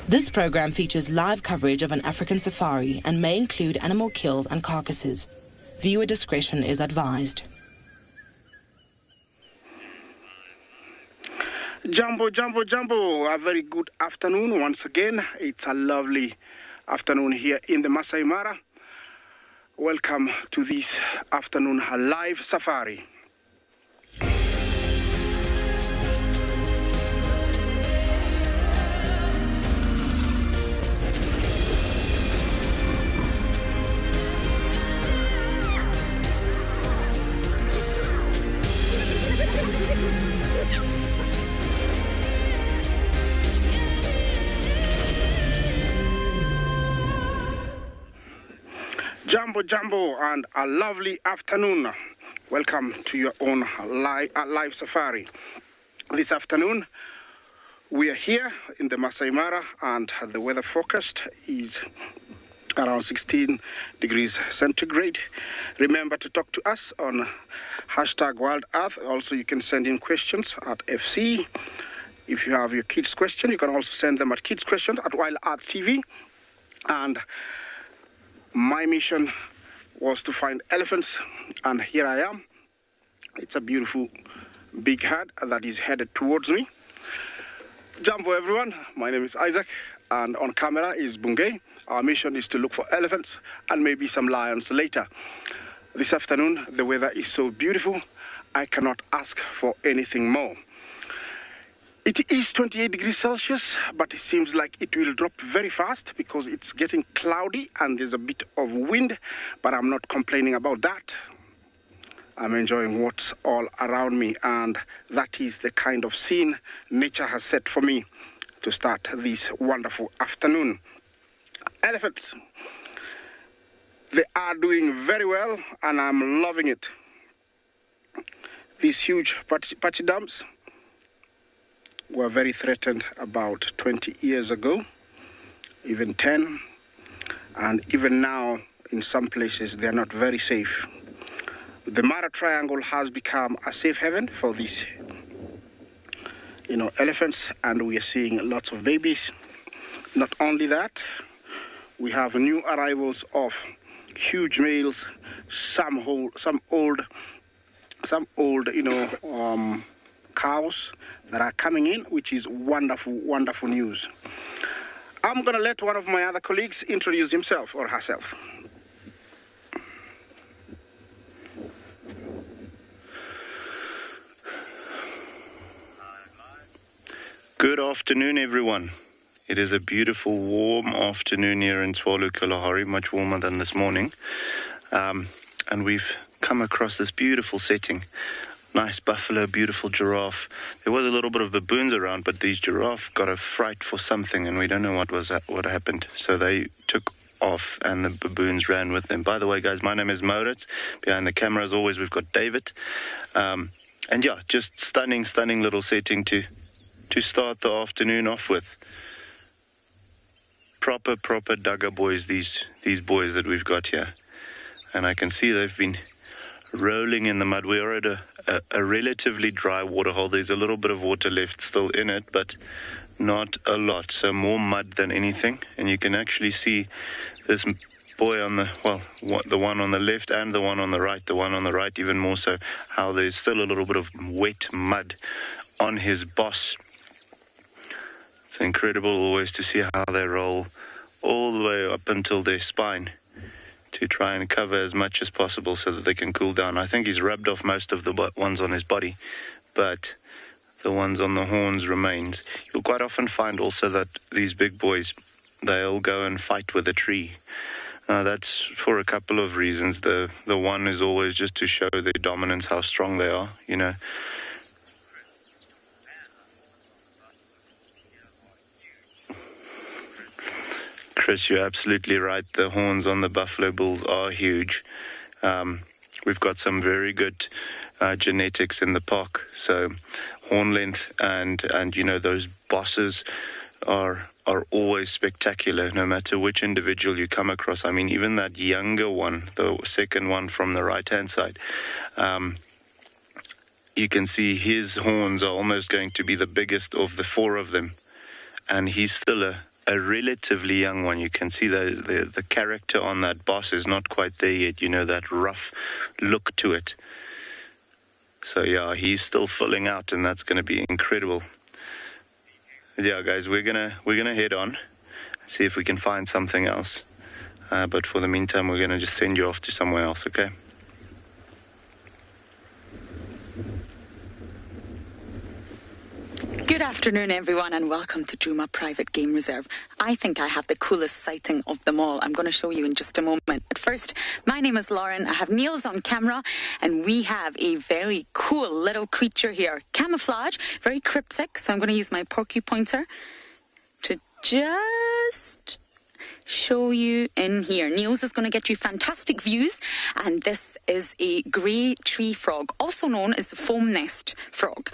This program features live coverage of an African safari and may include animal kills and carcasses. Viewer discretion is advised. Jumbo, jumbo, jumbo. A very good afternoon once again. It's a lovely afternoon here in the Masai Mara. Welcome to this afternoon live safari. Jumbo, jumbo, and a lovely afternoon. Welcome to your own live safari. This afternoon, we are here in the Masai Mara, and the weather forecast is around 16 degrees centigrade. Remember to talk to us on hashtag WildEarth. Also, you can send in questions at FC. If you have your kids' question, you can also send them at kidsquestions@WildEarth TV. And my mission was to find elephants, and here I am. It's a beautiful big herd that is headed towards me. Jumbo everyone, my name is Isaac, and on camera is Bungay. Our mission is to look for elephants and maybe some lions later. This afternoon, the weather is so beautiful, I cannot ask for anything more. It is 28 degrees Celsius, but it seems like it will drop very fast because it's getting cloudy and there's a bit of wind, but I'm not complaining about that. I'm enjoying what's all around me, and that is the kind of scene nature has set for me to start this wonderful afternoon. Elephants, they are doing very well, and I'm loving it. These huge pachyderms were very threatened about 20 years ago, even 10, and even now in some places they are not very safe. The Mara Triangle has become a safe haven for these elephants, and we are seeing lots of babies. Not only that, we have new arrivals of huge males, some old cows that are coming in, which is wonderful, wonderful news. I'm going to let one of my other colleagues introduce himself or herself. Good afternoon, everyone. It is a beautiful, warm afternoon here in Tswalu Kalahari, much warmer than this morning. And we've come across this beautiful setting. Nice buffalo, beautiful giraffe. There was a little bit of baboons around, but these giraffe got a fright for something, and we don't know what happened. So they took off, and the baboons ran with them. By the way, guys, my name is Moritz. Behind the camera, as always, we've got David. And yeah, just stunning little setting to start the afternoon off with. Proper Dugger boys, these boys that we've got here. And I can see they've been rolling in the mud. We are at a relatively dry waterhole. There's a little bit of water left still in it, but not a lot. So more mud than anything. And you can actually see this boy on the one on the left and the one on the right. The one on the right even more so, how there's still a little bit of wet mud on his boss. It's incredible always to see how they roll all the way up until their spine to try and cover as much as possible so that they can cool down. I think he's rubbed off most of the ones on his body, but the ones on the horns remains. You'll quite often find also that these big boys, they'll go and fight with a tree. That's for a couple of reasons. The one is always just to show their dominance, how strong they are, you know. Chris, you're absolutely right. The horns on the buffalo bulls are huge. We've got some very good genetics in the park. So horn length and you know, those bosses are always spectacular, no matter which individual you come across. I mean, even that younger one, the second one from the right-hand side, you can see his horns are almost going to be the biggest of the four of them. And he's still a relatively young one. You can see the character on that boss is not quite there yet, you know, that rough look to it. So yeah, he's still filling out, and that's going to be incredible. Yeah, guys, we're gonna head on, see if we can find something else. But for the meantime, we're gonna just send you off to somewhere else, okay? Good afternoon, everyone, and welcome to Djuma Private Game Reserve. I think I have the coolest sighting of them all. I'm going to show you in just a moment. But first, my name is Lauren. I have Niels on camera, and we have a very cool little creature here. Camouflage, very cryptic, so I'm going to use my porcupine pointer to just show you in here. Niels is going to get you fantastic views, and this is a grey tree frog, also known as the foam nest frog.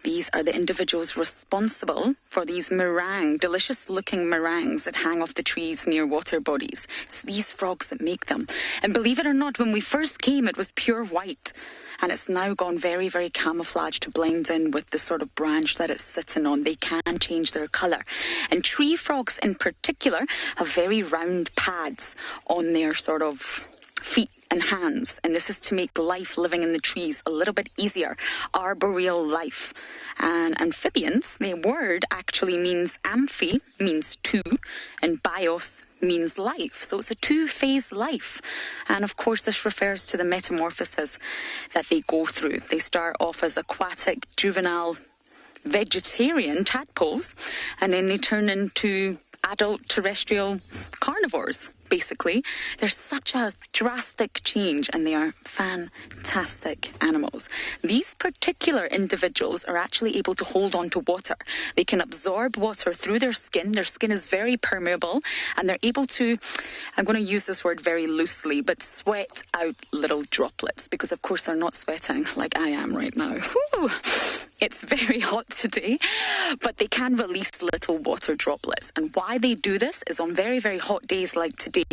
These are the individuals responsible for these meringue, delicious looking meringues that hang off the trees near water bodies. It's these frogs that make them. And believe it or not, when we first came, it was pure white. And it's now gone very, very camouflaged to blend in with the sort of branch that it's sitting on. They can change their colour. And tree frogs in particular have very round pads on their sort of feet and hands. And this is to make life living in the trees a little bit easier. Arboreal life. And amphibians, their word actually means amphi, means two, and bios means life. So it's a two-phase life. And of course, this refers to the metamorphosis that they go through. They start off as aquatic, juvenile, vegetarian tadpoles, and then they turn into adult terrestrial carnivores. Basically, there's such a drastic change, and they are fantastic animals. These particular individuals are actually able to hold on to water. They can absorb water through their skin. Their skin is very permeable, and they're able to, I'm going to use this word very loosely, but sweat out little droplets, because of course they're not sweating like I am right now. Woo! It's very hot today, but they can release little water droplets. And why they do this is on very, very hot days like today,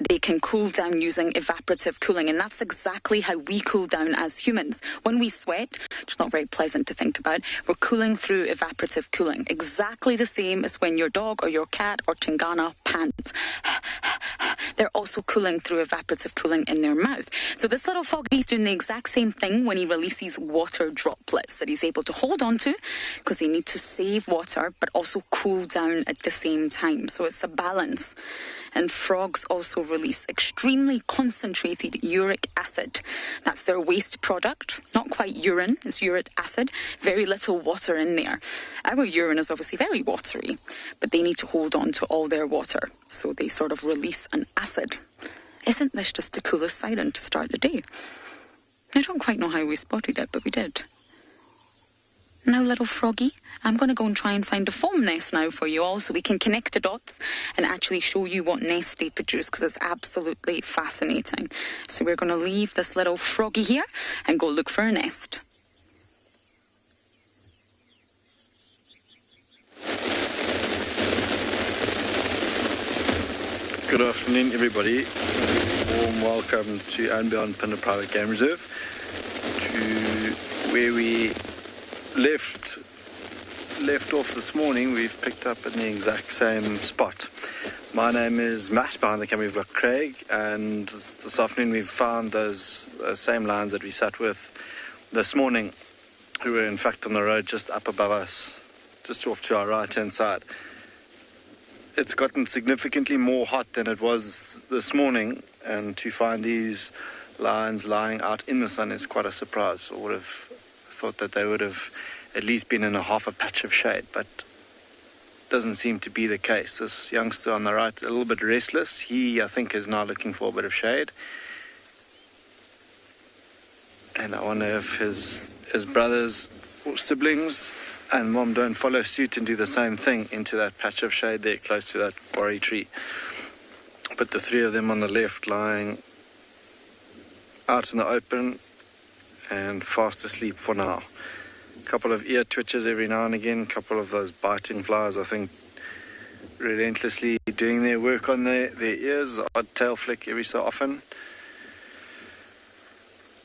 they can cool down using evaporative cooling. And that's exactly how we cool down as humans. When we sweat, which is not very pleasant to think about, we're cooling through evaporative cooling. Exactly the same as when your dog or your cat or Tingana pants. They're also cooling through evaporative cooling in their mouth. So this little froggy's doing the exact same thing when he releases water droplets that he's able to hold on to, because they need to save water but also cool down at the same time. So it's a balance. And frogs also release extremely concentrated uric acid. That's their waste product. Not quite urine, it's uric acid. Very little water in there. Our urine is obviously very watery, but they need to hold on to all their water. So they sort of release an acid. Isn't this just the coolest sighting to start the day? I don't quite know how we spotted it, but we did. Now, little froggy, I'm going to go and try and find a foam nest now for you all so we can connect the dots and actually show you what nest they produce, because it's absolutely fascinating. So we're going to leave this little froggy here and go look for a nest. Good afternoon, everybody. Warm welcome to andBeyond Phinda Private Game Reserve, to where we left off this morning. We've picked up in the exact same spot. My name is Matt. Behind the camera we've got Craig, and this afternoon we've found those same lines that we sat with this morning, who were in fact on the road just up above us, just off to our right hand side. it's gotten significantly more hot than it was this morning, and to find these lions lying out in the sun is quite a surprise. I would have thought that they would have at least been in a half a patch of shade, but doesn't seem to be the case. This youngster on the right, a little bit restless. He, I think, is now looking for a bit of shade. And I wonder if his brothers or siblings and mom don't follow suit and do the same thing into that patch of shade there close to that quarry tree. But the three of them on the left lying out in the open and fast asleep for now. A couple of ear twitches every now and again, a couple of those biting flies, I think, relentlessly doing their work on their ears, odd tail flick every so often.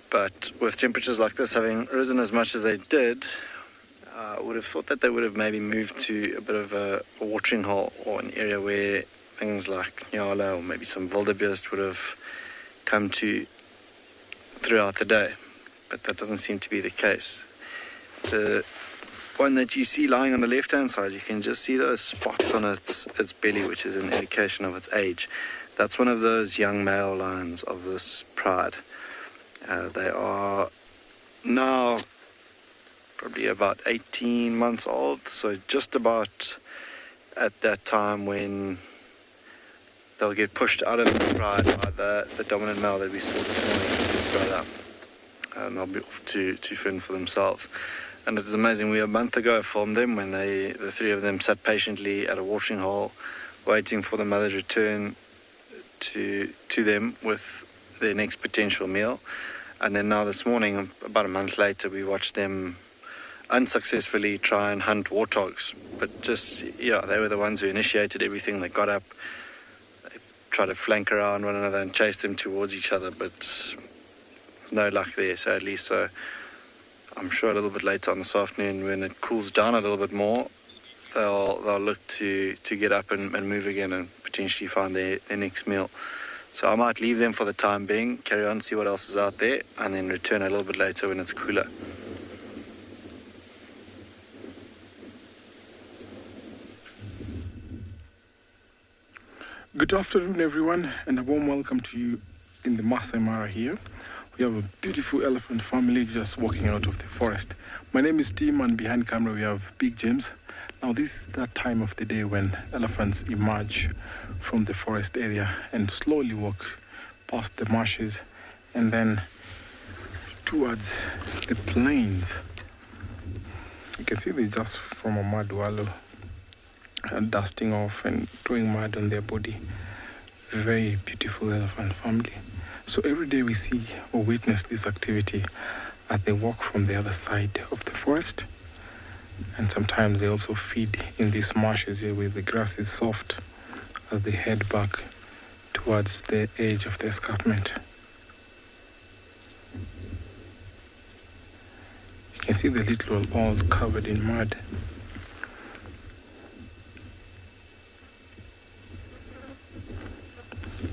But with temperatures like this having risen as much as they did, I would have thought that they would have maybe moved to a bit of a watering hole, or an area where things like Ngala or maybe some wildebeest would have come to throughout the day. But that doesn't seem to be the case. The one that you see lying on the left-hand side, you can just see those spots on its belly, which is an indication of its age. That's one of those young male lions of this pride. They are now probably about 18 months old, so just about at that time when they'll get pushed out of the pride by the dominant male that we saw this morning with his brother. And they'll be off to fend for themselves. And it is amazing, a month ago I filmed them when the three of them sat patiently at a watering hole waiting for the mother's return to them with their next potential meal. And then now this morning, about a month later, we watched them unsuccessfully try and hunt warthogs. But they were the ones who initiated everything. They got up, they tried to flank around one another and chase them towards each other, but no luck there. So at least I'm sure a little bit later on this afternoon, when it cools down a little bit more, they'll look to get up and move again and potentially find their next meal. So I might leave them for the time being, carry on, see what else is out there, and then return a little bit later when it's cooler. Good afternoon, everyone, and a warm welcome to you in the Masai Mara here. We have a beautiful elephant family just walking out of the forest. My name is Tim, and behind camera we have Big James. Now this is that time of the day when elephants emerge from the forest area and slowly walk past the marshes and then towards the plains. You can see they just from a mud wallow, dusting off and throwing mud on their body. Very beautiful elephant family. So every day we see or witness this activity as they walk from the other side of the forest. And sometimes they also feed in these marshes here where the grass is soft as they head back towards the edge of the escarpment. You can see the little all covered in mud.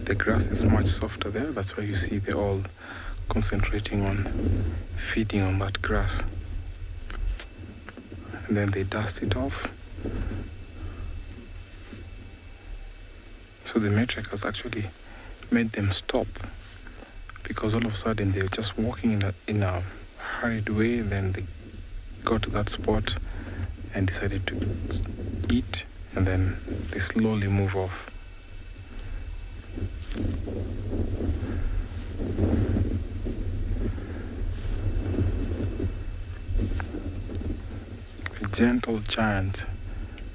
The grass is much softer there, that's why you see they're all concentrating on feeding on that grass. And then they dust it off. So the matriarch has actually made them stop, because all of a sudden they're just walking in a hurried way, then they got to that spot and decided to eat, and then they slowly move off. The gentle giant,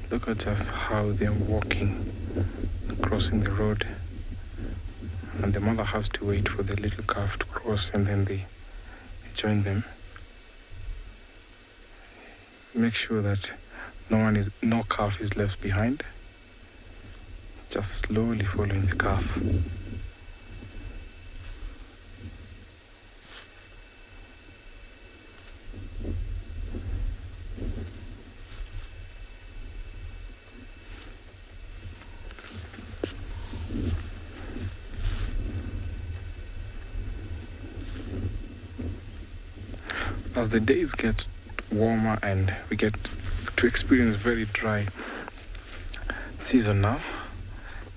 look at just how they're walking, crossing the road, and the mother has to wait for the little calf to cross, and then they join them. Make sure that no calf is left behind. Just slowly following the calf. As the days get warmer and we get to experience very dry season now,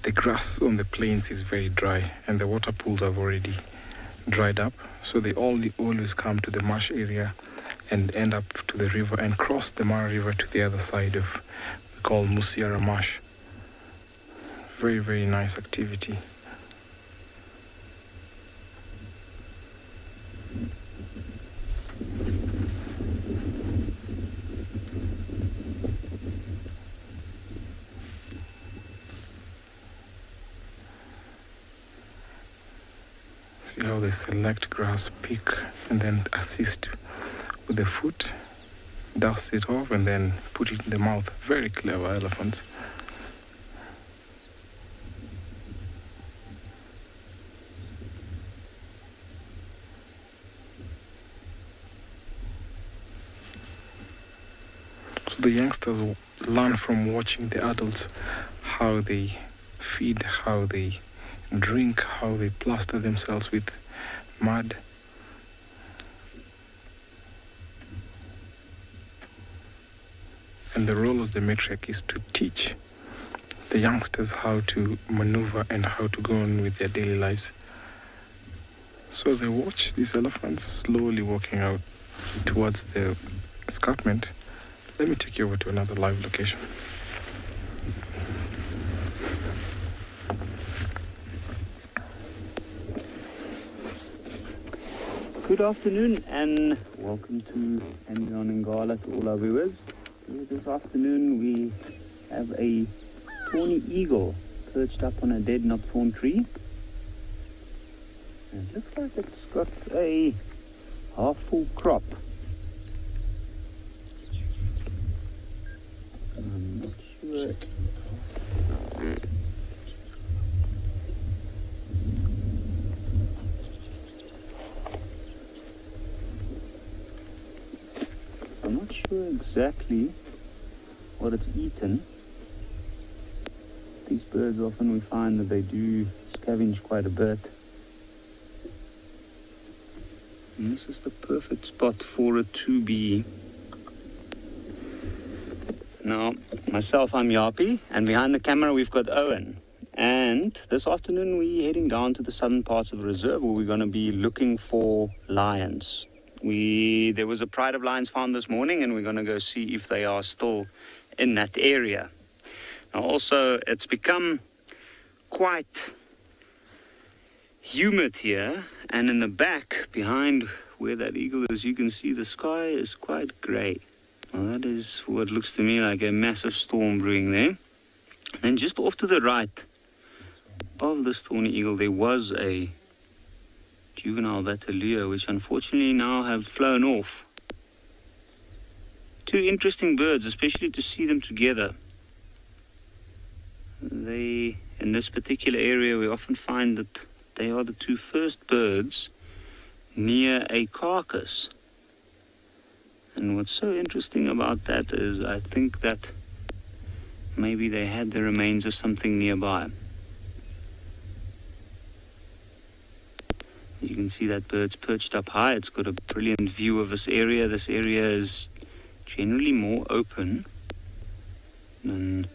the grass on the plains is very dry and the water pools have already dried up. So they always come to the marsh area and end up to the river and cross the Mara River to the other side of, we call Musiara Marsh. Very, very nice activity. See how they select grass, pick, and then assist with the foot, dust it off, and then put it in the mouth. Very clever elephants. So the youngsters learn from watching the adults how they feed, how they drink, how they plaster themselves with mud. And the role of the matriarch is to teach the youngsters how to maneuver and how to go on with their daily lives. So as I watch these elephants slowly walking out towards the escarpment, let me take you over to another live location. Good afternoon and welcome to andBeyond Ngala to all our viewers. This afternoon we have a tawny eagle perched up on a dead knobthorn tree. And it looks like it's got a half full crop. I'm not sure. I'm not sure exactly what it's eaten. These birds often we find that they do scavenge quite a bit. And this is the perfect spot for it to be. Now, myself, I'm Yapi, and behind the camera we've got Owen. And this afternoon we're heading down to the southern parts of the reserve where we're going to be looking for lions. There was a pride of lions found this morning, and we're going to go see if they are still in that area. Now also, it's become quite humid here, and in the back, behind where that eagle is, you can see the sky is quite grey. Now that is what looks to me like a massive storm brewing there. And then just off to the right of this tawny eagle, there was a juvenile bataleo, which unfortunately now have flown off. Two interesting birds, especially to see them together. In this particular area, we often find that they are the two first birds near a carcass. And what's so interesting about that is I think that maybe they had the remains of something nearby. You can see that bird's perched up high. It's got a brilliant view of this area. This area is generally more open than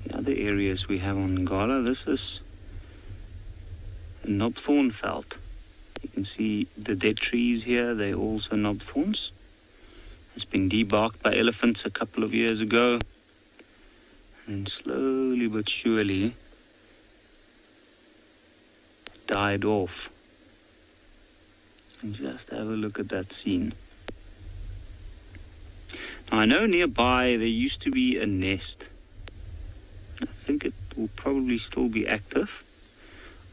the other areas we have on Ngala. This is a knobthorn veld. You can see the dead trees here. They're also knobthorns. It's been debarked by elephants a couple of years ago. And slowly but surely died off. And just have a look at that scene. Now I know nearby there used to be a nest. I think it will probably still be active,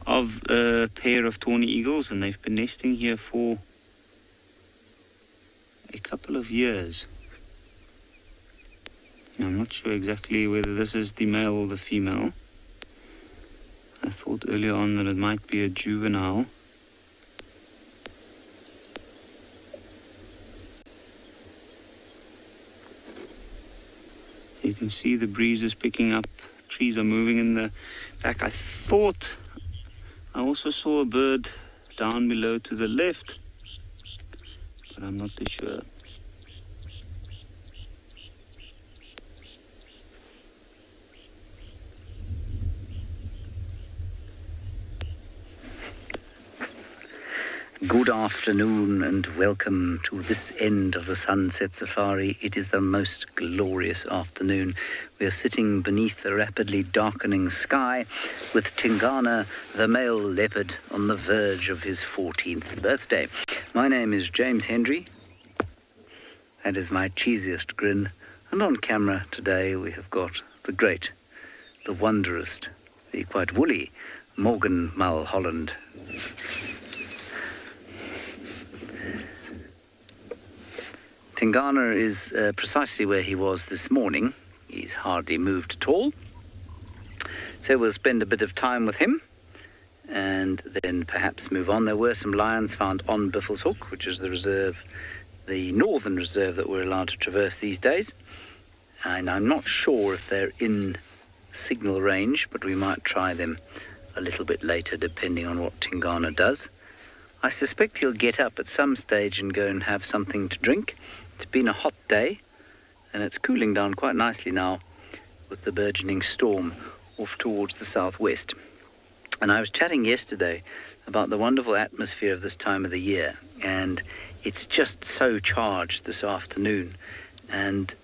of a pair of tawny eagles, and they've been nesting here for a couple of years. Now, I'm not sure exactly whether this is the male or the female. I thought earlier on that it might be a juvenile. You can see the breeze is picking up. Trees are moving in the back. I thought I also saw a bird down below to the left, but I'm not too sure. Good afternoon and welcome to this end of the Sunset Safari. It is the most glorious afternoon. We are sitting beneath the rapidly darkening sky with Tingana, the male leopard, on the verge of his 14th birthday. My name is James Hendry. That is my cheesiest grin. And on camera today we have got the great, the wondrous, the quite woolly Morgan Mulholland. Tingana is precisely where he was this morning. He's hardly moved at all. So we'll spend a bit of time with him and then perhaps move on. There were some lions found on Biffle's Hook, which is the reserve, the northern reserve that we're allowed to traverse these days. And I'm not sure if they're in signal range, but we might try them a little bit later depending on what Tingana does. I suspect he'll get up at some stage and go and have something to drink. It's been a hot day, and it's cooling down quite nicely now with the burgeoning storm off towards the southwest. And I was chatting yesterday about the wonderful atmosphere of this time of the year, and it's just so charged this afternoon. And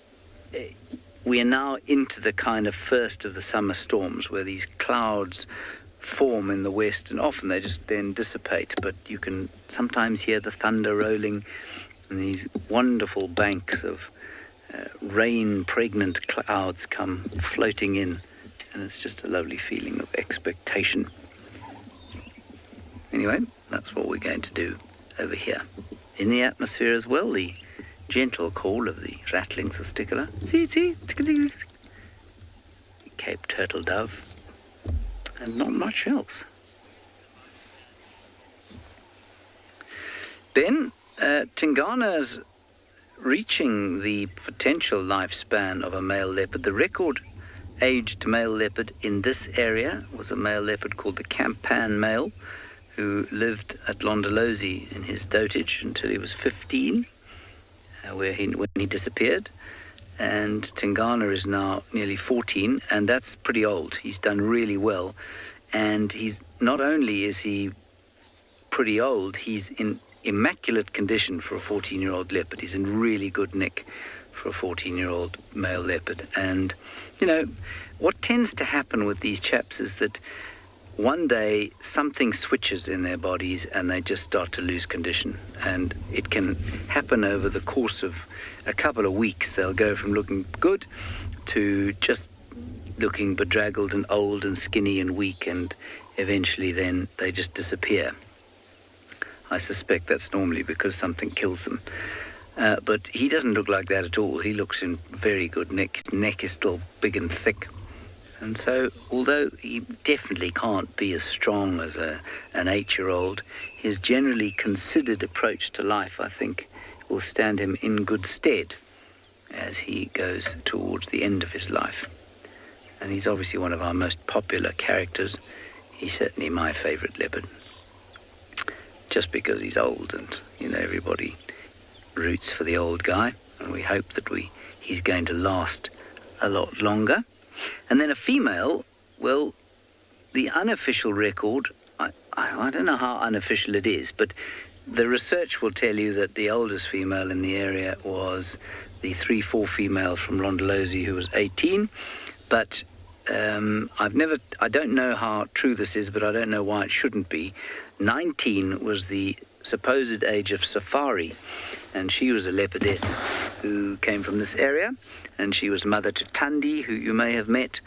we are now into the kind of first of the summer storms where these clouds form in the west, and often they just then dissipate, but you can sometimes hear the thunder rolling and these wonderful banks of rain-pregnant clouds come floating in, and it's just a lovely feeling of expectation. Anyway, that's what we're going to do over here. In the atmosphere as well, the gentle call of the rattling testicular, Cape turtle dove, and not much else. Then Tingana's reaching the potential lifespan of a male leopard. The record-aged male leopard in this area was a male leopard called the Campan male, who lived at Londolozi in his dotage until he was 15, when he disappeared. And Tingana is now nearly 14, and that's pretty old. He's done really well, and he's not only is he pretty old, he's in immaculate condition for a 14-year-old leopard. He's in really good nick for a 14-year-old male leopard. And, you know, what tends to happen with these chaps is that one day something switches in their bodies and they just start to lose condition. And it can happen over the course of a couple of weeks. They'll go from looking good to just looking bedraggled and old and skinny and weak, and eventually then they just disappear. I suspect that's normally because something kills them. But he doesn't look like that at all. He looks in very good nick. His neck is still big and thick. And so, although he definitely can't be as strong as an 8-year-old, his generally considered approach to life, I think, will stand him in good stead as he goes towards the end of his life. And he's obviously one of our most popular characters. He's certainly my favourite leopard. Just because he's old, and, you know, everybody roots for the old guy, and we hope that he's going to last a lot longer. And then a female, well, the unofficial record, I don't know how unofficial it is, but the research will tell you that the oldest female in the area was the 3-4 female from Londolozi, who was 18. But I don't know how true this is, but I don't know why it shouldn't be. 19 was the supposed age of Safari, and she was a leopardess who came from this area, and she was mother to Tandi, who you may have met,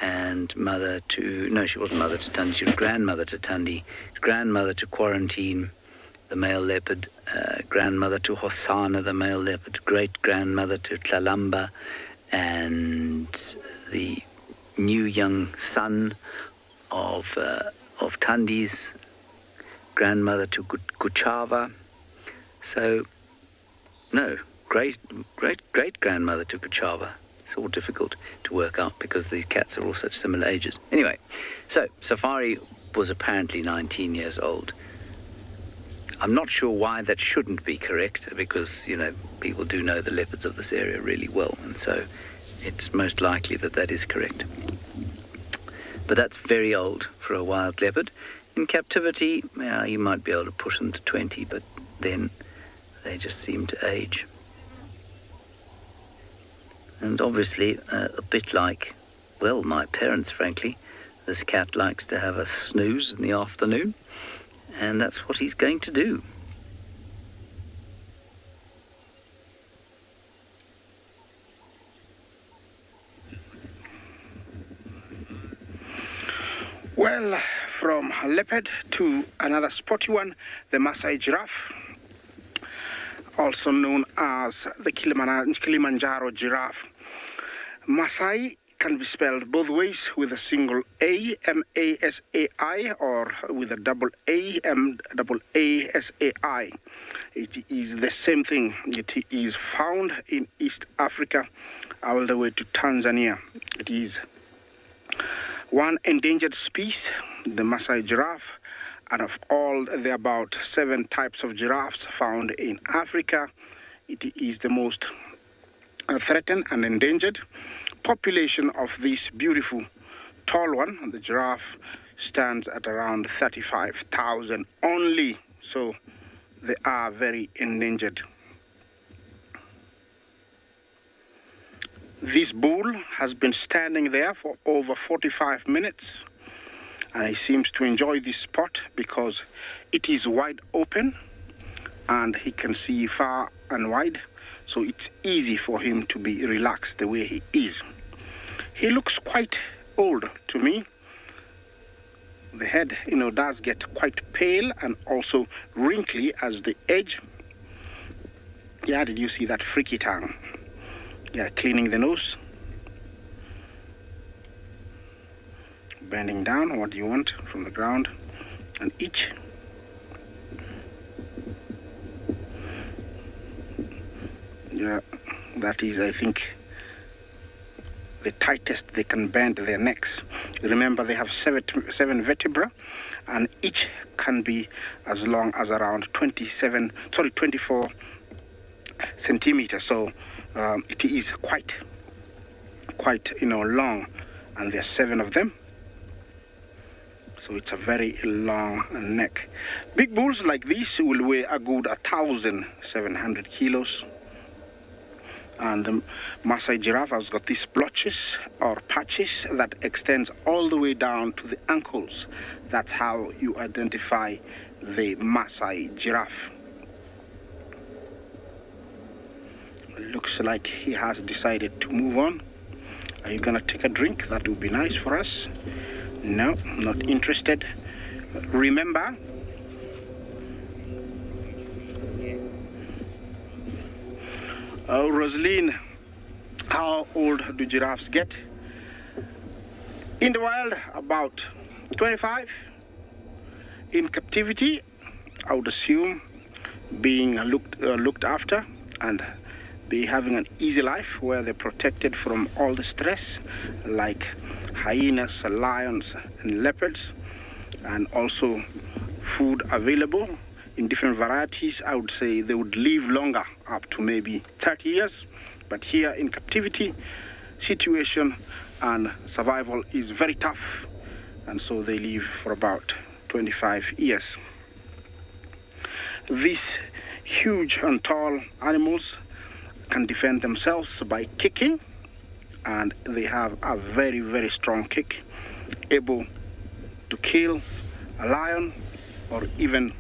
and she wasn't mother to Tandi, she was grandmother to Tandi, grandmother to Quarantine, the male leopard, grandmother to Hosanna, the male leopard, great-grandmother to Tlalamba, and the new young son of Tandi's grandmother to Kuchava. So, no, great-grandmother to Kuchava. It's all difficult to work out because these cats are all such similar ages. Anyway, so Safari was apparently 19 years old. I'm not sure why that shouldn't be correct, because, you know, people do know the leopards of this area really well, and so it's most likely that is correct. but that's very old for a wild leopard. In captivity, you might be able to push them to 20, but then they just seem to age. And obviously, a bit like, well, my parents, frankly, this cat likes to have a snooze in the afternoon, and that's what he's going to do. Well, from a leopard to another sporty one, the Masai Giraffe, also known as the Kilimanjaro giraffe. Masai can be spelled both ways, with a single A, M-A-S-A-I, or with a double A, M-A-A-S-A-I. It is the same thing. It is found in East Africa all the way to Tanzania. It is one endangered species, the Masai giraffe, and of all the about 7 types of giraffes found in Africa, it is the most threatened and endangered. Population of this beautiful tall one, the giraffe, stands at around 35,000 only, so they are very endangered. This bull has been standing there for over 45 minutes, and he seems to enjoy this spot because it is wide open and he can see far and wide, so it's easy for him to be relaxed the way he is. He looks quite old to me. The head, does get quite pale and also wrinkly as the edge. Yeah, did you see that freaky tongue? Yeah, cleaning the nose. Bending down, what do you want from the ground? And each. Yeah, that is, I think, the tightest they can bend their necks. Remember, they have 7 vertebrae, and each can be as long as around 24 centimeters. So it is quite long, and there are 7 of them. So it's a very long neck. Big bulls like this will weigh a good 1,700 kilos. And the Masai giraffe has got these blotches or patches that extends all the way down to the ankles. That's how you identify the Masai giraffe. Looks like he has decided to move on. Are you gonna take a drink? That would be nice for us. No, not interested. Remember, Rosaline, how old do giraffes get? In the wild, about 25. In captivity, I would assume being looked after and be having an easy life where they're protected from all the stress, like hyenas, lions, and leopards, and also food available in different varieties. I would say they would live longer, up to maybe 30 years. But here in captivity, situation and survival is very tough, and so they live for about 25 years. These huge and tall animals can defend themselves by kicking, and they have a very, very strong kick, able to kill a lion or even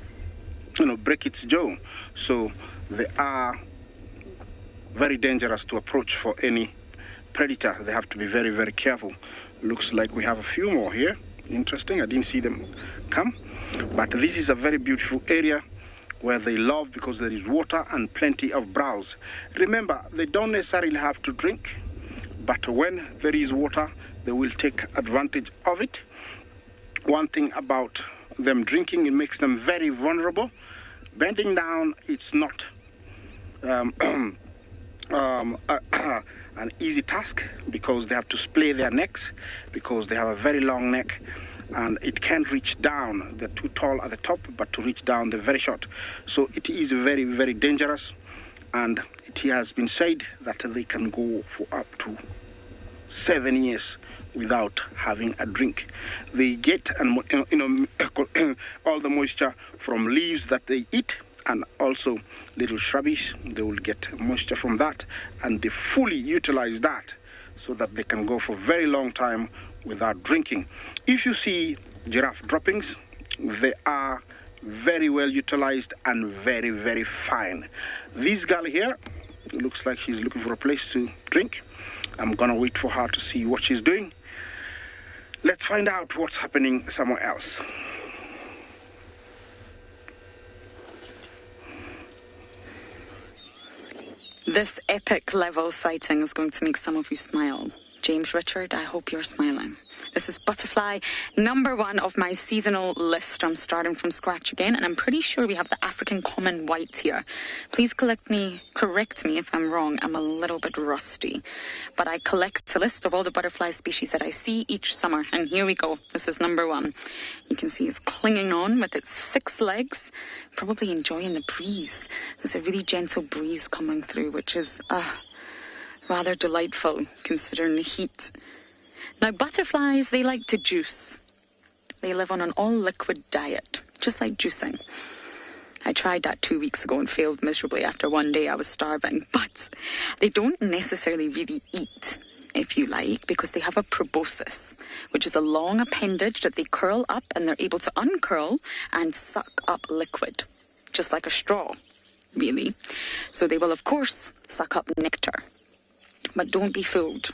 break its jaw. So they are very dangerous to approach for any predator. They have to be very, very careful. Looks like we have a few more here. Interesting, I didn't see them come. But this is a very beautiful area where they love because there is water and plenty of browse. Remember, they don't necessarily have to drink, but when there is water, they will take advantage of it. One thing about them drinking, it makes them very vulnerable. Bending down, it's not an easy task because they have to splay their necks because they have a very long neck and it can't reach down. They're too tall at the top, but to reach down, they're very short. So it is very, very dangerous, and it has been said that they can go for up to 7 years without having a drink. They get all the moisture from leaves that they eat, and also little shrubbies. They will get moisture from that, and they fully utilize that so that they can go for a very long time without drinking. If you see giraffe droppings, they are very well utilized and very, very fine. This girl here, it looks like she's looking for a place to drink. I'm gonna wait for her to see what she's doing. Let's find out what's happening somewhere else. This epic level sighting is going to make some of you smile. James Richard, I hope you're smiling. This is butterfly number 1 of my seasonal list. I'm starting from scratch again, and I'm pretty sure we have the African common white here. Please correct me if I'm wrong. I'm a little bit rusty. But I collect a list of all the butterfly species that I see each summer. And here we go. This is number 1. You can see it's clinging on with its 6 legs, probably enjoying the breeze. There's a really gentle breeze coming through, which is rather delightful considering the heat. Now, butterflies, they like to juice. They live on an all-liquid diet, just like juicing. I tried that 2 weeks ago and failed miserably after one day I was starving. But they don't necessarily really eat, if you like, because they have a proboscis, which is a long appendage that they curl up, and they're able to uncurl and suck up liquid, just like a straw, really. So they will, of course, suck up nectar. But don't be fooled.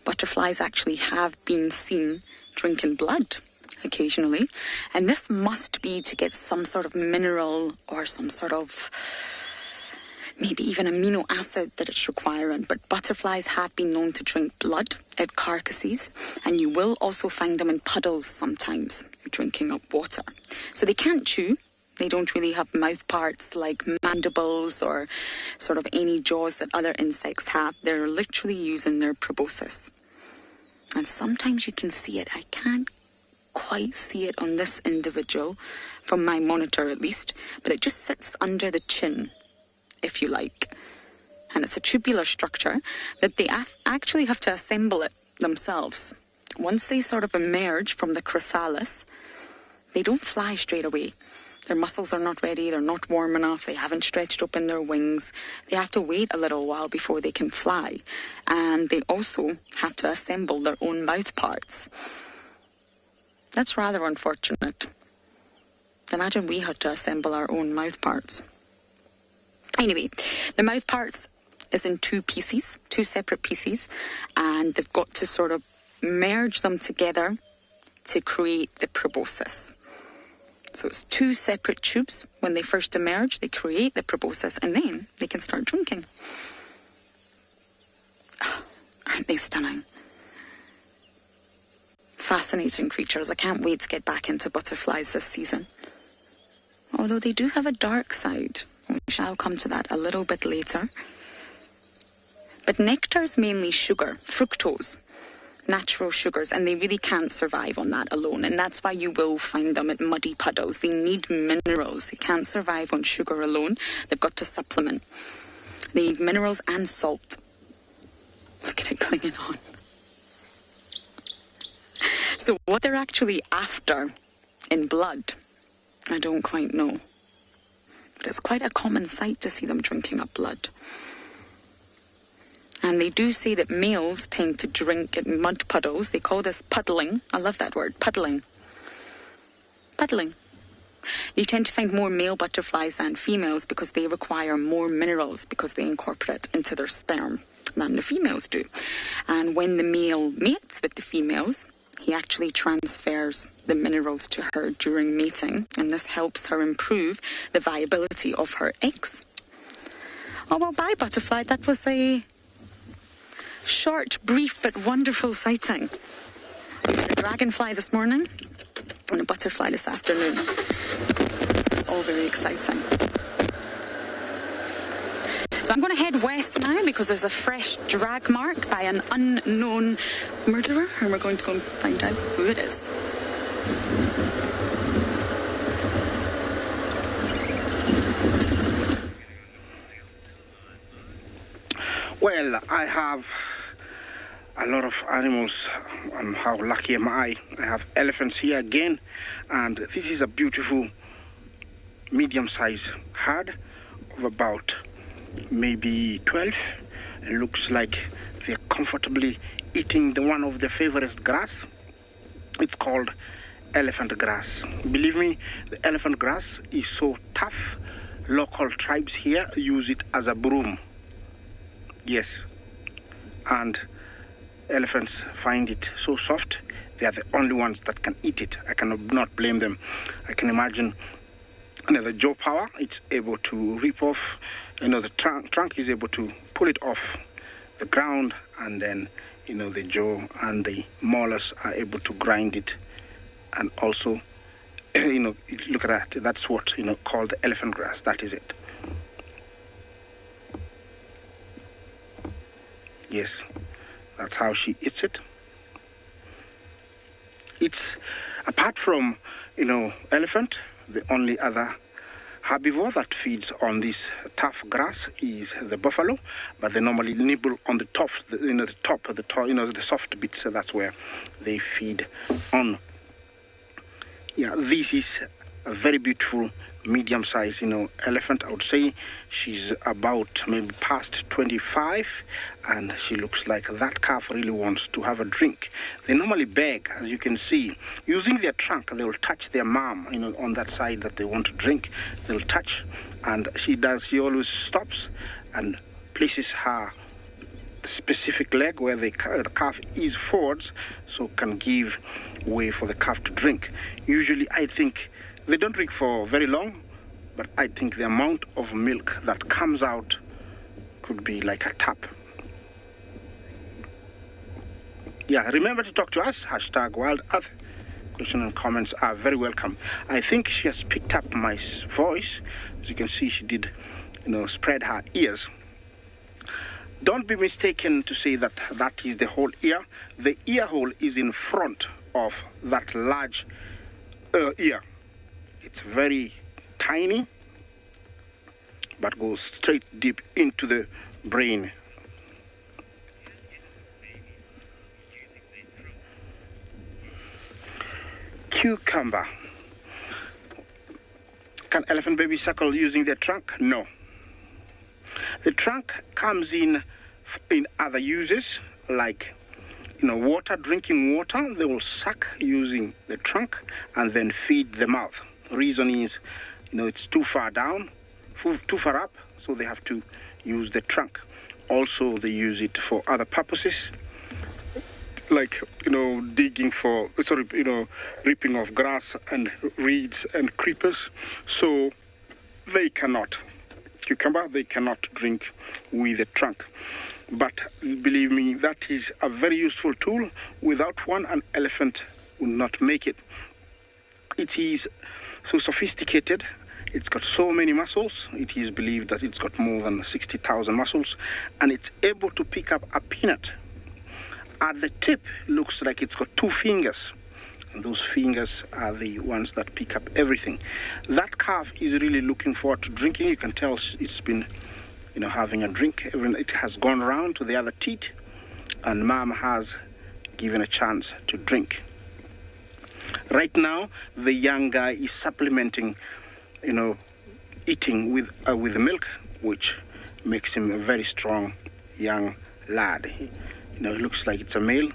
Butterflies actually have been seen drinking blood occasionally. And this must be to get some sort of mineral or some sort of maybe even amino acid that it's requiring. But butterflies have been known to drink blood out carcasses. And you will also find them in puddles sometimes, drinking up water. So they can't chew. They don't really have mouth parts like mandibles or sort of any jaws that other insects have. They're literally using their proboscis. And sometimes you can see it. I can't quite see it on this individual, from my monitor at least, but it just sits under the chin, if you like. And it's a tubular structure that they actually have to assemble it themselves. Once they sort of emerge from the chrysalis, they don't fly straight away. Their muscles are not ready, they're not warm enough, they haven't stretched open their wings. They have to wait a little while before they can fly. And they also have to assemble their own mouth parts. That's rather unfortunate. Imagine we had to assemble our own mouth parts. Anyway, the mouth parts is in 2 pieces, 2 separate pieces, and they've got to sort of merge them together to create the proboscis. So it's 2 separate tubes. When they first emerge, they create the proboscis, and then they can start drinking. Oh, aren't they stunning? Fascinating creatures. I can't wait to get back into butterflies this season. Although they do have a dark side. We shall come to that a little bit later. But nectar is mainly sugar, fructose. Natural sugars, and they really can't survive on that alone, and that's why you will find them at muddy puddles. They need minerals. They can't survive on sugar alone. They've got to supplement. They need minerals and salt. Look at it clinging on. So what they're actually after in blood, I don't quite know. But it's quite a common sight to see them drinking up blood. And they do say that males tend to drink in mud puddles. They call this puddling. I love that word, puddling. Puddling. You tend to find more male butterflies than females because they require more minerals because they incorporate into their sperm than the females do. And when the male mates with the females, he actually transfers the minerals to her during mating. And this helps her improve the viability of her eggs. Oh, well, bye, butterfly. That was a short, brief, but wonderful sighting. We had a dragonfly this morning and a butterfly this afternoon. It's all very exciting. So I'm going to head west now because there's a fresh drag mark by an unknown murderer, and we're going to go and find out who it is. Well, I have a lot of animals. How lucky am I? I have elephants here again, and this is a beautiful medium-sized herd of about maybe 12. It looks like they're comfortably eating one of their favorite grass. It's called elephant grass. Believe me, the elephant grass is so tough. Local tribes here use it as a broom. Yes. And elephants find it so soft. They are the only ones that can eat it. I cannot blame them. I can imagine, the jaw power, it's able to rip off, the trunk is able to pull it off the ground, and then, the jaw and the molars are able to grind it. And also, look at that. That's what, called the elephant grass. That is it. Yes, that's how she eats it. It's, apart from, elephant, the only other herbivore that feeds on this tough grass is the buffalo, but they normally nibble on the top, the soft bits. So that's where they feed on. Yeah, this is a very beautiful medium-sized, elephant. I would say she's about maybe past 25, and she looks like that calf really wants to have a drink. They normally beg, as you can see. Using their trunk, they will touch their mom, on that side that they want to drink. They'll touch, and she always stops and places her specific leg where the calf is forwards, so can give way for the calf to drink. Usually, I think they don't drink for very long, but I think the amount of milk that comes out could be like a tap. Yeah, remember to talk to us, #WildEarth. Questions and comments are very welcome. I think she has picked up my voice. As you can see, she did, spread her ears. Don't be mistaken to say that that is the whole ear. The ear hole is in front of that large ear. It's very tiny, but goes straight deep into the brain. Cucumber. Can elephant baby suckle using their trunk? No. The trunk comes in other uses, like water, drinking water. They will suck using the trunk and then feed the mouth. The reason is, it's too far down, too far up, so they have to use the trunk. Also, they use it for other purposes, like digging for, ripping off grass and reeds and creepers. So they cannot. Cucumber, they cannot drink with the trunk. But believe me, that is a very useful tool. Without one, an elephant would not make it. It is so sophisticated. It's got so many muscles. It is believed that it's got more than 60,000 muscles, and it's able to pick up a peanut. At the tip, looks like it's got 2 fingers. And those fingers are the ones that pick up everything. That calf is really looking forward to drinking. You can tell it's been, having a drink. It has gone around to the other teat, and mom has given a chance to drink. Right now, the young guy is supplementing, eating with milk, which makes him a very strong young lad. It looks like it's a male.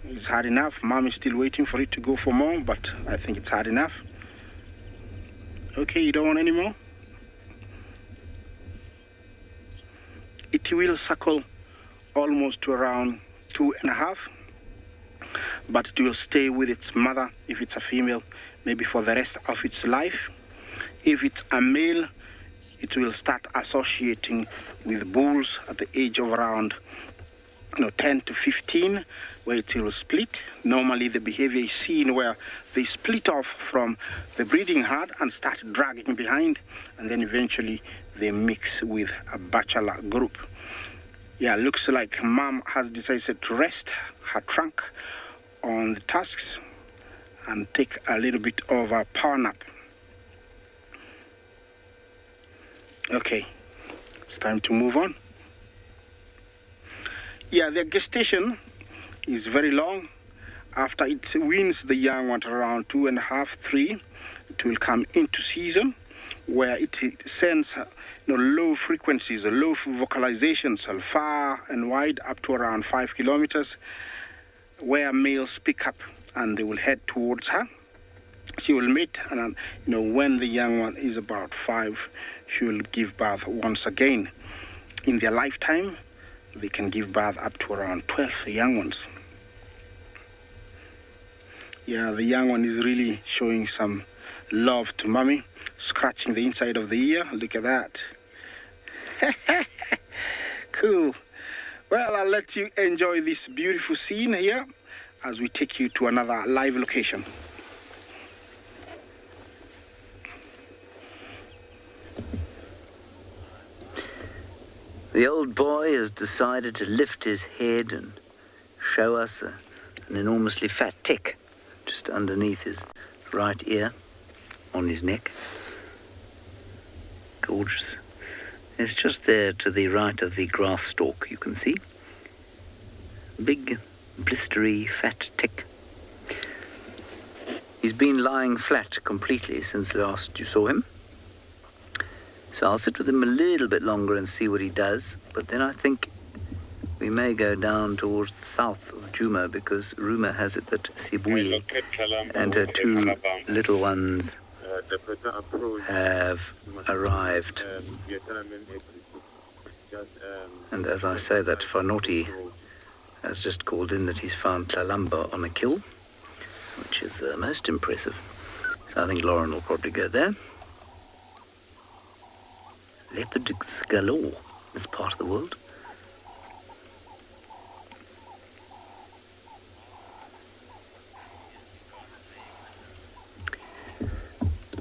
It's hard enough. Mom is still waiting for it to go for more, but I think it's hard enough. Okay, you don't want any more? It will suckle almost to around 2.5, but it will stay with its mother if it's a female, maybe for the rest of its life. If it's a male, it will start associating with bulls at the age of around 10 to 15, where it will split. Normally the behavior is seen where they split off from the breeding herd and start dragging behind, and then eventually they mix with a bachelor group. Yeah, looks like mom has decided to rest her trunk on the tusks and take a little bit of a power nap. Okay, it's time to move on. Yeah, their gestation is very long. After it weans the young one at around 2.5, 3, it will come into season, where it sends low frequencies, low vocalizations, far and wide, up to around 5 kilometers, where males pick up and they will head towards her. She will mate, and when the young one is about 5, she will give birth once again. In their lifetime, they can give birth up to around 12 young ones. Yeah, the young one is really showing some love to mommy, scratching the inside of the ear. Look at that. Cool. Well, I'll let you enjoy this beautiful scene here as we take you to another live location. The old boy has decided to lift his head and show us an enormously fat tick just underneath his right ear, on his neck. Gorgeous. It's just there to the right of the grass stalk, you can see. Big, blistery, fat tick. He's been lying flat completely since last you saw him. So I'll sit with him a little bit longer and see what he does, but then I think we may go down towards the south of Djuma, because rumour has it that Sibuyi and her 2 little ones have arrived. And as I say that, Fanoti has just called in that he's found Tlalamba on a kill, which is most impressive. So I think Lauren will probably go there. Leopards galore, this part of the world.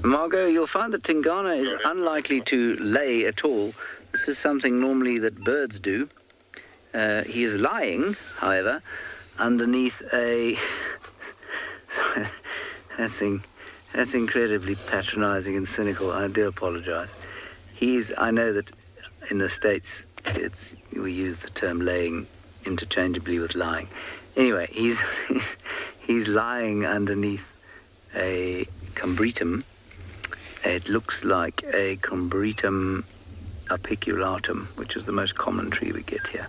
Margot, you'll find that Tingana is unlikely to lay at all. This is something normally that birds do. He is lying, however, underneath a... Sorry, that's incredibly patronizing and cynical. I do apologize. I know that in the States we use the term laying interchangeably with lying. Anyway, he's lying underneath a combretum. It looks like a combretum apiculatum, which is the most common tree we get here.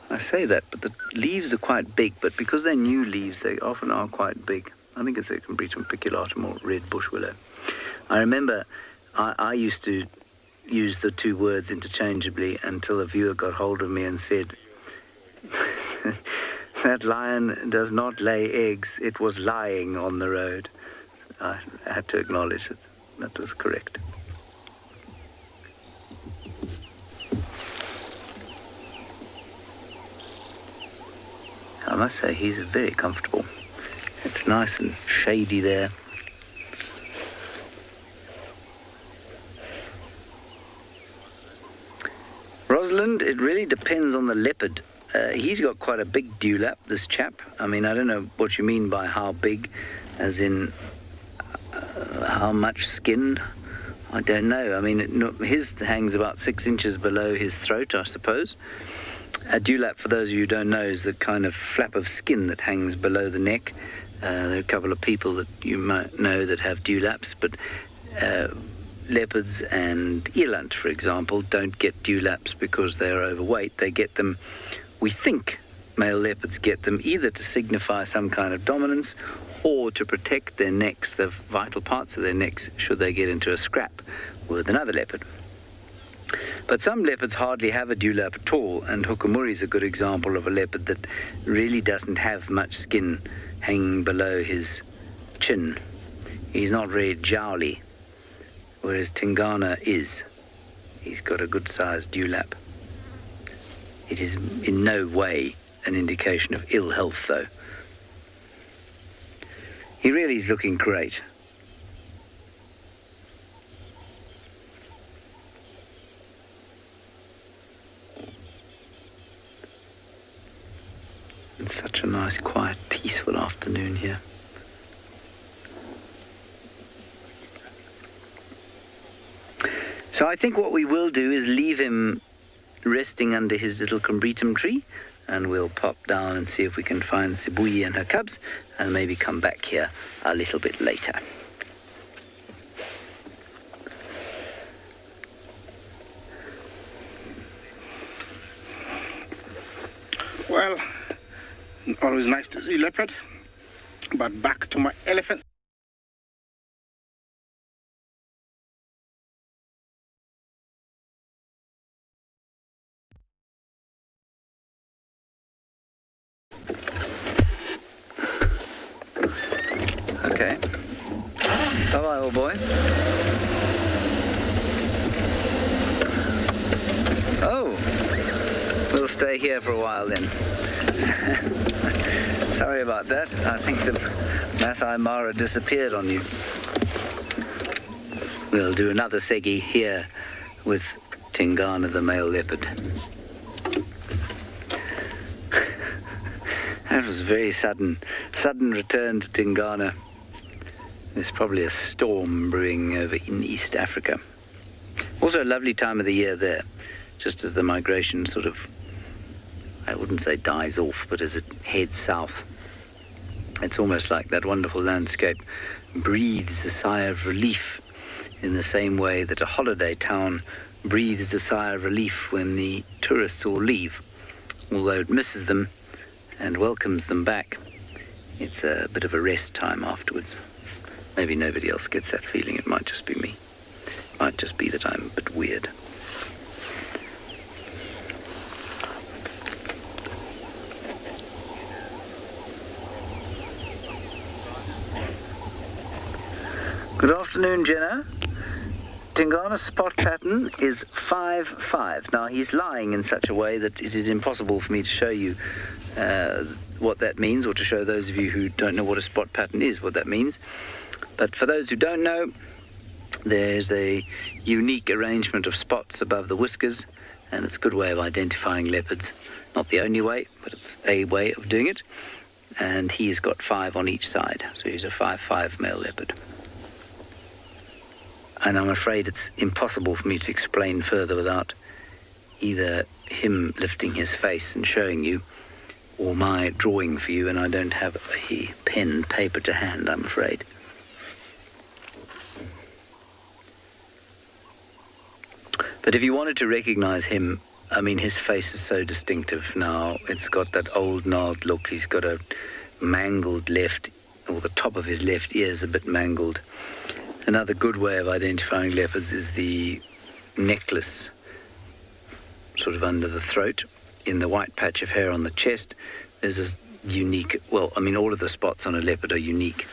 I say that, but the leaves are quite big, but because they're new leaves, they often are quite big. I think it's a combretum apiculatum or red bush willow. I remember I used to use the 2 words interchangeably until a viewer got hold of me and said, that lion does not lay eggs, it was lying on the road. I had to acknowledge it. That was correct. I must say, he's very comfortable. It's nice and shady there. Rosalind, it really depends on the leopard. He's got quite a big dewlap, this chap. I mean, I don't know what you mean by how big, as in how much skin. I don't know. I mean, his hangs about 6 inches below his throat, I suppose. A dewlap, for those of you who don't know, is the kind of flap of skin that hangs below the neck. There are a couple of people that you might know that have dewlaps, but leopards and eland, for example, don't get dewlaps because they're overweight. They get them, we think male leopards get them either to signify some kind of dominance or to protect their necks, the vital parts of their necks, should they get into a scrap with another leopard. But some leopards hardly have a dewlap at all, and Hukumuri is a good example of a leopard that really doesn't have much skin hanging below his chin. He's not very jowly, whereas Tingana is. He's got a good-sized dewlap. It is in no way an indication of ill health, though. He really is looking great. It's such a nice, quiet, peaceful afternoon here. So I think what we will do is leave him resting under his little combretum tree, and we'll pop down and see if we can find Sibuyi and her cubs, and maybe come back here a little bit later. Well, always nice to see leopard, but back to my elephant. Okay. Bye-bye, old boy. Oh, we'll stay here for a while then. Sorry about that. I think the Masai Mara disappeared on you. We'll do another segi here with Tingana the male leopard. That was a very sudden return to Tingana. There's probably a storm brewing over in East Africa. Also a lovely time of the year there, just as the migration sort of, I wouldn't say dies off, but as it heads south. It's almost like that wonderful landscape breathes a sigh of relief in the same way that a holiday town breathes a sigh of relief when the tourists all leave, although it misses them and welcomes them back. It's a bit of a rest time afterwards. Maybe nobody else gets that feeling. It might just be me. It might just be that I'm a bit weird. Good afternoon, Jenna. Tingana's spot pattern is 5-5. Now, he's lying in such a way that it is impossible for me to show you what that means, or to show those of you who don't know what a spot pattern is what that means. But for those who don't know, there's a unique arrangement of spots above the whiskers, and it's a good way of identifying leopards. Not the only way, but it's a way of doing it. And he's got 5 on each side, so he's a 5-5 male leopard. And I'm afraid it's impossible for me to explain further without either him lifting his face and showing you, or my drawing for you, and I don't have a pen and paper to hand, I'm afraid. But if you wanted to recognize him, I mean, his face is so distinctive now. It's got that old gnarled look. He's got a mangled left, or the top of his left ear is a bit mangled. Another good way of identifying leopards is the necklace, sort of under the throat. In the white patch of hair on the chest, there's a unique, well, I mean, all of the spots on a leopard are unique,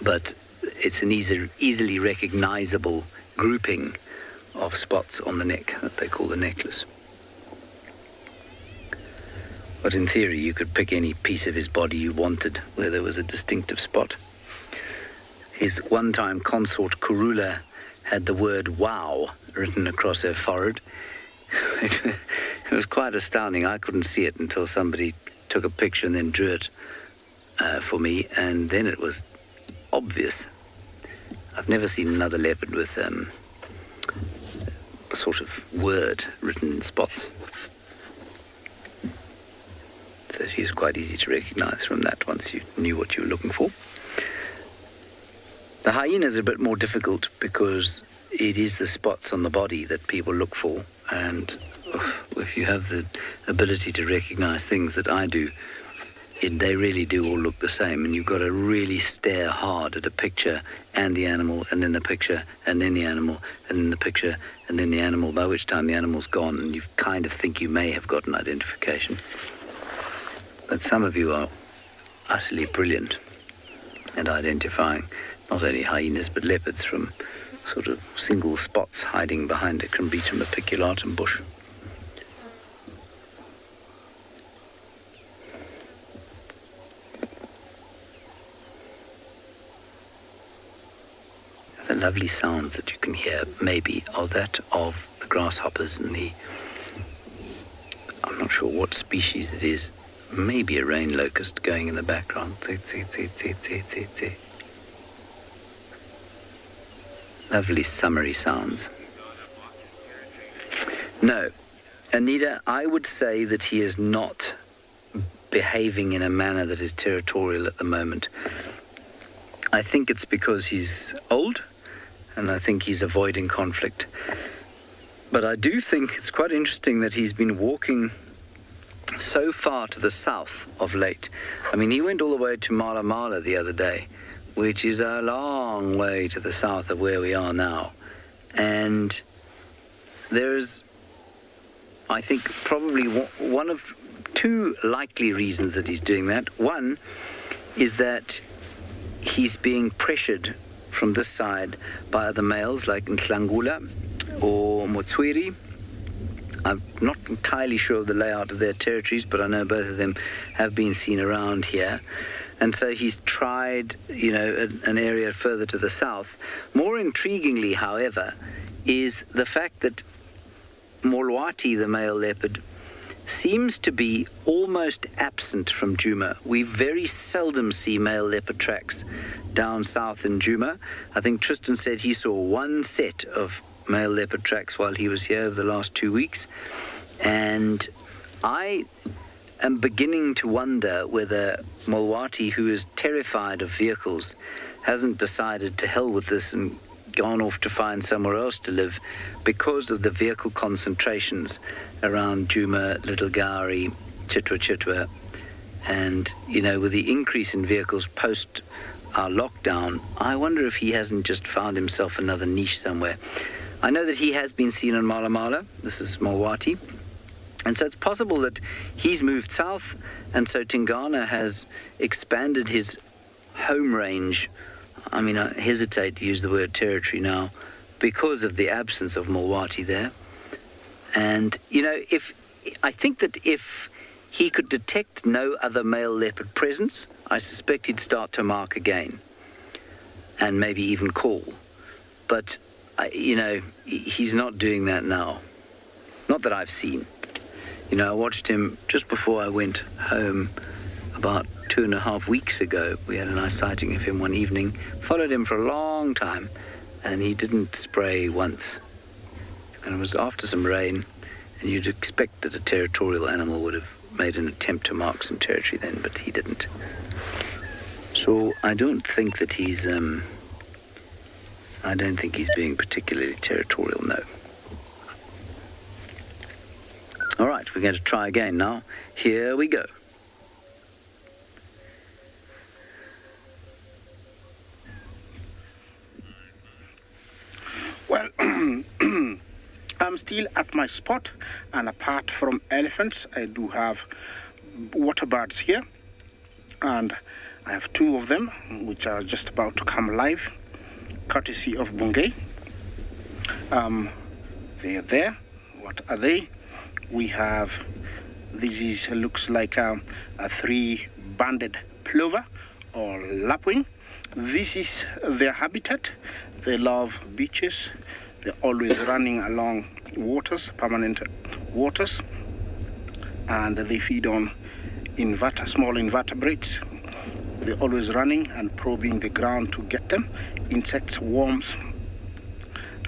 but it's an easily recognizable grouping of spots on the neck that they call the necklace. But in theory, you could pick any piece of his body you wanted where there was a distinctive spot. His one-time consort, Kurula, had the word "wow" written across her forehead. It was quite astounding. I couldn't see it until somebody took a picture and then drew it for me, and then it was obvious. I've never seen another leopard with a sort of word written in spots. So she was quite easy to recognize from that once you knew what you were looking for. The hyena is a bit more difficult because it is the spots on the body that people look for, and if you have the ability to recognize things that I do, they really do all look the same, and you've got to really stare hard at a picture and the animal, and then the picture, and then the animal, and then the picture, and then the animal, by which time the animal's gone, and you kind of think you may have got an identification. But some of you are utterly brilliant at identifying not only hyenas but leopards from sort of single spots hiding behind a Combretum apiculatum bush. The lovely sounds that you can hear maybe are that of the grasshoppers and I'm not sure what species it is, maybe a rain locust going in the background. Lovely summery sounds. No, Anita, I would say that he is not behaving in a manner that is territorial at the moment. I think it's because he's old, and I think he's avoiding conflict. But I do think it's quite interesting that he's been walking so far to the south of late. I mean, he went all the way to Mala Mala the other day, which is a long way to the south of where we are now. And there's, I think, probably one of two likely reasons that he's doing that. One is that he's being pressured from this side by other males like Nhlangula or Motswiri. I'm not entirely sure of the layout of their territories, but I know both of them have been seen around here. And so he's tried, an area further to the south. More intriguingly, however, is the fact that Molwati, the male leopard, seems to be almost absent from Djuma. We very seldom see male leopard tracks down south in Djuma. I think Tristan said he saw one set of male leopard tracks while he was here over the last 2 weeks. And I am beginning to wonder whether Molwati, who is terrified of vehicles, hasn't decided to hell with this and gone off to find somewhere else to live because of the vehicle concentrations around Djuma, Little Gowrie, Chitwa. And, with the increase in vehicles post our lockdown, I wonder if he hasn't just found himself another niche somewhere. I know that he has been seen on Mala Mala. This is Molwati. And so it's possible that he's moved south, and so Tingana has expanded his home range. I mean, I hesitate to use the word territory now because of the absence of Molwati there. And, I think that if he could detect no other male leopard presence, I suspect he'd start to mark again and maybe even call. But, he's not doing that now. Not that I've seen. I watched him just before I went home about 2.5 weeks ago. We had a nice sighting of him one evening, followed him for a long time, and he didn't spray once. And it was after some rain, and you'd expect that a territorial animal would have made an attempt to mark some territory then, but he didn't. So I don't think that he's being particularly territorial, no. All right, we're going to try again now. Here we go. Well, I'm still at my spot, and apart from elephants, I do have water birds here, and I have 2 of them, which are just about to come live, courtesy of Bungay. They're there. What are they? We have, looks like a 3-banded plover or lapwing. This is their habitat. They love beaches. They're always running along waters, permanent waters, and they feed on small invertebrates. They're always running and probing the ground to get them. Insects, worms,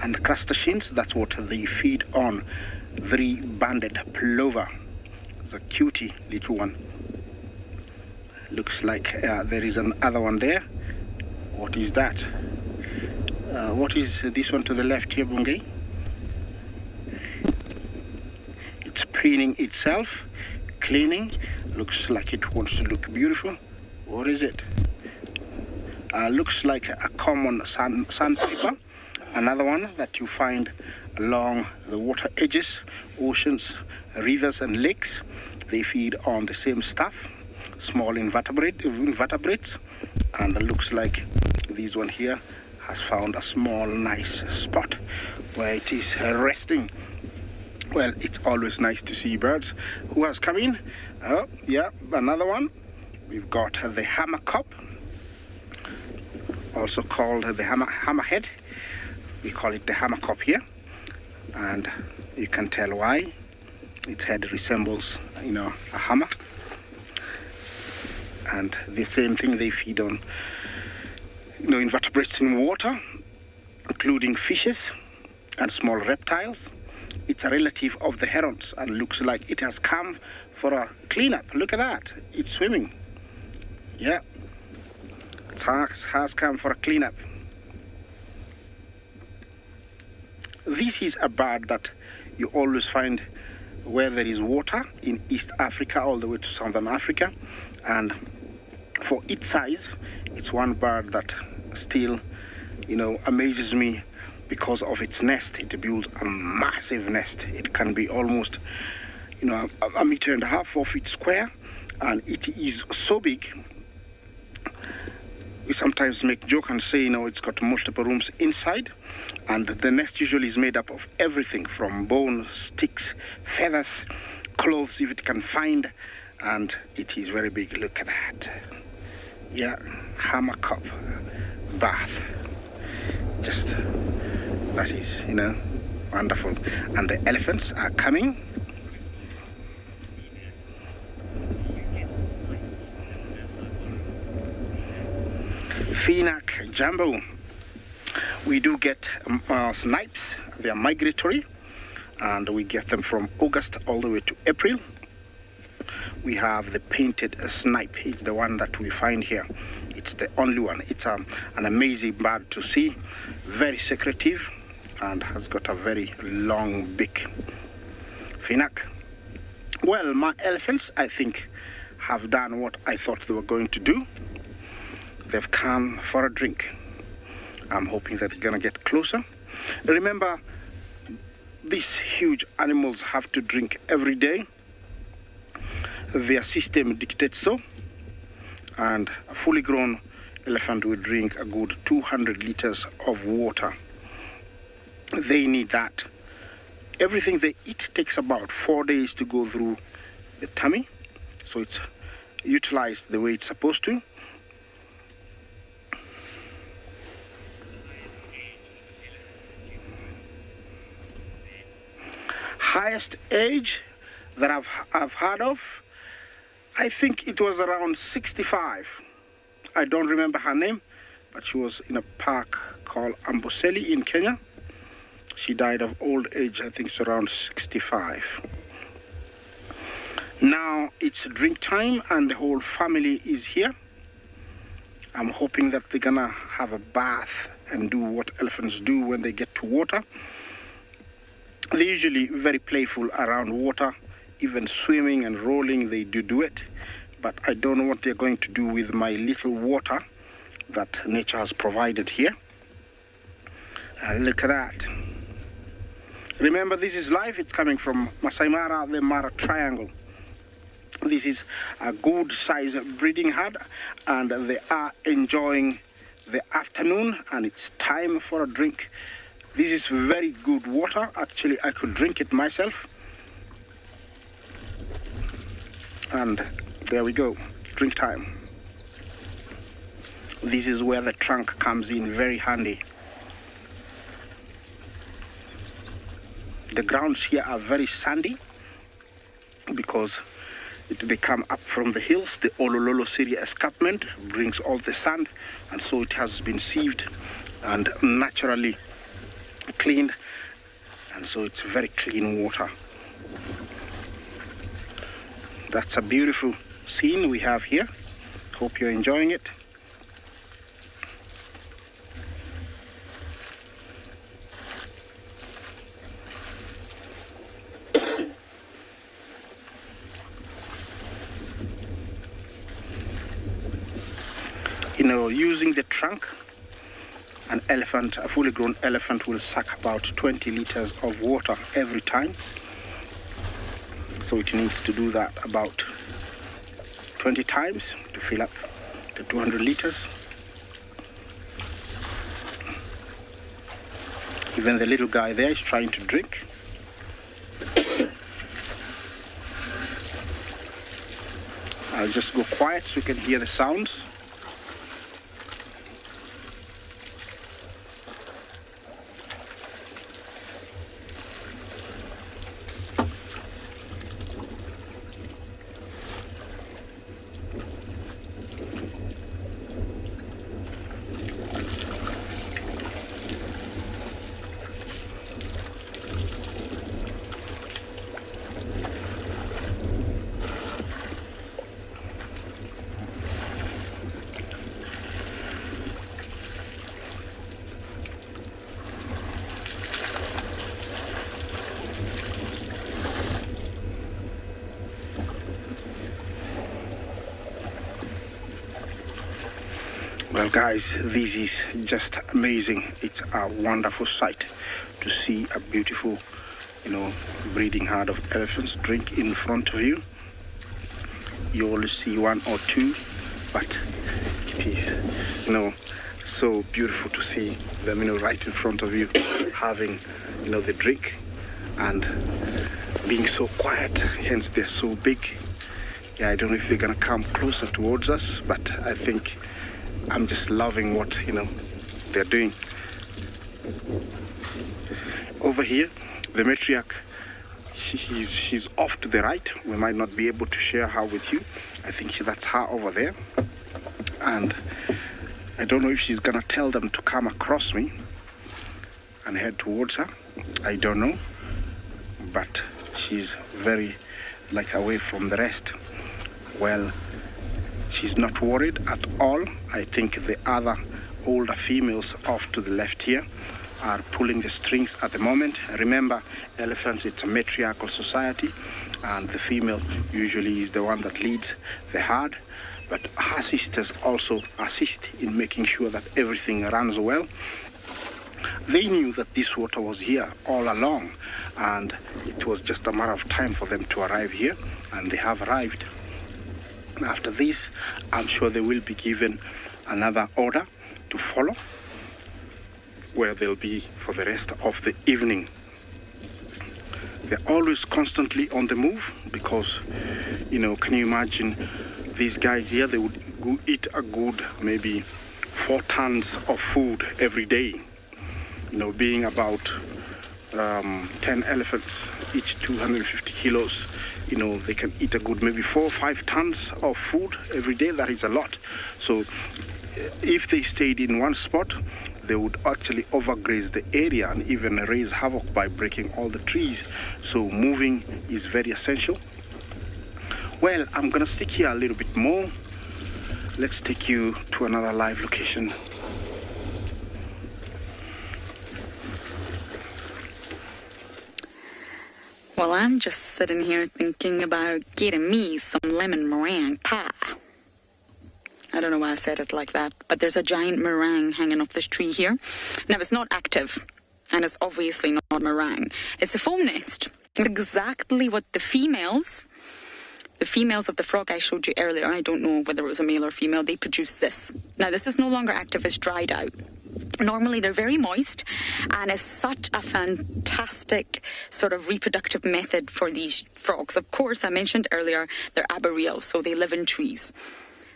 and crustaceans. That's what they feed on. 3-banded plover. It's a cutie little one. Looks like there is another one there. What is that? What is this one to the left here, Bungay? It's preening itself, cleaning. Looks like it wants to look beautiful. What is it? Looks like a common sandpiper. Another one that you find along the water edges, oceans, rivers and lakes. They feed on the same stuff, small invertebrates, and it looks like this one here has found a small nice spot where it is resting. Well, it's always nice to see birds. Who has come in? Oh, yeah, another one. We've got the hammercop, also called the hammerhead. We call it the hammercop here, and you can tell why. Its head resembles, a hammer. And the same thing, they feed on, invertebrates in water, including fishes and small reptiles. It's a relative of the herons and looks like it has come for a cleanup. Look at that. It's swimming. Yeah. It has come for a cleanup. This is a bird that you always find where there is water in East Africa all the way to Southern Africa. And for its size, it's one bird that still, amazes me because of its nest. It builds a massive nest. It can be almost, a meter and a half, 4 feet square. And it is so big. We sometimes make joke and say, it's got multiple rooms inside, and the nest usually is made up of everything from bones, sticks, feathers, clothes if it can find, and it is very big. Look at that. Yeah, hammer cup bath. Just, that is, wonderful. And the elephants are coming. Phinda Jumbo. We do get snipes. They are migratory, and we get them from August all the way to April. We have the painted snipe. It's the one that we find here. It's the only one. It's an amazing bird to see, very secretive, and has got a very long beak. Phinda. Well, my elephants, I think, have done what I thought they were going to do. They've come for a drink. I'm hoping that they're gonna get closer. Remember, these huge animals have to drink every day. Their system dictates so. And a fully grown elephant will drink a good 200 liters of water. They need that. Everything they eat takes about 4 days to go through the tummy. So it's utilized the way it's supposed to. Highest age that I've heard of, I think it was around 65. I don't remember her name, but she was in a park called Amboseli in Kenya. She died of old age. I think it's around 65. Now it's drink time and the whole family is here. I'm hoping that they're gonna have a bath and do what elephants do when they get to water. They're usually very playful around water, even swimming and rolling, they do it. But I don't know what they're going to do with my little water that nature has provided here. Look at that. Remember, this is live. It's coming from Masai Mara, the Mara Triangle. This is a good size breeding herd, and they are enjoying the afternoon, and it's time for a drink. This is very good water. Actually, I could drink it myself. And there we go, drink time. This is where the trunk comes in very handy. The grounds here are very sandy because they come up from the hills. The Olololo Syria escarpment brings all the sand, and so it has been sieved and naturally cleaned, and so it's very clean water. That's a beautiful scene we have here. Hope you're enjoying it. Using the trunk, a fully grown elephant will suck about 20 liters of water every time. So it needs to do that about 20 times to fill up the 200 liters. Even the little guy there is trying to drink. I'll just go quiet so you can hear the sounds. Well, guys, this is just amazing. It's a wonderful sight to see a beautiful, breeding herd of elephants drink in front of you. You always see one or two, but it is, so beautiful to see them, right in front of you, having, the drink and being so quiet. Hence, they're so big. Yeah, I don't know if they're gonna come closer towards us, but I think I'm just loving what, they're doing. Over here, the matriarch, she's off to the right. We might not be able to share her with you. I think that's her over there. And I don't know if she's gonna tell them to come across me and head towards her. I don't know. But she's very, away from the rest. Well, she's not worried at all. I think the other older females off to the left here are pulling the strings at the moment. Remember, elephants, it's a matriarchal society, and the female usually is the one that leads the herd. But her sisters also assist in making sure that everything runs well. They knew that this water was here all along, and it was just a matter of time for them to arrive here, and they have arrived. After this, I'm sure they will be given another order to follow, where they'll be for the rest of the evening. They're always constantly on the move because, can you imagine these guys here? They would go eat a good maybe 4 tons of food every day. Being about 10 elephants, each 250 kilos, they can eat a good maybe 4 or 5 tons of food every day. That is a lot. So if they stayed in one spot, they would actually overgraze the area and even raise havoc by breaking all the trees. So moving is very essential. Well, I'm gonna stick here a little bit more. Let's take you to another live location. Well, I'm just sitting here thinking about getting me some lemon meringue pie. I don't know why I said it like that, but there's a giant meringue hanging off this tree here. Now, it's not active, and it's obviously not meringue. It's a foam nest. It's exactly what the females of the frog I showed you earlier, I don't know whether it was a male or female, they produce this. Now, this is no longer active, it's dried out. Normally, they're very moist, and it's such a fantastic sort of reproductive method for these frogs. Of course, I mentioned earlier, they're arboreal, so they live in trees.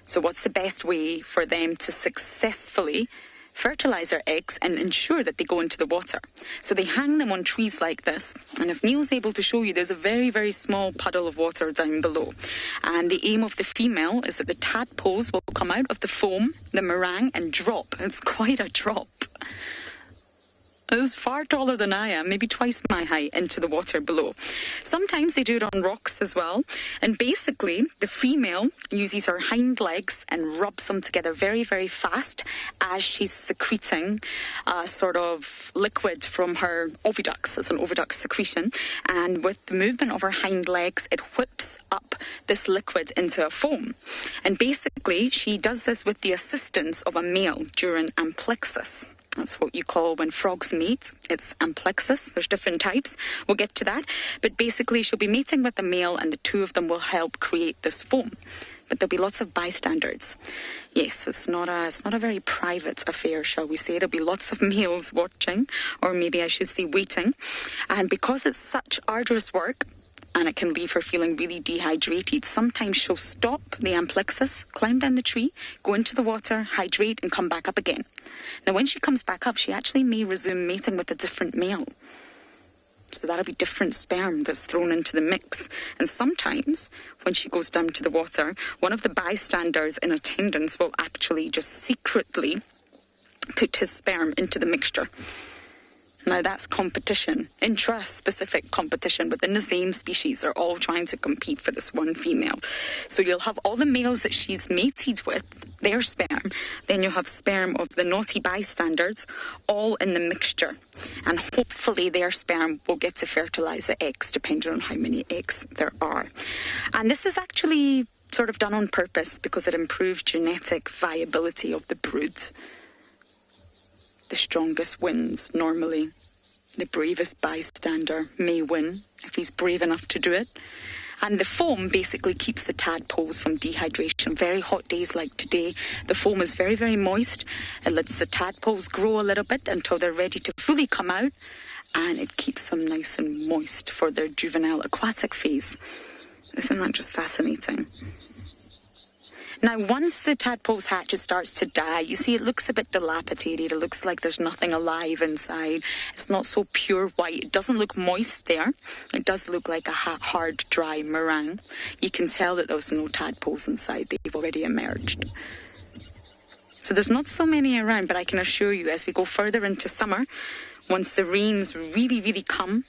So what's the best way for them to successfully fertilize their eggs and ensure that they go into the water? So they hang them on trees like this. And if Neil's able to show you, there's a very, very small puddle of water down below. And the aim of the female is that the tadpoles will come out of the foam, the meringue, and drop. It's quite a drop. It's far taller than I am, maybe twice my height, into the water below. Sometimes they do it on rocks as well. And basically, the female uses her hind legs and rubs them together very, very fast as she's secreting a sort of liquid from her oviducts. It's an oviduct secretion. And with the movement of her hind legs, it whips up this liquid into a foam. And basically, she does this with the assistance of a male during amplexus. That's what you call when frogs mate. It's amplexus. There's different types. We'll get to that. But basically, she'll be mating with the male, and the two of them will help create this foam. But there'll be lots of bystanders. Yes, it's not a very private affair, shall we say. There'll be lots of males watching, or maybe I should say waiting. And because it's such arduous work, and it can leave her feeling really dehydrated, sometimes she'll stop the amplexus, climb down the tree, go into the water, hydrate, and come back up again. Now, when she comes back up, she actually may resume mating with a different male. So that'll be different sperm that's thrown into the mix. And sometimes, when she goes down to the water, one of the bystanders in attendance will actually just secretly put his sperm into the mixture. Now, that's competition, intra-specific competition within the same species. They're all trying to compete for this one female. So you'll have all the males that she's mated with, their sperm. Then you'll have sperm of the naughty bystanders, all in the mixture. And hopefully their sperm will get to fertilize the eggs, depending on how many eggs there are. And this is actually sort of done on purpose because it improves genetic viability of the brood. The strongest wins normally. The bravest bystander may win if he's brave enough to do it. And the foam basically keeps the tadpoles from dehydration. Very hot days like today, the foam is very, very moist. It lets the tadpoles grow a little bit until they're ready to fully come out. And it keeps them nice and moist for their juvenile aquatic phase. Isn't that just fascinating? Now, once the tadpole's hatch starts to die, you see it looks a bit dilapidated. It looks like there's nothing alive inside. It's not so pure white. It doesn't look moist there. It does look like a hard, dry meringue. You can tell that there's no tadpoles inside. They've already emerged. So there's not so many around, but I can assure you as we go further into summer, once the rains really, really come,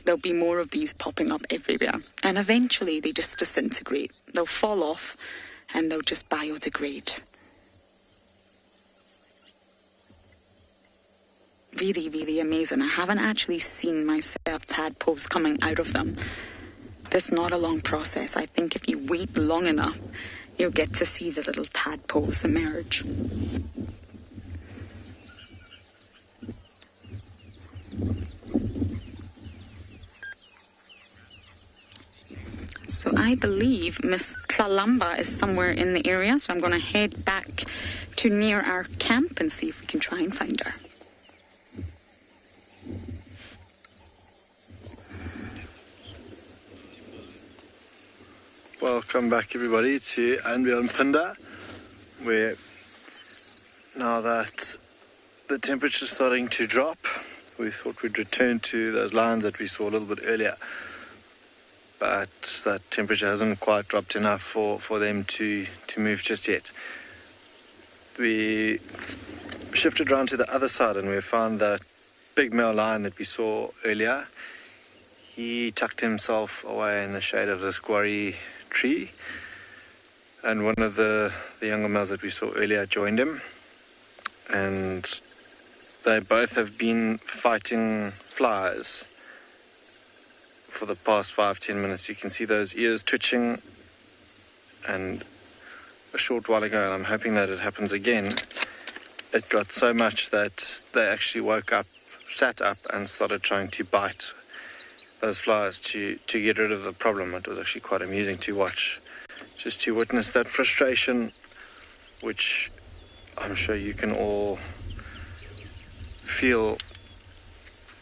there'll be more of these popping up everywhere. And eventually they just disintegrate. They'll fall off and they'll just biodegrade. Really, really amazing. I haven't actually seen myself tadpoles coming out of them. It's not a long process. I think if you wait long enough, you'll get to see the little tadpoles emerge. So I believe Miss Kalamba is somewhere in the area, so I'm going to head back to near our camp and see if we can try and find her. Welcome back, everybody, to andBeyond Phinda, where now that the temperature's starting to drop, we thought we'd return to those lines that we saw a little bit earlier. But that temperature hasn't quite dropped enough for them to move just yet. We shifted around to the other side and we found that big male lion that we saw earlier. He tucked himself away in the shade of this quarry tree, and one of the younger males that we saw earlier joined him, and they both have been fighting flies for the past 5-10 minutes. You can see those ears twitching, and a short while ago, and I'm hoping that it happens again, it got so much that they actually woke up, sat up and started trying to bite those flies to get rid of the problem. It was actually quite amusing to watch, just to witness that frustration, which I'm sure you can all feel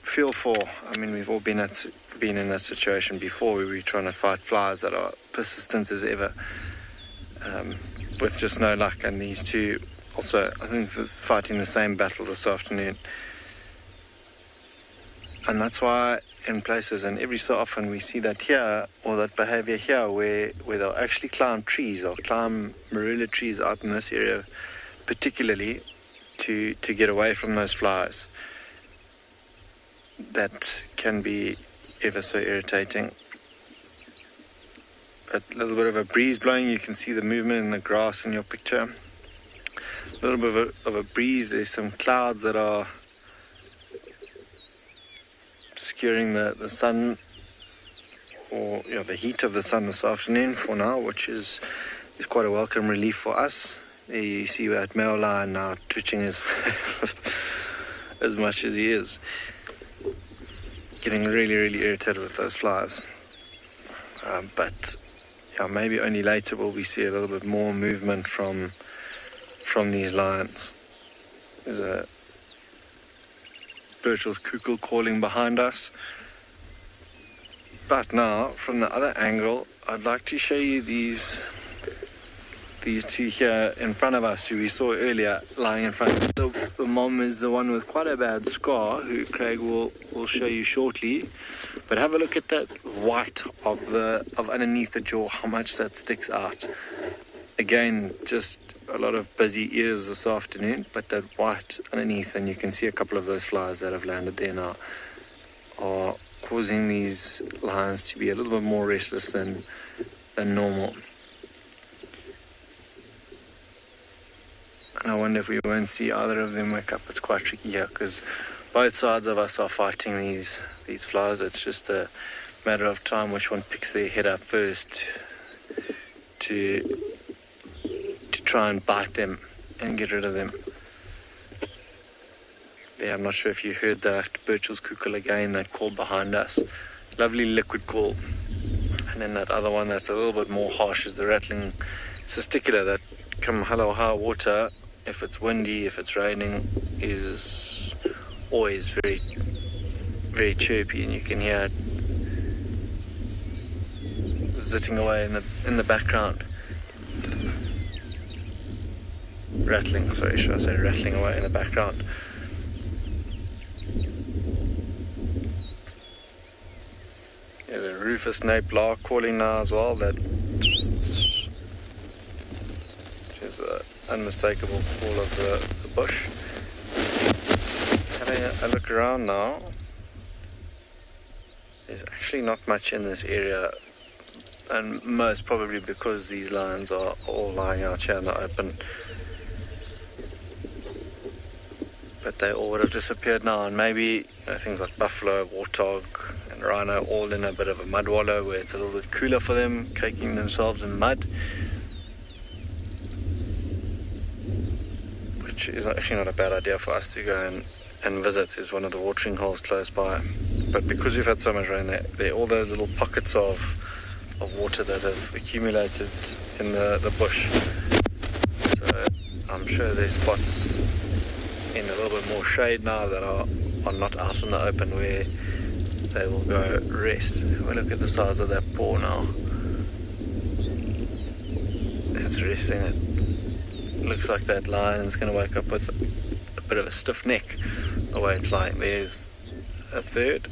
for. I mean, we've all been in that situation before, where we're trying to fight flies that are persistent as ever, with just no luck. And these two also, I think, fighting the same battle this afternoon. And that's why in places, and every so often we see that here, or that behavior here, where they'll actually climb trees, they'll climb marula trees out in this area particularly to get away from those flies. That can be ever so irritating. But a little bit of a breeze blowing, you can see the movement in the grass in your picture. A little bit of a breeze, there's some clouds that are obscuring the sun, or the heat of the sun this afternoon for now, which is quite a welcome relief for us. There you see that male lion now twitching as much as he is, getting really, really irritated with those flies. But maybe only later will we see a little bit more movement from these lions. There's a Birchel's cuckoo calling behind us. But now, from the other angle, I'd like to show you these two here in front of us, who we saw earlier lying in front. The mom is the one with quite a bad scar, who Craig will show you shortly. But have a look at that white of underneath the jaw, how much that sticks out. Again, just a lot of busy ears this afternoon, but that white underneath, and you can see a couple of those flies that have landed there now, are causing these lions to be a little bit more restless than normal. And I wonder if we won't see either of them wake up. It's quite tricky here, because both sides of us are fighting these flies. It's just a matter of time which one picks their head up first to try and bite them and get rid of them. Yeah, I'm not sure if you heard that Birchall's cuckoo again, that call behind us. Lovely liquid call. And then that other one that's a little bit more harsh is the rattling cisticola that come hello high water, if it's windy, if it's raining, is always very, very chirpy, and you can hear it zitting away in the background. Rattling away in the background. There's a rufous Snipe lark calling now as well, that is an unmistakable call of the bush. Having a look around now, there's actually not much in this area, and most probably because these lions are all lying out here in the open. But they all would have disappeared now, and maybe things like buffalo, warthog and rhino all in a bit of a mud wallow where it's a little bit cooler for them, caking themselves in mud, which is actually not a bad idea for us to go and visit. Is one of the watering holes close by. But because we've had so much rain, there are all those little pockets of water that have accumulated in the bush. So I'm sure there's spots in a little bit more shade now that are not out in the open where they will go rest. Have a look at the size of that paw now. It's resting. It looks like that lion is going to wake up with a bit of a stiff neck the way it's lying. There's a third.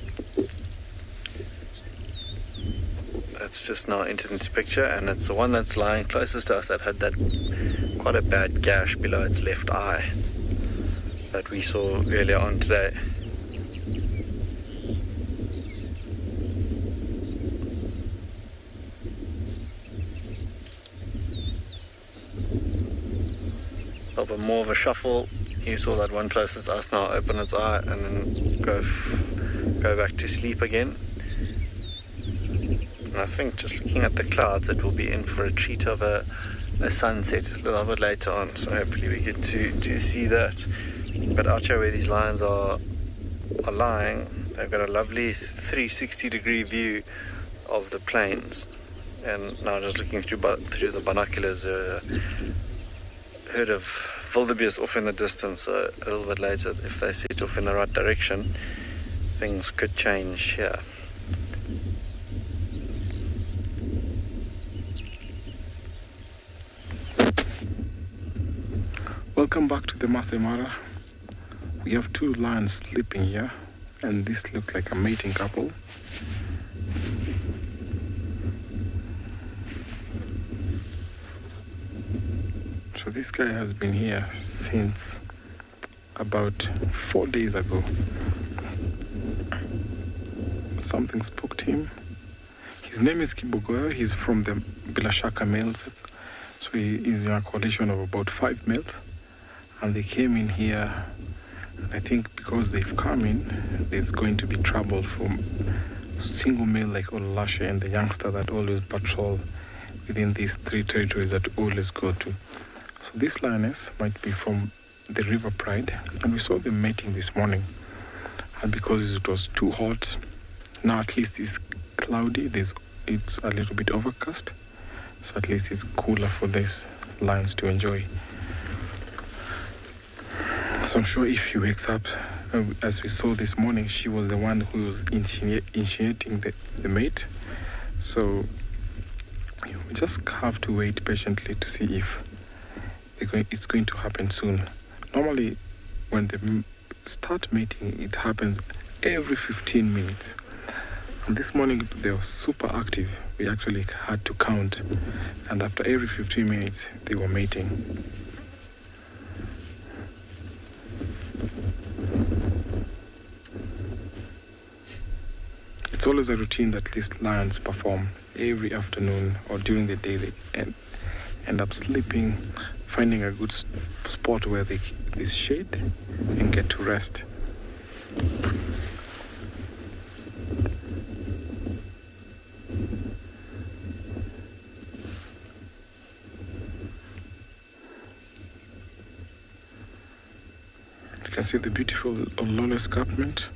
That's just now entered into picture, and it's the one that's lying closest to us that had that quite a bad gash below its left eye that we saw earlier on today. A little bit more of a shuffle. You saw that one closest to us now open its eye and then go back to sleep again. And I think just looking at the clouds, it will be in for a treat of a sunset a little bit later on, so hopefully we get to see that. But out here where these lions are lying, they've got a lovely 360-degree view of the plains. And now just looking through the binoculars, herd of wildebeest off in the distance. So a little bit later, if they set off in the right direction, things could change here. Welcome back to the Masai Mara. We have two lions sleeping here, and this looks like a mating couple. So this guy has been here since about 4 days ago. Something spooked him. His name is Kibogoyo. He's from the Bilashaka males. So he is in a coalition of about 5 males. And they came in here, and I think because they've come in, there's going to be trouble from single male like Olulashe and the youngster that always patrol within these 3 territories that always go to. So this lioness might be from the River Pride, and we saw them mating this morning. And because it was too hot, now at least it's cloudy, it's a little bit overcast, so at least it's cooler for these lions to enjoy. So I'm sure if she wakes up, as we saw this morning, she was the one who was initiating the mate. So we just have to wait patiently to see if it's going to happen soon. Normally, when they start mating, it happens every 15 minutes. And this morning, they were super active. We actually had to count. And after every 15 minutes, they were mating. It's always a routine that these lions perform every afternoon or during the day. They end up sleeping, finding a good spot where there's shade and get to rest. can see the beautiful Ololo escarpment.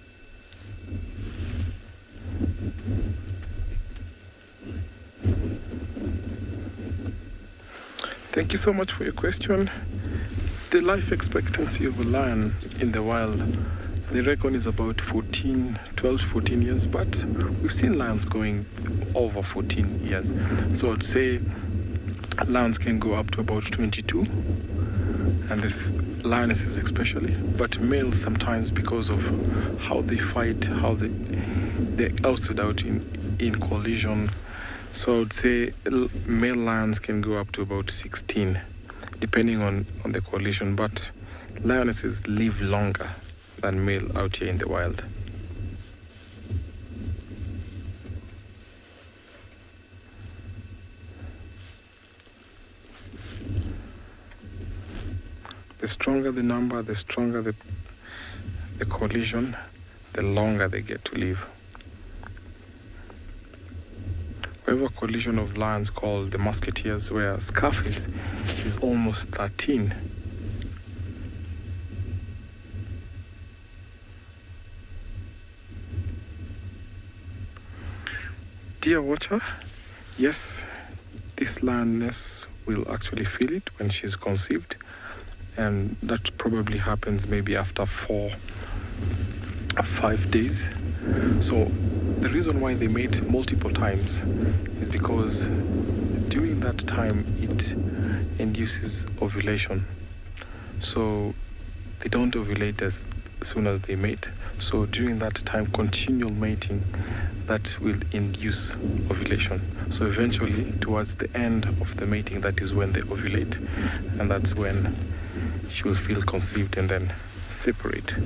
Thank you so much for your question. The life expectancy of a lion in the wild, they reckon, is about 12 to 14 years, but we've seen lions going over 14 years. So I'd say lions can go up to about 22, and the lionesses especially. But males sometimes, because of how they fight, how they're ousted out in collision. So I would say male lions can go up to about 16, depending on the collision. But lionesses live longer than male out here in the wild. The stronger the number, the stronger the collision, the longer they get to live. We have a collision of lions called the Musketeers, where Scarface is almost 13. Dear watcher, yes, this lioness will actually feel it when she's conceived, and that probably happens maybe after 4 or 5 days. So the reason why they mate multiple times is because during that time it induces ovulation. So they don't ovulate as soon as they mate. So during that time, continual mating, that will induce ovulation. So eventually, towards the end of the mating, that is when they ovulate, and that's when she will feel conceived and then separate.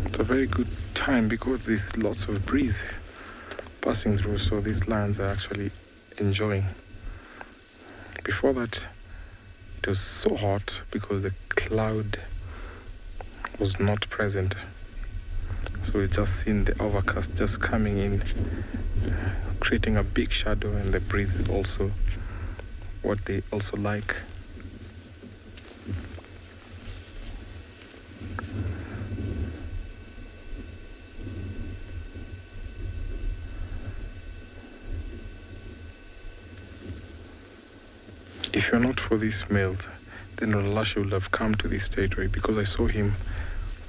It's a very good time because there's lots of breeze passing through, so these lions are actually enjoying. Before that, it was so hot because the cloud was not present. So we just seen the overcast just coming in, creating a big shadow, and the breeze is also what they also like. If you're not for this male, then Olalashe would have come to this territory, because I saw him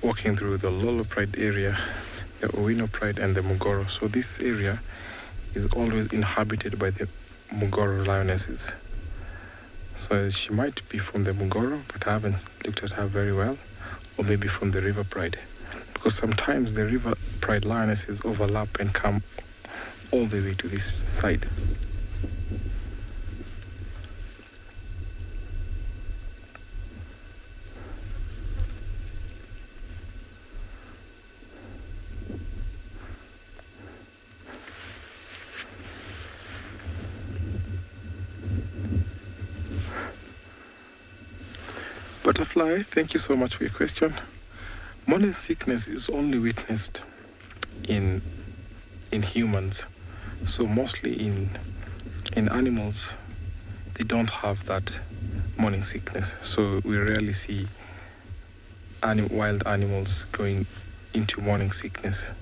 walking through the Lolo Pride area, the Owino Pride, and the Mugoro. So this area is always inhabited by the Mugoro lionesses. So she might be from the Mugoro, but I haven't looked at her very well, or maybe from the River Pride, because sometimes the River Pride lionesses overlap and come all the way to this side. Butterfly, thank you so much for your question. Morning sickness is only witnessed in humans. So mostly in animals, they don't have that morning sickness. So we rarely see wild animals going into morning sickness.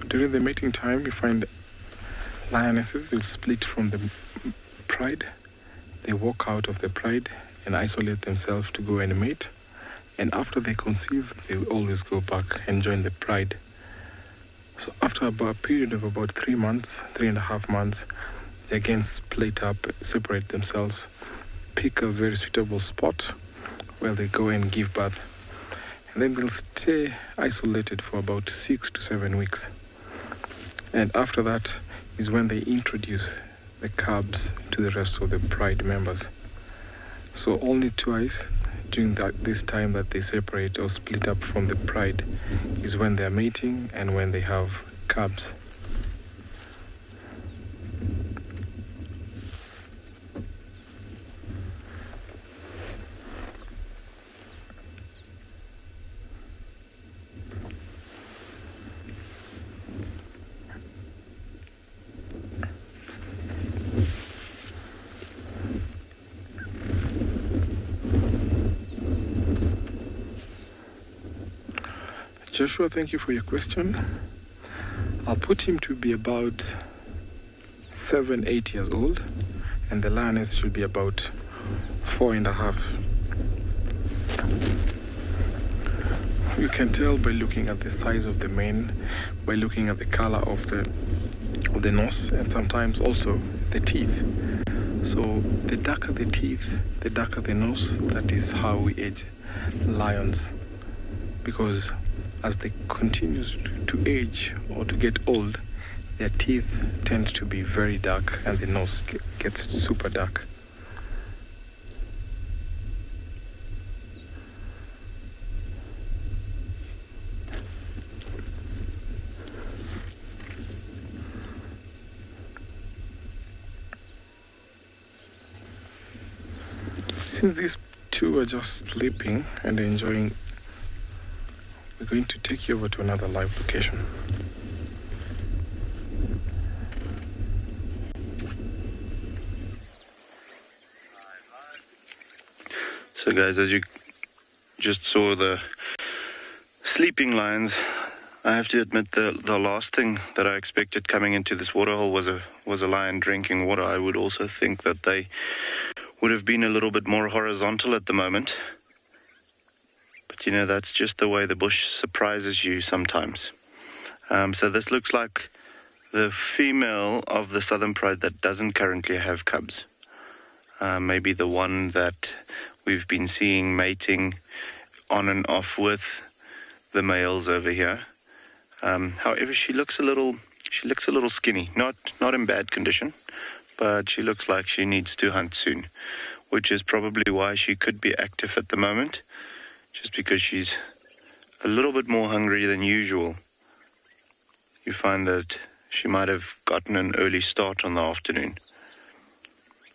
During the mating time, you find lionesses will split from the pride. They walk out of the pride and isolate themselves to go and mate. And after they conceive, they will always go back and join the pride. So after about a period of about 3 months, 3.5 months, they again split up, separate themselves, pick a very suitable spot where they go and give birth. And then they'll stay isolated for about 6 to 7 weeks. And after that is when they introduce the cubs to the rest of the pride members. So only twice during this time that they separate or split up from the pride is when they're mating and when they have cubs. Joshua, thank you for your question. I'll put him to be about 7-8 years old, and the lioness should be about 4.5. You can tell by looking at the size of the mane, by looking at the color of the nose, and sometimes also the teeth. So the darker the teeth, the darker the nose, that is how we age lions. Because as they continue to age or to get old, their teeth tend to be very dark and the nose gets super dark. Since these two are just sleeping and enjoying, we're going to take you over to another live location. So guys, as you just saw the sleeping lions, I have to admit the last thing that I expected coming into this waterhole was a lion drinking water. I would also think that they would have been a little bit more horizontal at the moment. But you know, that's just the way the bush surprises you sometimes. So this looks like the female of the southern pride that doesn't currently have cubs. Maybe the one that we've been seeing mating on and off with the males over here. However, she looks a little skinny, not in bad condition, but she looks like she needs to hunt soon, which is probably why she could be active at the moment, just because she's a little bit more hungry than usual. You find that she might have gotten an early start on the afternoon,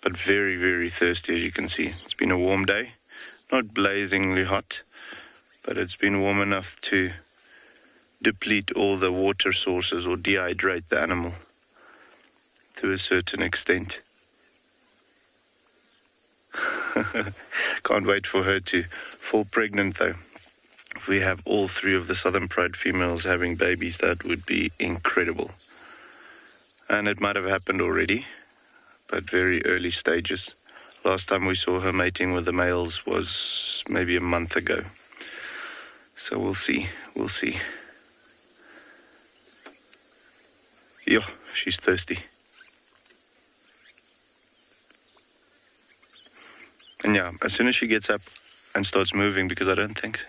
but very, very thirsty, as you can see. It's been a warm day, not blazingly hot, but it's been warm enough to deplete all the water sources or dehydrate the animal to a certain extent. Can't wait for her to fall pregnant though. If we have all three of the southern pride females having babies, that would be incredible. And it might have happened already, but very early stages. Last time we saw her mating with the males was maybe a month ago. So we'll see. Yo, she's thirsty. And yeah, as soon as she gets up and starts moving, because I don't think...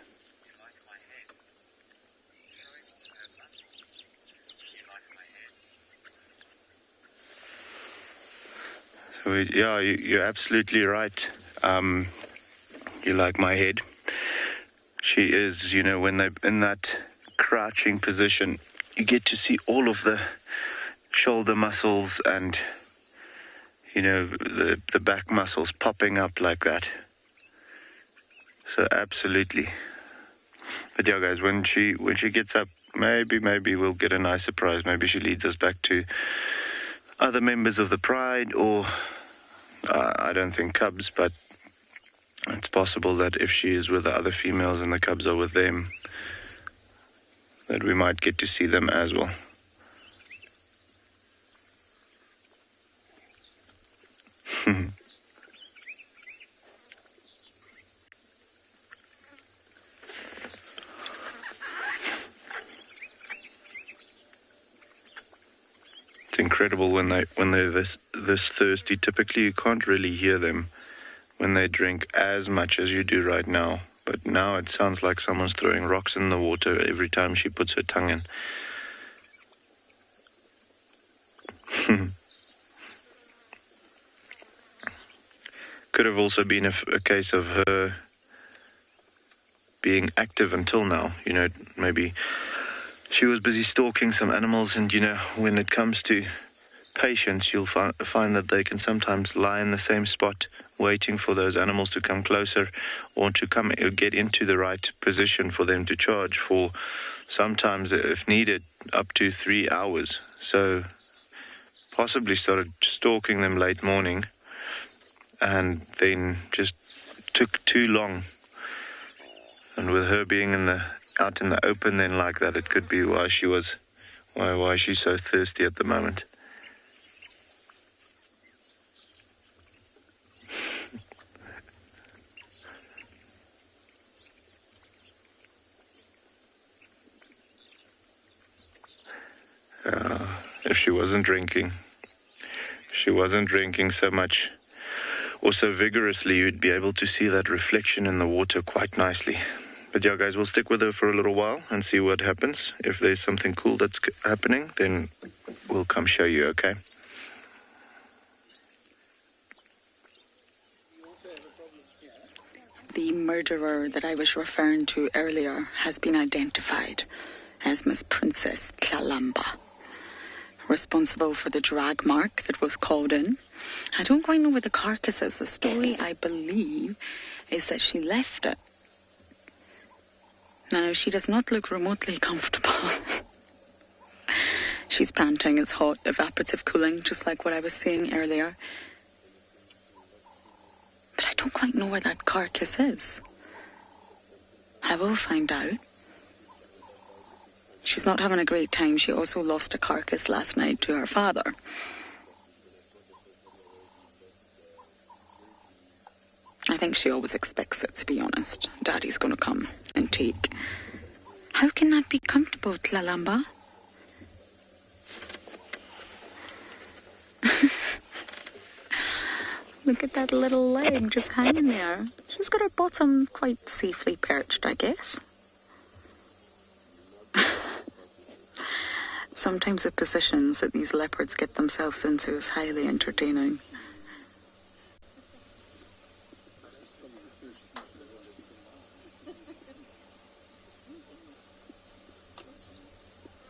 So yeah, you're absolutely right. You like my head. She is, you know, when they're in that crouching position, you get to see all of the shoulder muscles and, you know, the back muscles popping up like that. So absolutely. But yeah, guys, when she gets up, maybe we'll get a nice surprise. Maybe she leads us back to other members of the pride, or I don't think cubs, but it's possible that if she is with the other females and the cubs are with them, that we might get to see them as well. It's incredible when they're this thirsty. Typically, you can't really hear them when they drink as much as you do right now. But now it sounds like someone's throwing rocks in the water every time she puts her tongue in. could have also been a case of her being active until now. You know, maybe she was busy stalking some animals, and, you know, when it comes to patience, you'll find that they can sometimes lie in the same spot waiting for those animals to come closer or to come or get into the right position for them to charge for sometimes, if needed, up to 3 hours. So possibly started stalking them late morning and then just took too long. And with her being out in the open then like that, it could be why she's so thirsty at the moment. If she wasn't drinking so much or so vigorously, you'd be able to see that reflection in the water quite nicely. But yeah, guys, we'll stick with her for a little while and see what happens. If there's something cool that's happening, then we'll come show you, okay? The murderer that I was referring to earlier has been identified as Miss Princess Kalamba, responsible for the drag mark that was called in. I don't quite know where the carcass is. The story, I believe, is that she left it. Now, she does not look remotely comfortable. She's panting, it's hot, evaporative cooling, just like what I was saying earlier. But I don't quite know where that carcass is. I will find out. She's not having a great time. She also lost a carcass last night to her father. I think she always expects it, to be honest. Daddy's going to come and take. How can that be comfortable, Kalamba? Look at that little leg just hanging there. She's got her bottom quite safely perched, I guess. Sometimes the positions that these leopards get themselves into is highly entertaining.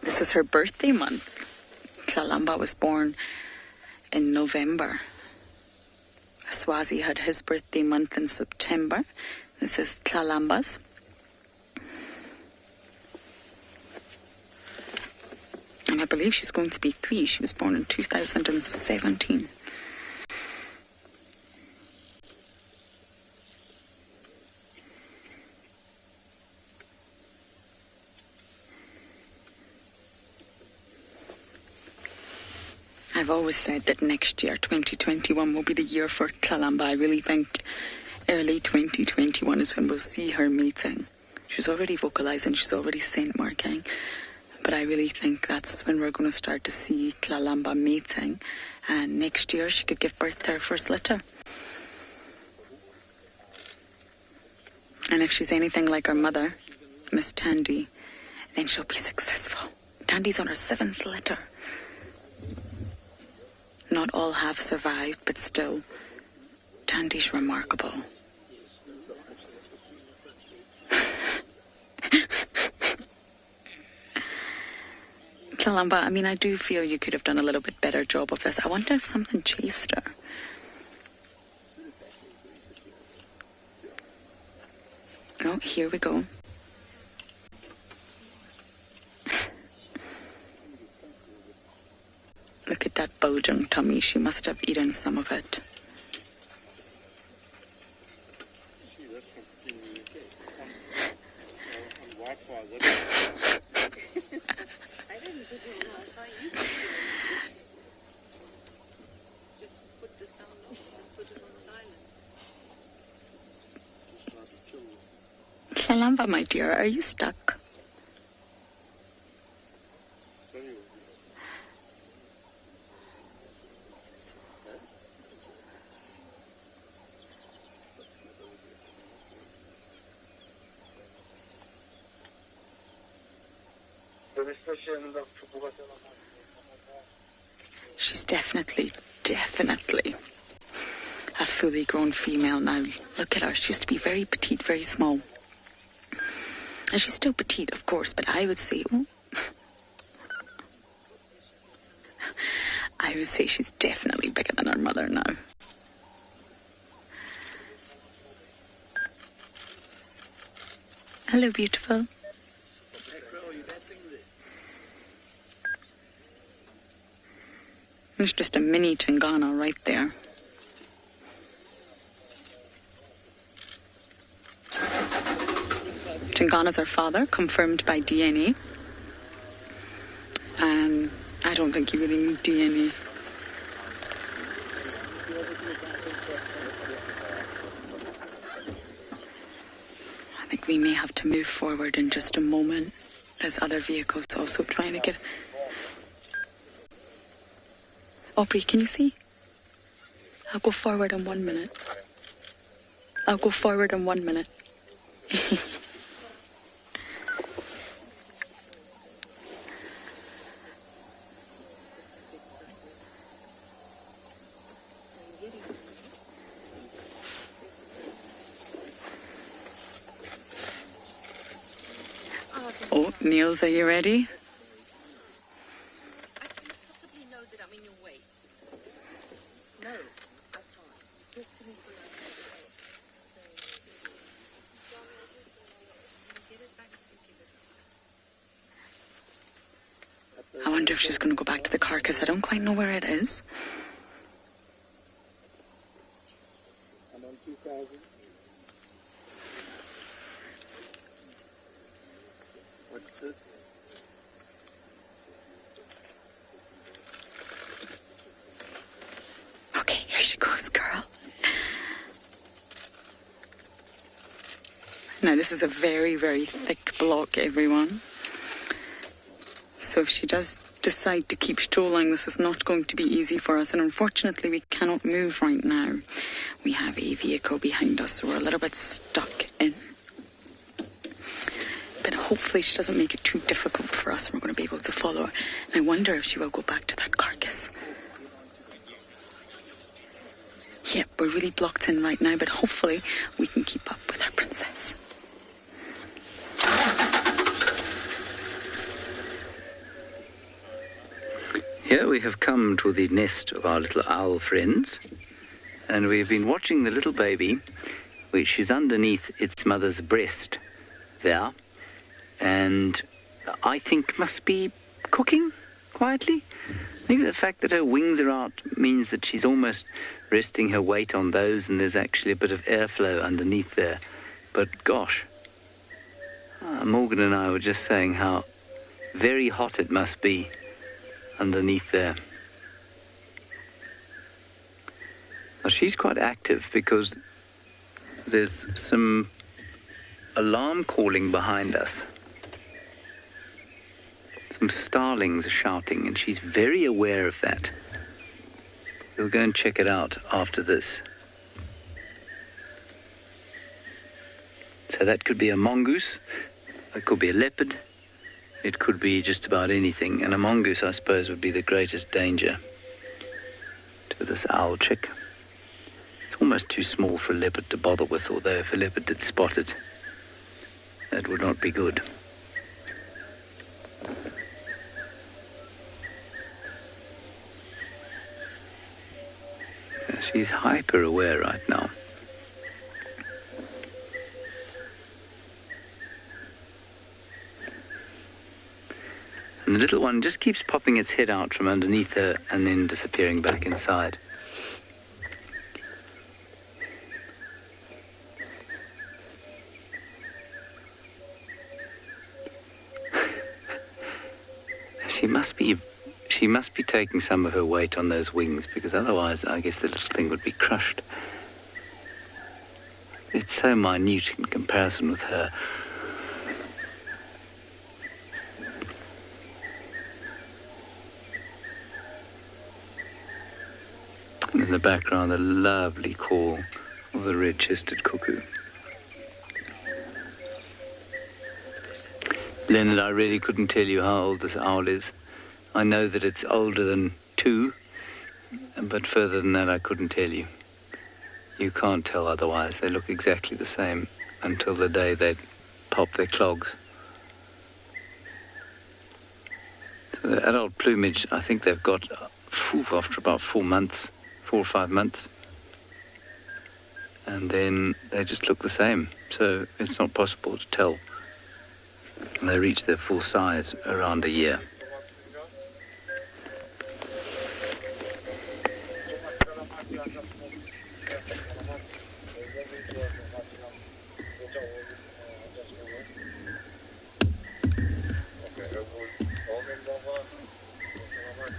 This is her birthday month. Kalamba was born in November. Swazi had his birthday month in September. This is Kalamba's. And I believe she's going to be 3. She was born in 2017. I've always said that next year, 2021, will be the year for Kalamba. I really think early 2021 is when we'll see her mating. She's already vocalizing, she's already scent marking. But I really think that's when we're going to start to see Kalamba mating. And next year she could give birth to her first litter. And if she's anything like her mother, Miss Tandy, then she'll be successful. Tandy's on her 7th litter. Not all have survived, but still, Tandy's remarkable. Kalamba, I mean, I do feel you could have done a little bit better job of this. I wonder if something chased her. Oh, here we go. Look at that bulging tummy. She must have eaten some of it. Kalamba, my dear, are you stuck? She's definitely a fully grown female now. Look at her. She used to be very petite, very small. And she's still petite, of course, but I would say... I would say she's definitely bigger than her mother now. Hello, beautiful. There's just a mini Tingana right there. Tingana's our father, confirmed by DNA. And I don't think you really need DNA. I think we may have to move forward in just a moment. There's other vehicles also trying to get... Aubrey, can you see? I'll go forward in 1 minute. I'll go forward in 1 minute. Oh, Niels, are you ready? I wonder if she's going to go back to the carcass. I don't quite know where it is. I'm on 2000. What's this? Okay, here she goes, girl. Now, this is a very, very thick block, everyone. So if she does decide to keep strolling, this is not going to be easy for us. And unfortunately, we cannot move right now. We have a vehicle behind us, so we're a little bit stuck in. But hopefully she doesn't make it too difficult for us and we're going to be able to follow her. And I wonder if she will go back to that carcass. Yeah, we're really blocked in right now, but hopefully we can keep up with our princess. Here we have come to the nest of our little owl friends, and we've been watching the little baby, which is underneath its mother's breast there, and I think must be cooking quietly. Maybe the fact that her wings are out means that she's almost resting her weight on those, and there's actually a bit of airflow underneath there. But gosh, Morgan and I were just saying how very hot it must be underneath there. Now she's quite active because there's some alarm calling behind us. Some starlings are shouting and she's very aware of that. We'll go and check it out after this. So that could be a mongoose, it could be a leopard, it could be just about anything, and a mongoose, I suppose, would be the greatest danger to this owl chick. It's almost too small for a leopard to bother with, although if a leopard did spot it, that would not be good. She's hyper aware right now. And the little one just keeps popping its head out from underneath her and then disappearing back inside. She must be taking some of her weight on those wings, because otherwise I guess the little thing would be crushed. It's so minute in comparison with her. And in the background, a lovely call of the red-chested cuckoo. Leonard, I really couldn't tell you how old this owl is. I know that it's older than 2, but further than that I couldn't tell you. You can't tell otherwise. They look exactly the same until the day they pop their clogs. So the adult plumage, I think they've got after about 4 or 5 months. And then they just look the same. So it's not possible to tell. And they reach their full size around a year.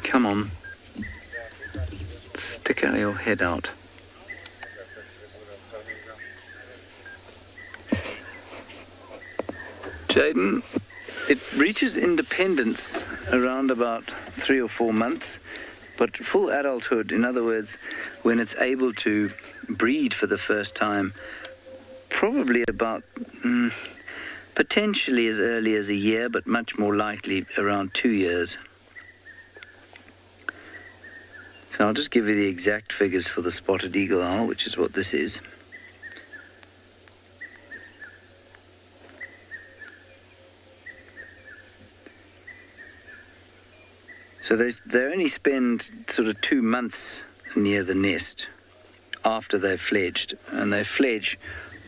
Come on. Stick out your head out. Jaden, it reaches independence around about 3 or 4 months, but full adulthood, in other words, when it's able to breed for the first time, probably about potentially as early as a year, but much more likely around 2 years. So I'll just give you the exact figures for the spotted eagle owl, which is what this is. So they only spend sort of 2 months near the nest after they've fledged, and they fledge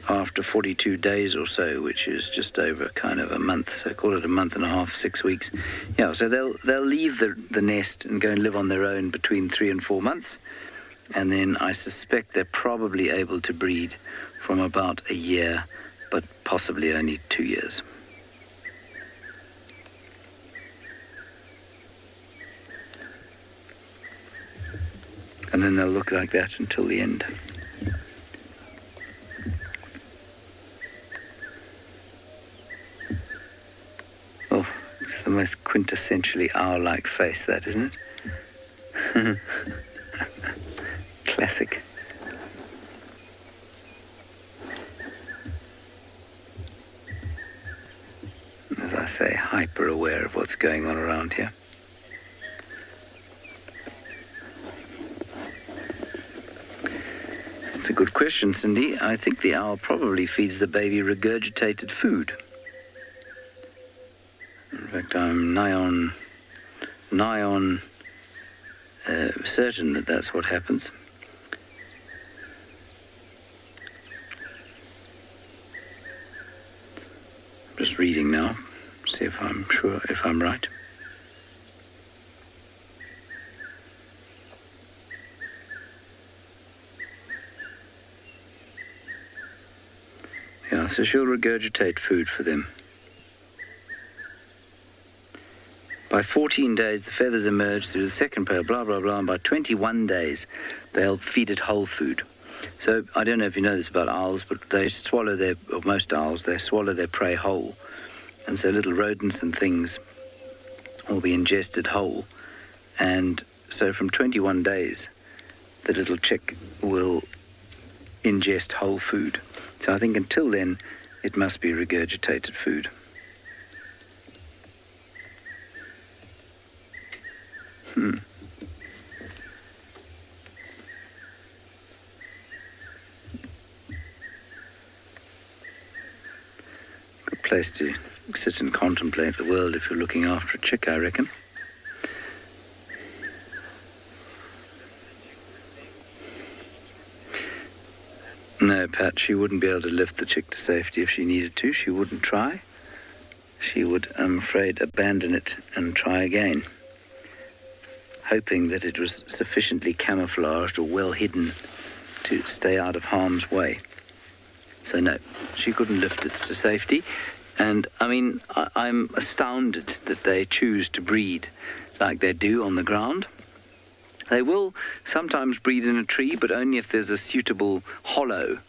after 42 days or so, which is just over kind of a month. So call it a month and a half, 6 weeks. Yeah, so they'll leave the nest and go and live on their own between 3 and 4 months, and then I suspect they're probably able to breed from about a year, but possibly only 2 years. And then they'll look like that until the end. Oh, it's the most quintessentially owl-like face, that, isn't it? Classic. As I say, hyper aware of what's going on around here. That's a good question, Cindy. I think the owl probably feeds the baby regurgitated food. In fact, I'm nigh on certain that that's what happens. I'm just reading now, see if I'm sure if I'm right. Yeah, so she'll regurgitate food for them. By 14 days, the feathers emerge through the second pair, blah, blah, blah, and by 21 days, they'll feed it whole food. So, I don't know if you know this about owls, but they swallow most owls, they swallow their prey whole. And so little rodents and things will be ingested whole. And so from 21 days, the little chick will ingest whole food. So I think until then, it must be regurgitated food. Good place to sit and contemplate the world if you're looking after a chick, I reckon. No, Pat, she wouldn't be able to lift the chick to safety if she needed to. She wouldn't try. She would, I'm afraid, abandon it and try again, hoping that it was sufficiently camouflaged or well hidden to stay out of harm's way. So no, she couldn't lift it to safety. And, I mean, I'm astounded that they choose to breed like they do on the ground. They will sometimes breed in a tree, but only if there's a suitable hollow.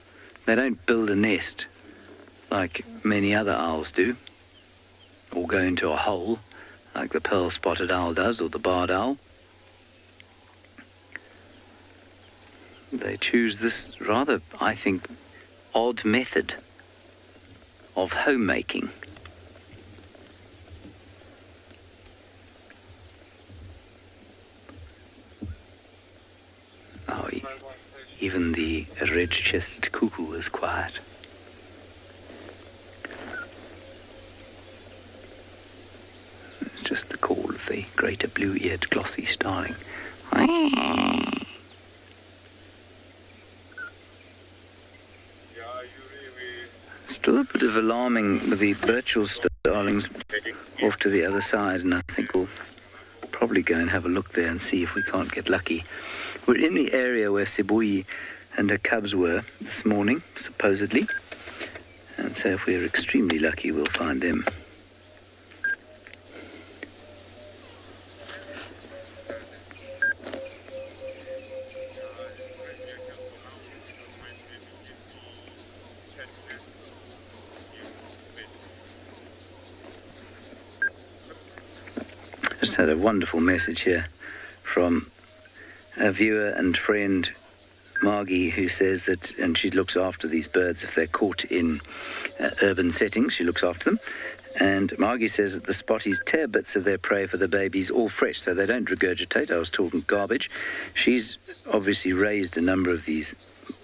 They don't build a nest like many other owls do, or go into a hole like the pearl-spotted owl does, or the barred owl. They choose this rather, I think, odd method of homemaking. Oh, Even the red-chested cuckoo is quiet. It's just the call of the greater blue-eared glossy starling. Still a bit of alarming with the Birchall starlings off to the other side, and I think we'll probably go and have a look there and see if we can't get lucky. We're in the area where Sibuyi and her cubs were this morning, supposedly, and so if we're extremely lucky, we'll find them. Just had a wonderful message here from a viewer and friend, Margie, who says that, and she looks after these birds if they're caught in urban settings, she looks after them. And Margie says that the spotties tear bits of their prey for the babies all fresh, so they don't regurgitate. I was talking garbage. She's obviously raised a number of these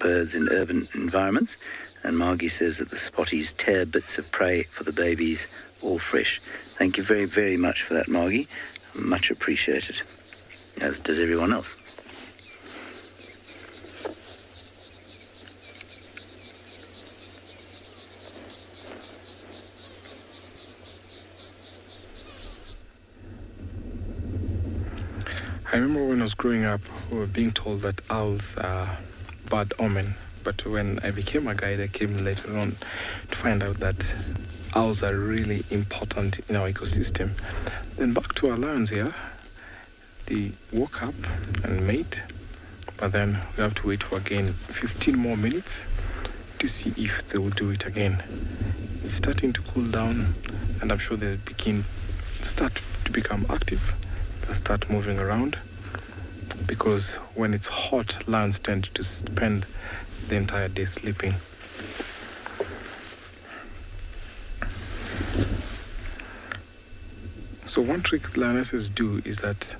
birds in urban environments, and Margie says that the spotties tear bits of prey for the babies all fresh. Thank you very, very much for that, Margie. Much appreciated, as does everyone else. I remember when I was growing up, we were being told that owls are bad omen. But when I became a guide, I came later on to find out that owls are really important in our ecosystem. Then back to our lions here, they woke up and mate, but then we have to wait for again 15 more minutes to see if they will do it again. It's starting to cool down, and I'm sure they'll start to become active. They'll start moving around, because when it's hot, lions tend to spend the entire day sleeping. So one trick lionesses do is that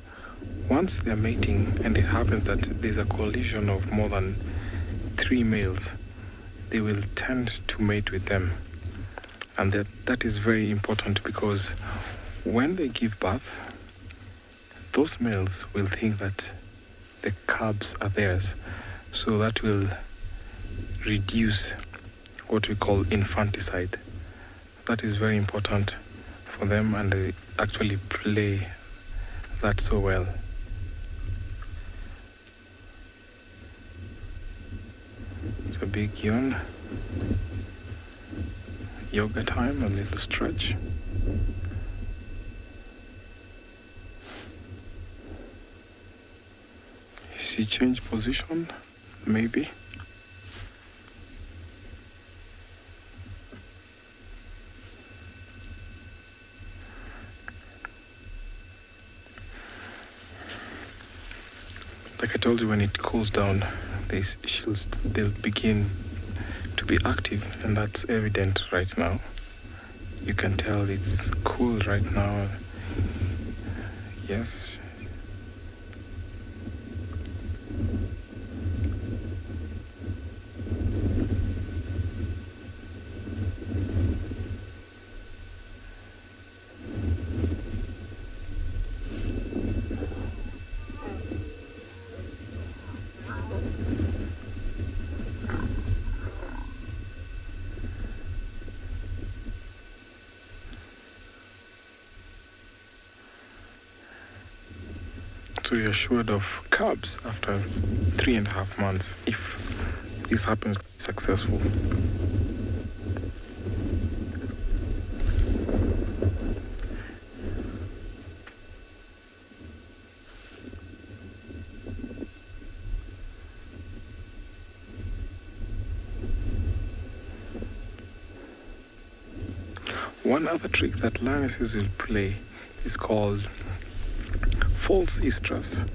once they're mating and it happens that there's a collision of more than 3 males, they will tend to mate with them. And that is very important, because when they give birth, those males will think that the cubs are theirs. So that will reduce what we call infanticide. That is very important for them, and they actually play that so well. It's a big yawn. Yoga time, a little stretch. See, change position, maybe. Like I told you, when it cools down, these shields, they'll begin to be active, and that's evident right now. You can tell it's cool right now. Yes. So you're assured of cubs after 3.5 months if this happens successful. One other trick that lionesses will play is called false estrus.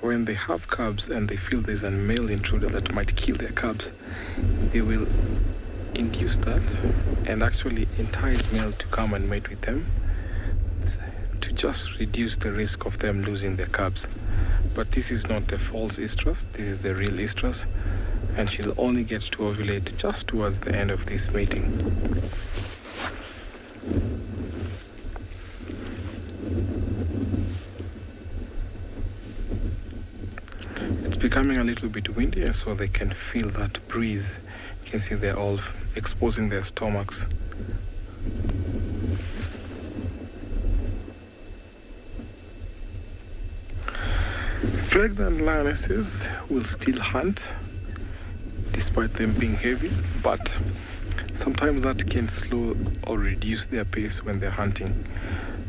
When they have cubs and they feel there's a male intruder that might kill their cubs, they will induce that and actually entice male to come and mate with them to just reduce the risk of them losing their cubs. But this is not the false estrus, this is the real estrus. and she'll only get to ovulate just towards the end of this mating. It's becoming a little bit windy, and so they can feel that breeze. You can see they're all exposing their stomachs. Pregnant lionesses will still hunt despite them being heavy, but sometimes that can slow or reduce their pace when they're hunting.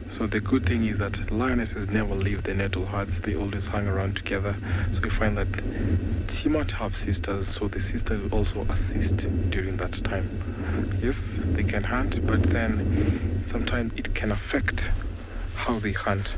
So the good thing is that lionesses never leave the natal herds. They always hang around together. So you find that she might have sisters, so the sister will also assist during that time. Yes, they can hunt, but then sometimes it can affect how they hunt.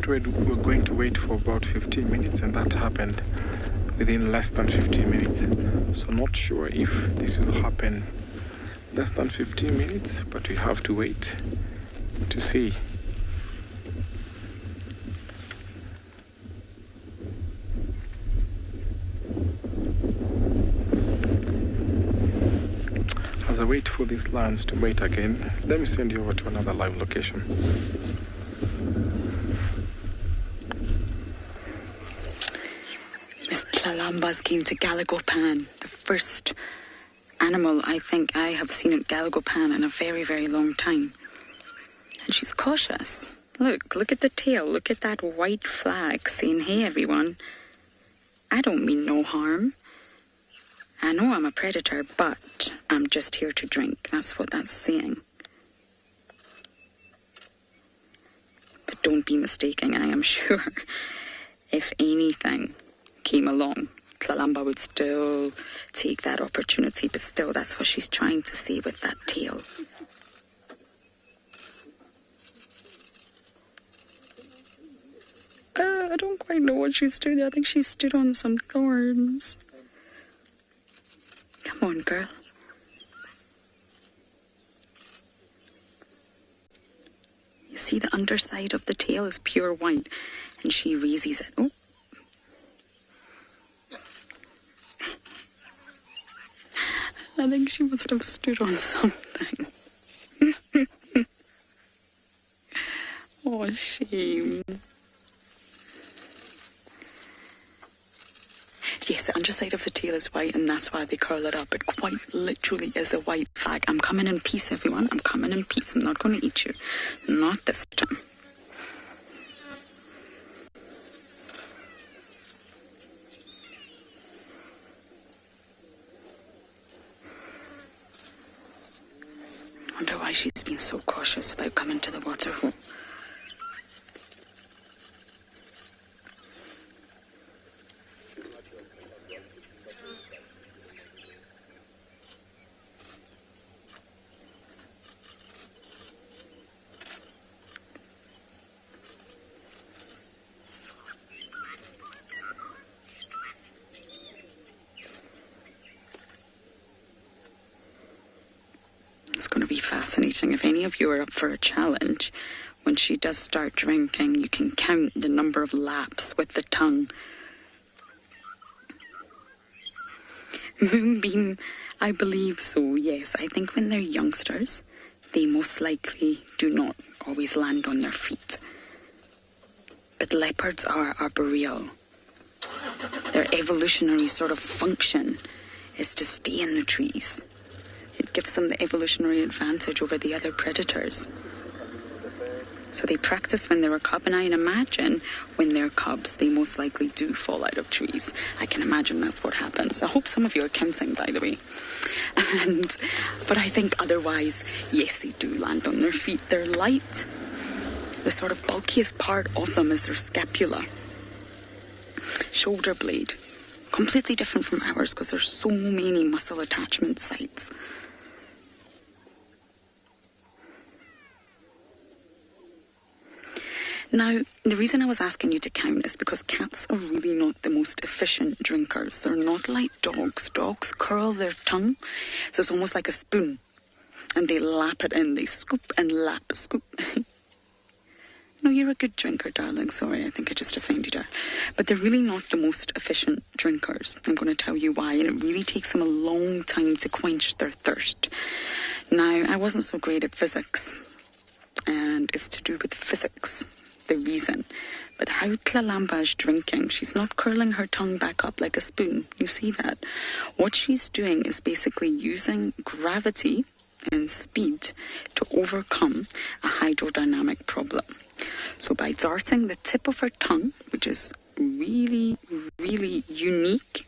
We're going to wait for about 15 minutes, and that happened within less than 15 minutes. So not sure if this will happen less than 15 minutes, but we have to wait to see. As I wait for these lions to mate again, let me send you over to another live location. Lambas came to Galagopan, the first animal I think I have seen at Galagopan in a very, very long time. And she's cautious. Look at the tail. Look at that white flag saying, hey, everyone, I don't mean no harm. I know I'm a predator, but I'm just here to drink. That's what that's saying. But don't be mistaken, I am sure if anything came along, Tlalamba would still take that opportunity, but still, that's what she's trying to say with that tail. I don't quite know what she's doing. I think she stood on some thorns. Come on, girl. You see the underside of the tail is pure white, and she raises it. Oh. I think she must have stood on something. Oh, shame. Yes, the underside of the tail is white, and that's why they curl it up. It quite literally is a white flag. I'm coming in peace, everyone. I'm coming in peace. I'm not going to eat you. Not this time. I wonder why she's been so cautious about coming to the water hole. It's going to be fascinating. If any of you are up for a challenge, when she does start drinking, you can count the number of laps with the tongue. Moonbeam, I believe so, yes. I think when they're youngsters, they most likely do not always land on their feet. But leopards are arboreal. Their evolutionary sort of function is to stay in the trees. It gives them the evolutionary advantage over the other predators. So they practice when they're a cub, and I imagine when they're cubs, they most likely do fall out of trees. I can imagine that's what happens. I hope some of you are counting, by the way. But I think otherwise, yes, they do land on their feet. They're light. The sort of bulkiest part of them is their scapula. Shoulder blade. Completely different from ours because there's so many muscle attachment sites. Now, the reason I was asking you to count is because cats are really not the most efficient drinkers. They're not like dogs. Dogs curl their tongue, so it's almost like a spoon. And they lap it in. They scoop and lap, scoop. No, you're a good drinker, darling. Sorry, I think I just offended her. But they're really not the most efficient drinkers. I'm going to tell you why. And it really takes them a long time to quench their thirst. Now, I wasn't so great at physics. And it's to do with physics, the reason. But how Kalamba is drinking, she's not curling her tongue back up like a spoon. You see that? What she's doing is basically using gravity and speed to overcome a hydrodynamic problem. So by darting the tip of her tongue, which is really, really unique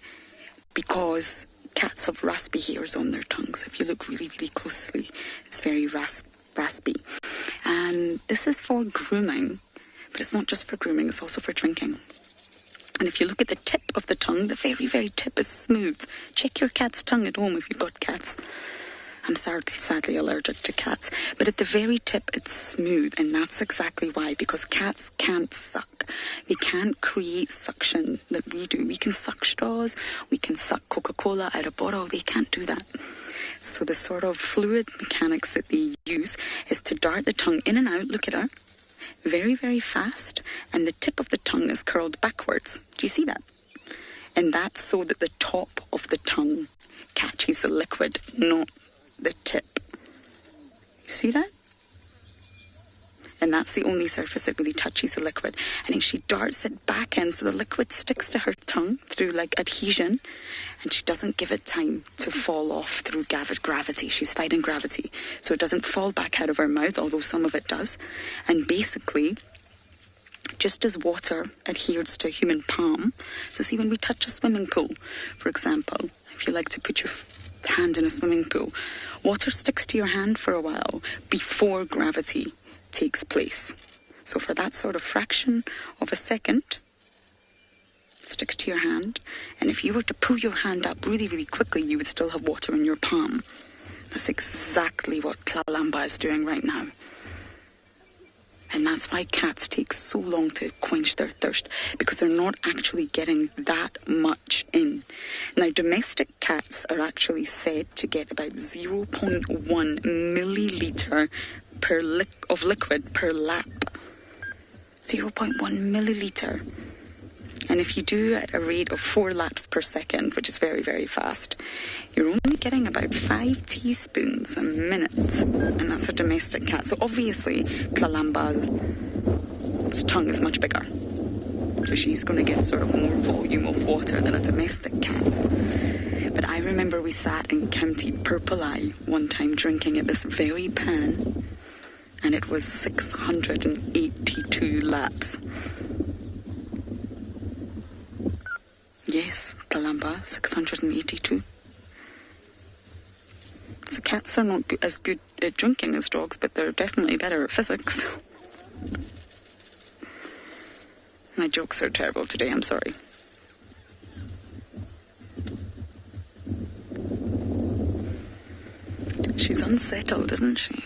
because cats have raspy hairs on their tongues. If you look really, really closely, it's very raspy. And this is for grooming, but it's not just for grooming, it's also for drinking. And if you look at the tip of the tongue, the very, very tip is smooth. Check your cat's tongue at home if you've got cats. I'm sadly allergic to cats. But at the very tip, it's smooth. And that's exactly why. Because cats can't suck. They can't create suction that we do. We can suck straws. We can suck Coca-Cola out of a bottle. They can't do that. So the sort of fluid mechanics that they use is to dart the tongue in and out. Look at her. Very, very fast. And the tip of the tongue is curled backwards. Do you see that? And that's so that the top of the tongue catches the liquid, not the tip. You see that? And that's the only surface that really touches the liquid. And then she darts it back in so the liquid sticks to her tongue through like adhesion, and she doesn't give it time to fall off through gravity. She's fighting gravity. So it doesn't fall back out of her mouth, although some of it does. And basically, just as water adheres to a human palm, so see when we touch a swimming pool, for example, if you like to put your hand in a swimming pool, water sticks to your hand for a while before gravity takes place. So for that sort of fraction of a second, it sticks to your hand. And if you were to pull your hand up really, really quickly, you would still have water in your palm. That's exactly what Kalamba is doing right now. And that's why cats take so long to quench their thirst, because they're not actually getting that much in. Now, domestic cats are actually said to get about 0.1 milliliter of liquid per lap. 0.1 milliliter. And if you do at a rate of 4 laps per second, which is very, very fast, you're only getting about 5 teaspoons a minute. And that's a domestic cat. So obviously, Kalamba's tongue is much bigger. So she's going to get sort of more volume of water than a domestic cat. But I remember we sat in County Purple Eye one time drinking at this very pan, and it was 682 laps. Yes, Kalamba, 682. So cats are not as good at drinking as dogs, but they're definitely better at physics. My jokes are terrible today, I'm sorry. She's unsettled, isn't she?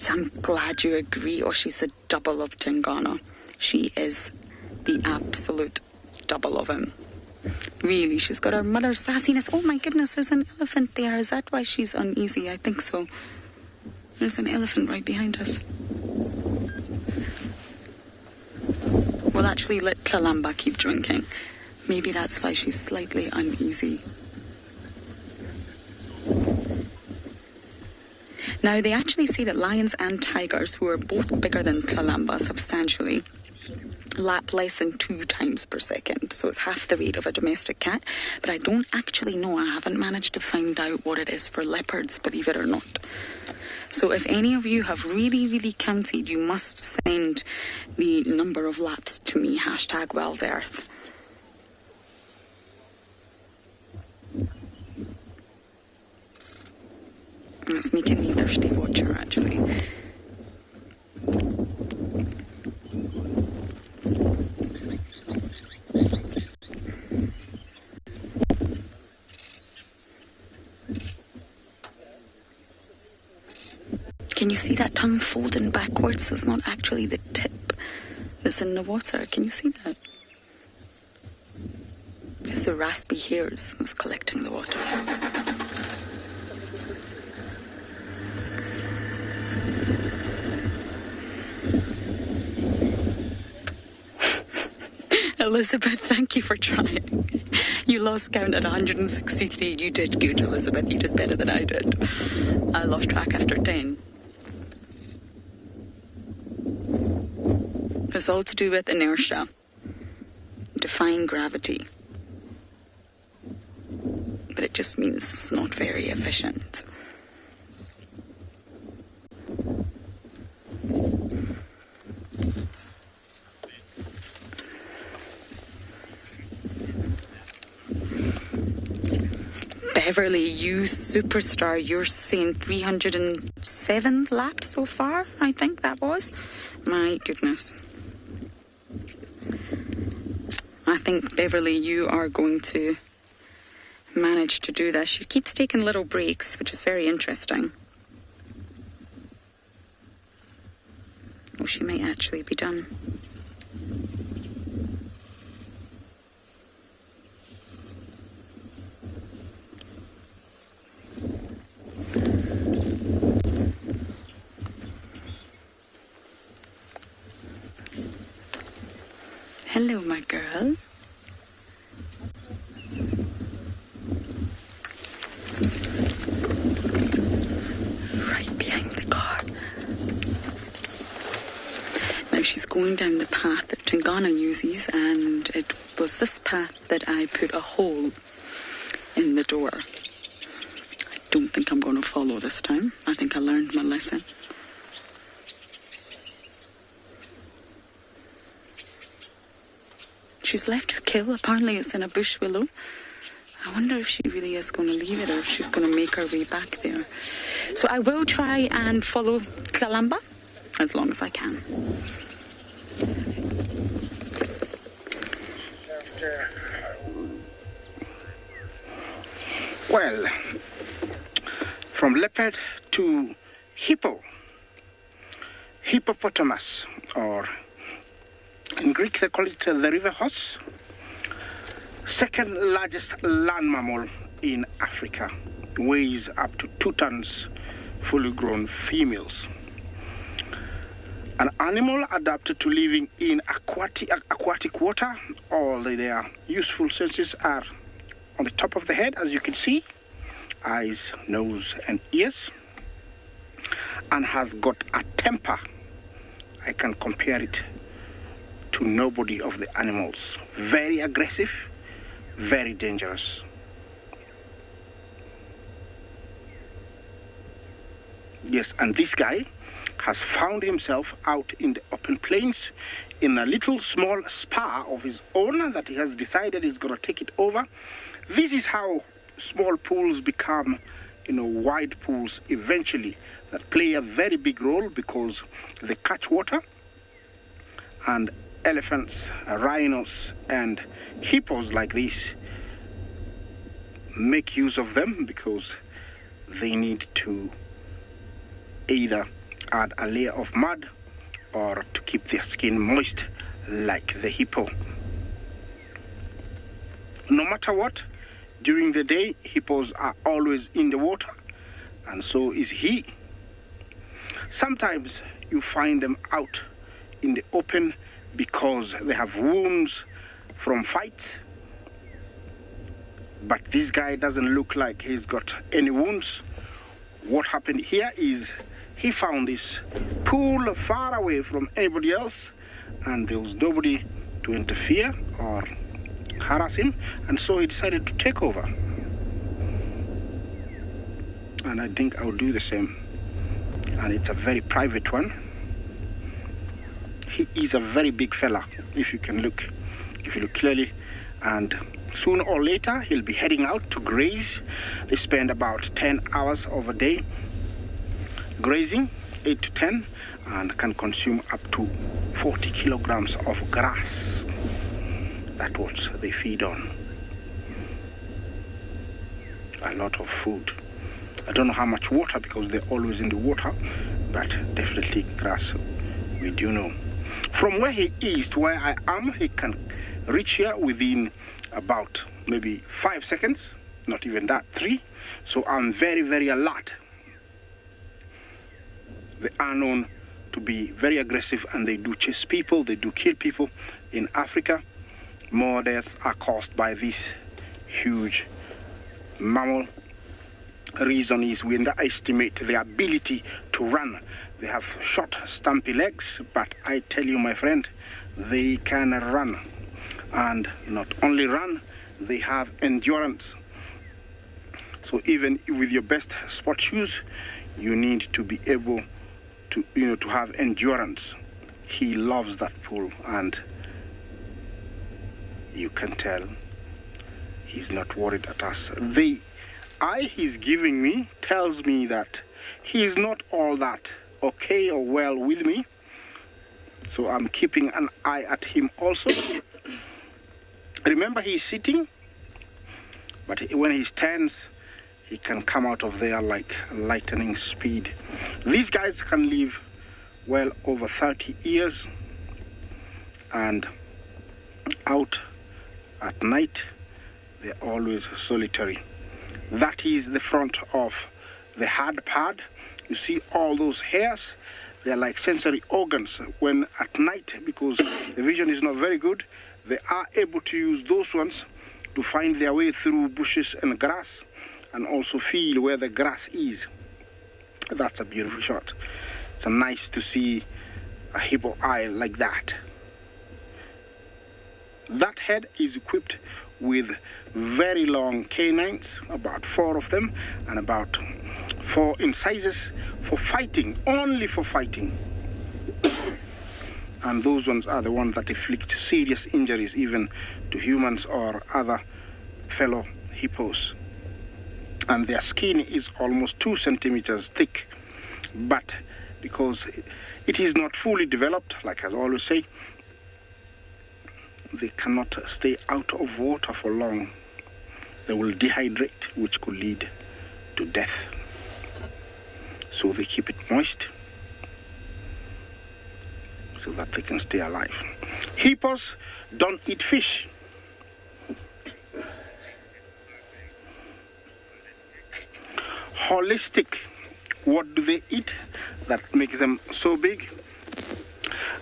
I'm glad you agree. Oh, she's a double of Tingana. She is the absolute double of him. Really, she's got her mother's sassiness. Oh my goodness, there's an elephant there. Is that why she's uneasy? I think so. There's an elephant right behind us. We'll actually let Kalamba keep drinking. Maybe that's why she's slightly uneasy. Now, they actually say that lions and tigers, who are both bigger than Kalamba substantially, lap less than 2 times per second. So it's half the rate of a domestic cat. But I don't actually know. I haven't managed to find out what it is for leopards, believe it or not. So if any of you have really, really counted, you must send the number of laps to me, #WildEarth. That's making me thirsty, watcher, actually. Can you see that tongue folding backwards? So it's not actually the tip that's in the water. Can you see that? It's the raspy hairs that's collecting the water. Elizabeth, thank you for trying. You lost count at 163. You did good, Elizabeth. You did better than I did. I lost track after 10. It's all to do with inertia, defying gravity. But it just means it's not very efficient. Beverly, you superstar, you're saying 307 laps so far, I think that was. My goodness. I think, Beverly, you are going to manage to do this. She keeps taking little breaks, which is very interesting. Oh, she might actually be done. Hello, my girl. Right behind the car. Now she's going down the path that Tingana uses, and it was this path that I put a hole in the door. I don't think I'm going to follow this time. I think I learned my lesson. She's left her kill. Apparently it's in a bush willow. I wonder if she really is going to leave it or if she's going to make her way back there. So I will try and follow Kalamba as long as I can. Well, from leopard to hippopotamus, or in Greek they call it the river horse, second largest land mammal in Africa, weighs up to 2 tons, fully grown females. An animal adapted to living in aquatic water. All their useful senses are on the top of the head, as you can see, eyes, nose and ears, and has got a temper. I can compare it to nobody of the animals. Very aggressive, very dangerous. Yes, and this guy has found himself out in the open plains in a little small spa of his own that he has decided he's going to take it over. This is how small pools become, wide pools eventually, that play a very big role because they catch water, and elephants, rhinos and hippos like this make use of them because they need to either add a layer of mud or to keep their skin moist like the hippo. No matter what, during the day, hippos are always in the water, and so is he. Sometimes you find them out in the open because they have wounds from fights, but this guy doesn't look like he's got any wounds. What happened here is he found this pool far away from anybody else, and there was nobody to interfere or harass him, and so he decided to take over. And I think I'll do the same. And it's a very private one. He is a very big fella, if you look clearly, and sooner or later he'll be heading out to graze. They spend about 10 hours of a day grazing, 8 to 10, and can consume up to 40 kilograms of grass. That's what they feed on. A lot of food. I don't know how much water because they're always in the water, but definitely grass, we do know. From where he is to where I am, he can reach here within about maybe 5 seconds, not even that, 3. So I'm very, very alert. They are known to be very aggressive, and they do chase people, they do kill people. In Africa, more deaths are caused by this huge mammal. Reason is we underestimate their ability to run. They have short, stumpy legs, but I tell you, my friend, they can run. And not only run, they have endurance. So even with your best sport shoes, you need to be able to, to have endurance. He loves that pool, and you can tell he's not worried at us. The eye he's giving me tells me that he's not all that okay or well with me. So I'm keeping an eye at him also. Remember, he's sitting, but when he stands, he can come out of there like lightning speed. These guys can live well over 30 years, and out at night, they're always solitary. That is the front of the hard pad. You see all those hairs? They're like sensory organs. When at night, because the vision is not very good, they are able to use those ones to find their way through bushes and grass, and also feel where the grass is. That's a beautiful shot. It's nice to see a hippo eye like that. That head is equipped with very long canines, about 4 of them, and about 4 incisors for fighting, only for fighting. And those ones are the ones that inflict serious injuries even to humans or other fellow hippos. And their skin is almost 2 centimeters thick. But because it is not fully developed, like I always say, they cannot stay out of water for long. They will dehydrate, which could lead to death. So they keep it moist so that they can stay alive. Hippos don't eat fish. Holistic, what do they eat that makes them so big?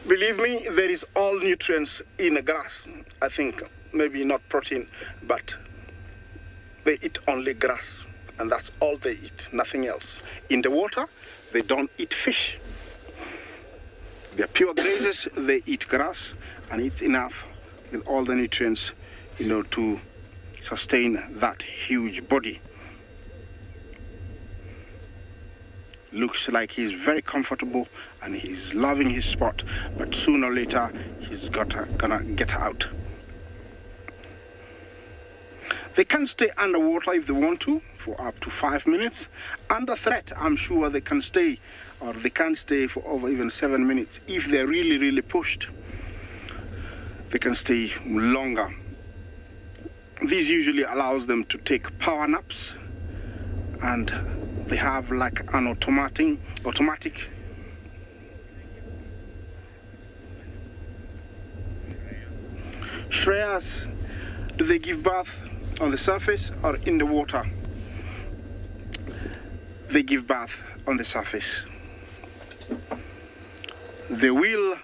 Believe me, there is all nutrients in the grass. I think maybe not protein, but they eat only grass, and that's all they eat, nothing else. In the water, they don't eat fish. They're pure grazers, they eat grass, and it's enough with all the nutrients, to sustain that huge body. Looks like he's very comfortable and he's loving his spot, but sooner or later he's gonna get out. They can stay underwater if they want to for up to 5 minutes. Under threat, I'm sure they can stay, or they can stay for over even 7 minutes. If they're really, really pushed, they can stay longer. This usually allows them to take power naps, and they have like an automatic. Shreyas, do they give birth on the surface or in the water? They give birth on the surface. They will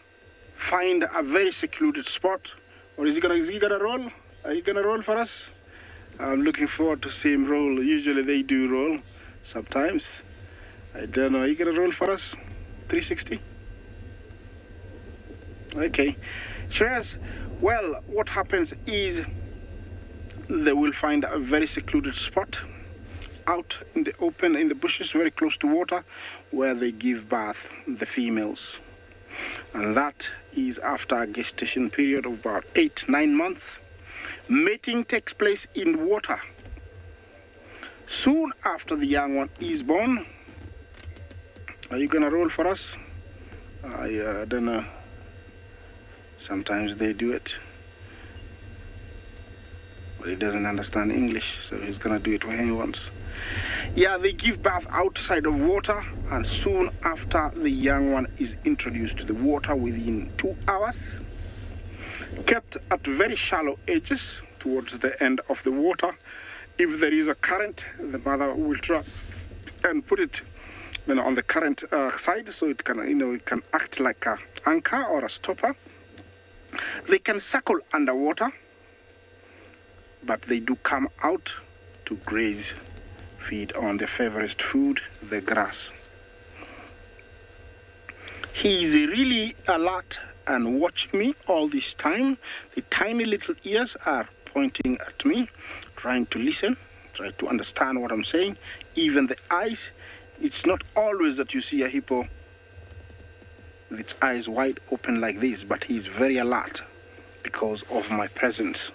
find a very secluded spot. Or is he gonna roll? Are you gonna roll for us? I'm looking forward to see him roll. Usually they do roll. Sometimes. I don't know. Are you gonna roll for us? 360? Okay. Shreyas, well, what happens is they will find a very secluded spot out in the open, in the bushes, very close to water, where they give birth, the females. And that is after a gestation period of about 8-9 months. Mating takes place in water. Soon after the young one is born. Are you gonna roll for us? I don't know. Sometimes they do it. But he doesn't understand English, so he's gonna do it when he wants. Yeah, they give birth outside of water, and soon after the young one is introduced to the water within 2 hours. Kept at very shallow edges towards the end of the water. If there is a current, the mother will try and put it on the current side, so it can, it can act like an anchor or a stopper. They can circle underwater, but they do come out to graze, feed on their favorite food, the grass. He is really alert and watching me all this time. The tiny little ears are pointing at me, trying to listen, try to understand what I'm saying. Even the eyes, it's not always that you see a hippo with its eyes wide open like this, but he's very alert because of my presence.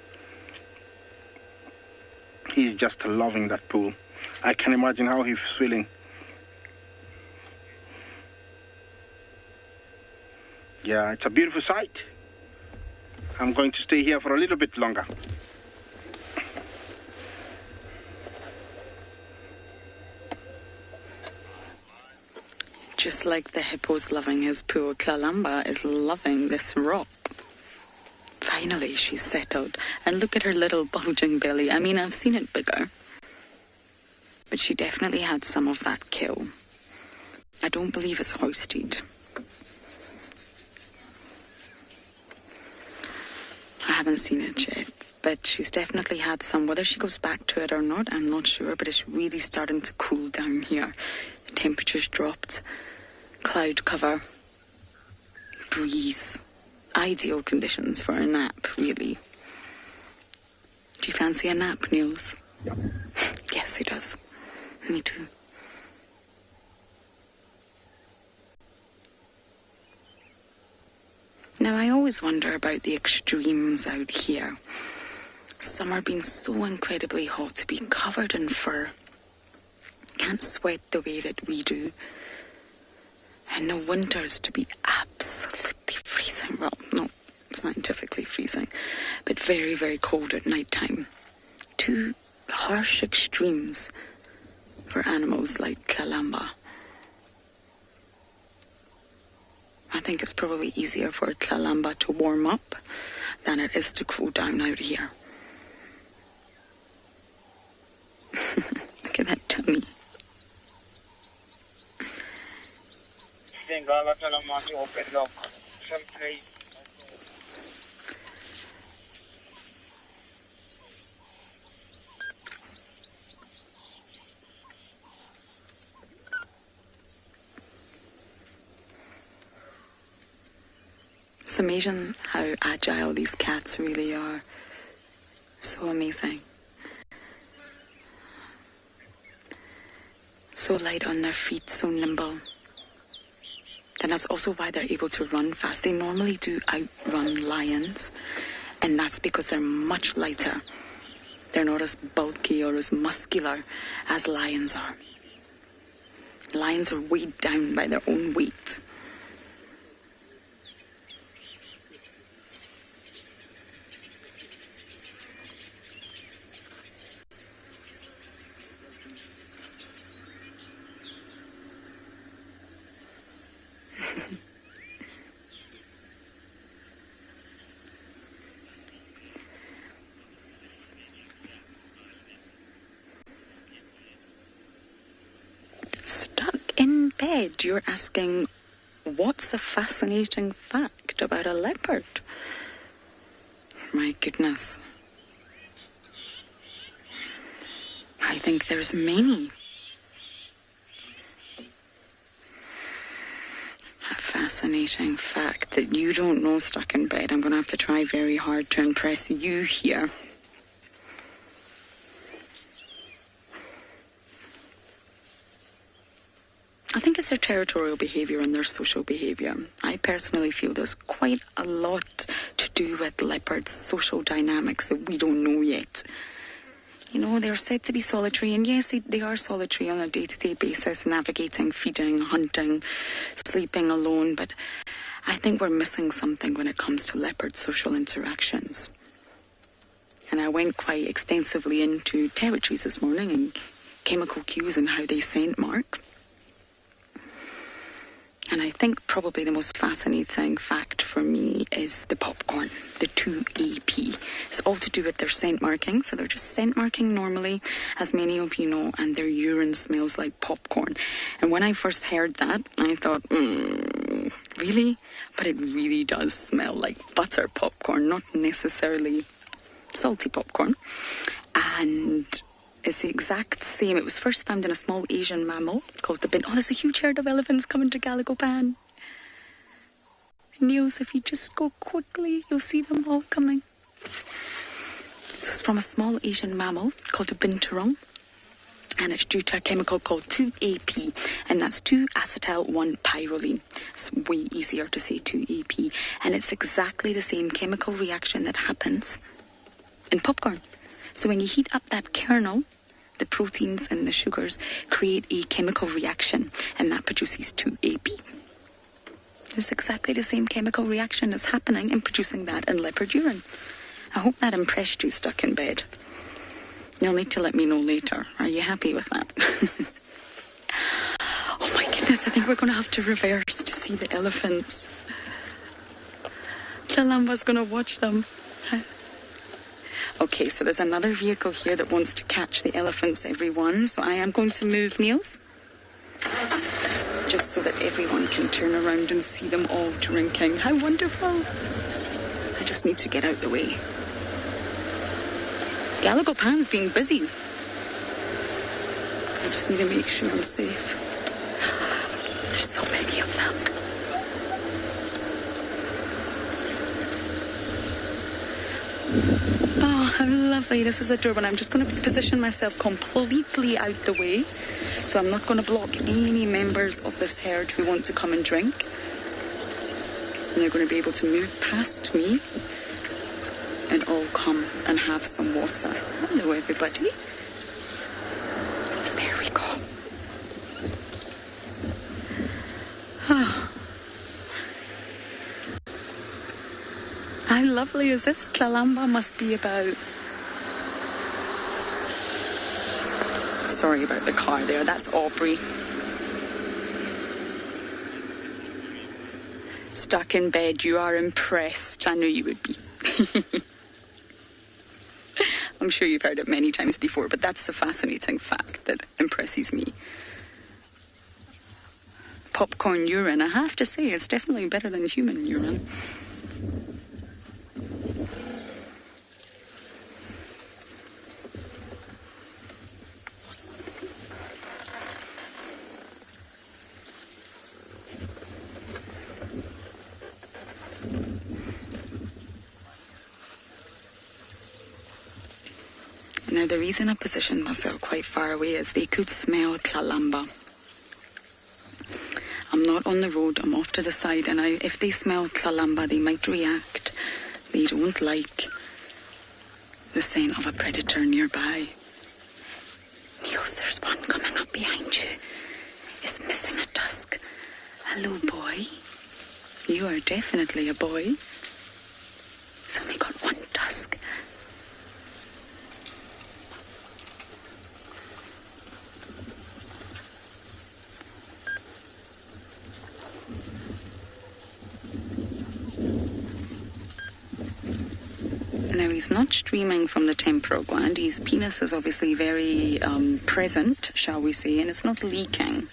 He's just loving that pool. I can imagine how he's feeling. Yeah, it's a beautiful sight. I'm going to stay here for a little bit longer. Just like the hippo's loving his pool, Kalamba is loving this rock. Finally, she's settled. And look at her little bulging belly. I mean, I've seen it bigger. But she definitely had some of that kill. I don't believe it's hoisted. I haven't seen it yet. But she's definitely had some. Whether she goes back to it or not, I'm not sure. But it's really starting to cool down here. The temperature's dropped. Cloud cover. Breeze. Ideal conditions for a nap, really. Do you fancy a nap, Niels? Yeah. Yes, he does. Me too. Now, I always wonder about the extremes out here. Summer being so incredibly hot, to be covered in fur. Can't sweat the way that we do. And the winters to be absolutely freezing. Well, not scientifically freezing, but very, very cold at night time. Two harsh extremes for animals like Kalamba. I think it's probably easier for Kalamba to warm up than it is to cool down out here. Look at that tummy. It's amazing how agile these cats really are. So amazing. So light on their feet, so nimble. And that's also why they're able to run fast. They normally do outrun lions, and that's because they're much lighter. They're not as bulky or as muscular as lions are. Lions are weighed down by their own weight. Bed, you're asking, what's a fascinating fact about a leopard? My goodness. I think there's many. A fascinating fact that you don't know stuck in bed. I'm going to have to try very hard to impress you here. I think it's their territorial behaviour and their social behaviour. I personally feel there's quite a lot to do with leopards' social dynamics that we don't know yet. You know, they're said to be solitary, and yes, they are solitary on a day-to-day basis, navigating, feeding, hunting, sleeping alone, but I think we're missing something when it comes to leopard social interactions. And I went quite extensively into territories this morning and chemical cues and how they scent mark. And I think probably the most fascinating fact for me is the popcorn, the 2AP. It's all to do with their scent marking. So they're just scent marking normally, as many of you know, and their urine smells like popcorn. And when I first heard that, I thought, really? But it really does smell like butter popcorn, not necessarily salty popcorn. And it's the exact same. It was first found in a small Asian mammal called the bin. Oh, there's a huge herd of elephants coming to Galagopan. Niels, if you just go quickly, you'll see them all coming. So it's from a small Asian mammal called a binturong. And it's due to a chemical called 2AP, and that's 2-acetyl-1-pyrroline. It's way easier to say 2AP. And it's exactly the same chemical reaction that happens in popcorn. So when you heat up that kernel, the proteins and the sugars create a chemical reaction, and that produces 2AP. It's exactly the same chemical reaction that's happening in producing that in leopard urine. I hope that impressed you stuck in bed. You'll need to let me know later. Are you happy with that? Oh my goodness, I think we're going to have to reverse to see the elephants. Kalamba's going to watch them. Okay, so there's another vehicle here that wants to catch the elephants, everyone. So I am going to move, Niels, just so that everyone can turn around and see them all drinking. How wonderful. I just need to get out the way. Galagopan's being busy. I just need to make sure I'm safe. There's so many of them. Oh, how lovely. This is adorable. I'm just going to position myself completely out the way. So I'm not going to block any members of this herd who want to come and drink. And they're going to be able to move past me and all come and have some water. Hello, everybody. There we go. Oh. How lovely is this? Kalamba must be about... Sorry about the car there. That's Aubrey. Stuck in bed. You are impressed. I knew you would be. I'm sure you've heard it many times before, but that's the fascinating fact that impresses me. Popcorn urine, I have to say, it's definitely better than human urine. Now, the reason I positioned myself quite far away is they could smell Kalamba. I'm not on the road, I'm off to the side, and if they smell Kalamba, they might react. They don't like the scent of a predator nearby. Niels, there's one coming up behind you. It's missing a tusk. Hello, boy. You are definitely a boy. It's only got one tusk. Now, he's not streaming from the temporal gland. His penis is obviously very present, shall we say, and it's not leaking.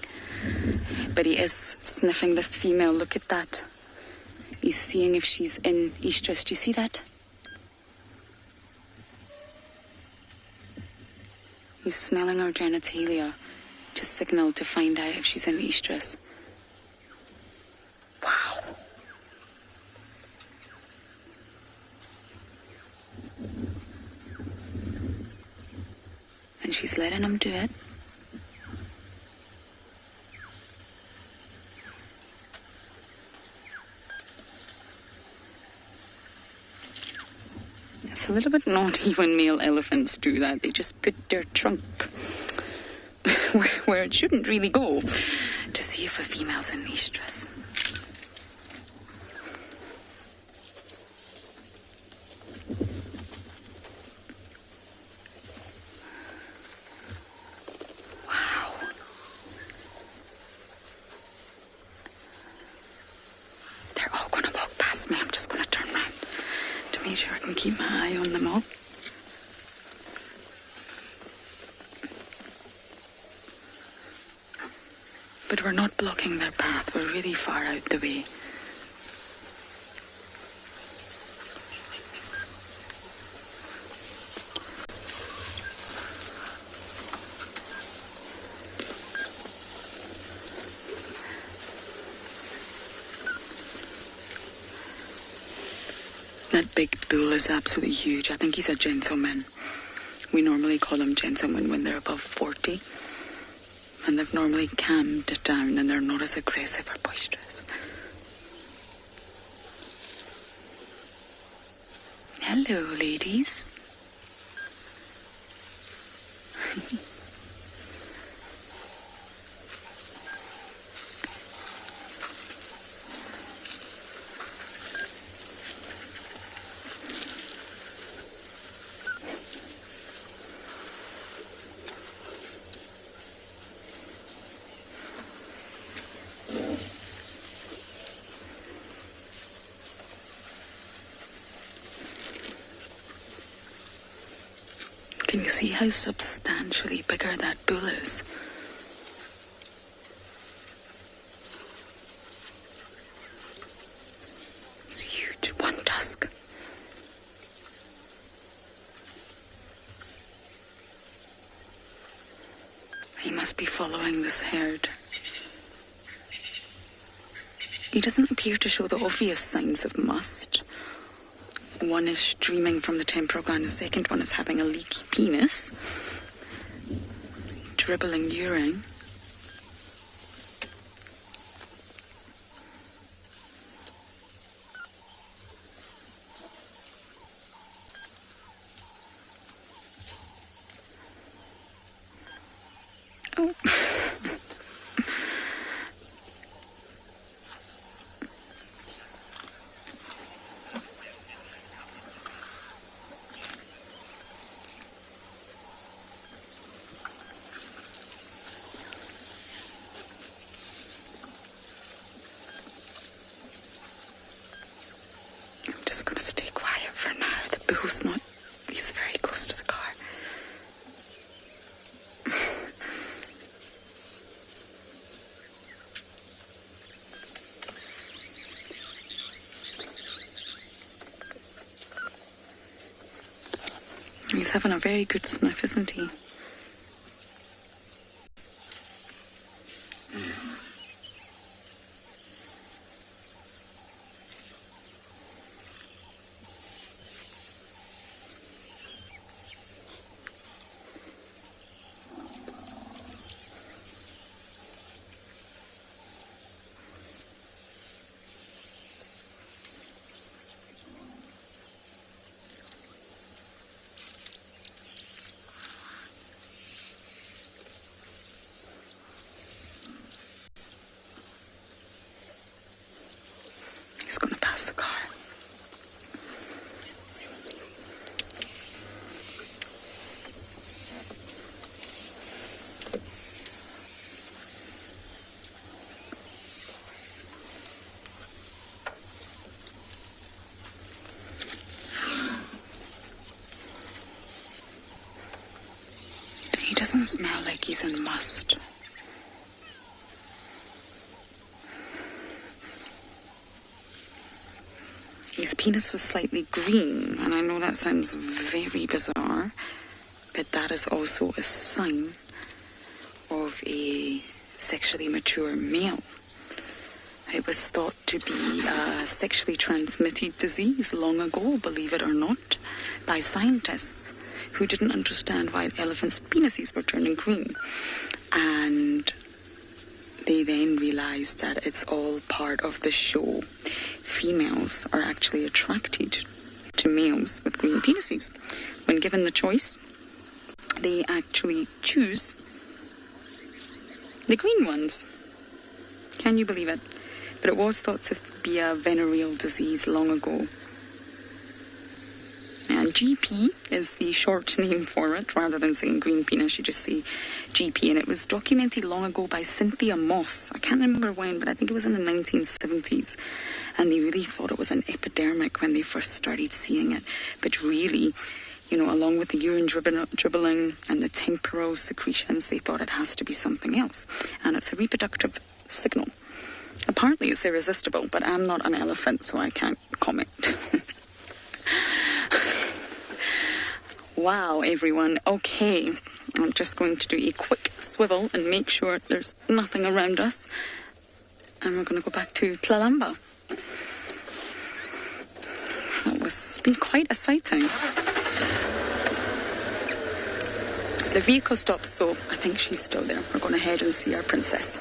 But he is sniffing this female. Look at that. He's seeing if she's in estrus. Do you see that? He's smelling her genitalia to signal to find out if she's in estrus. Wow. And she's letting him do it. It's a little bit naughty when male elephants do that. They just put their trunk where it shouldn't really go to see if a female's in estrus. excuse me, I'm just going to turn around to make sure I can keep my eye on them all. But we're not blocking their path. We're really far out the way. That big bull is absolutely huge. I think he's a gentleman. We normally call them gentlemen when they're above 40. And they've normally calmed down and they're not as aggressive or boisterous. Hello, ladies. Can you see how substantially bigger that bull is? It's huge. One tusk. He must be following this herd. He doesn't appear to show the obvious signs of must. One is streaming from the temporal gland, the second one is having a leaky penis, dribbling urine. Oh. Just going to stay quiet for now. The bull's not... He's very close to the car. He's having a very good sniff, isn't he? He's going to pass the car. He doesn't smell like he's in must. His penis was slightly green, and I know that sounds very bizarre, but that is also a sign of a sexually mature male. It was thought to be a sexually transmitted disease long ago, believe it or not, by scientists who didn't understand why elephants' penises were turning green. And they then realized that it's all part of the show. Females are actually attracted to males with green penises. When given the choice, they actually choose the green ones. Can you believe it? But it was thought to be a venereal disease long ago. And GP is the short name for it. Rather than saying green penis, you just say GP. And it was documented long ago by Cynthia Moss. I can't remember when, but I think it was in the 1970s. And they really thought it was an epidemic when they first started seeing it. But really, along with the urine dribbling and the temporal secretions, they thought it has to be something else. And it's a reproductive signal. Apparently it's irresistible, but I'm not an elephant, so I can't comment. Wow, everyone. Okay, I'm just going to do a quick swivel and make sure there's nothing around us. And we're going to go back to Tlalamba. It's been quite a sighting. The vehicle stops, so I think she's still there. We're going to head and see our princess.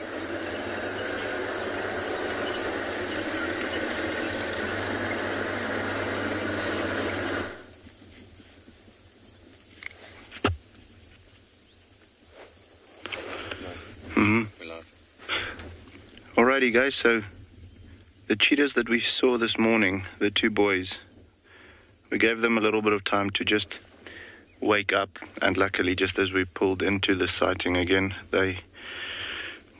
Alrighty guys, so the cheetahs that we saw this morning, the two boys, we gave them a little bit of time to just wake up, and luckily just as we pulled into the sighting again, they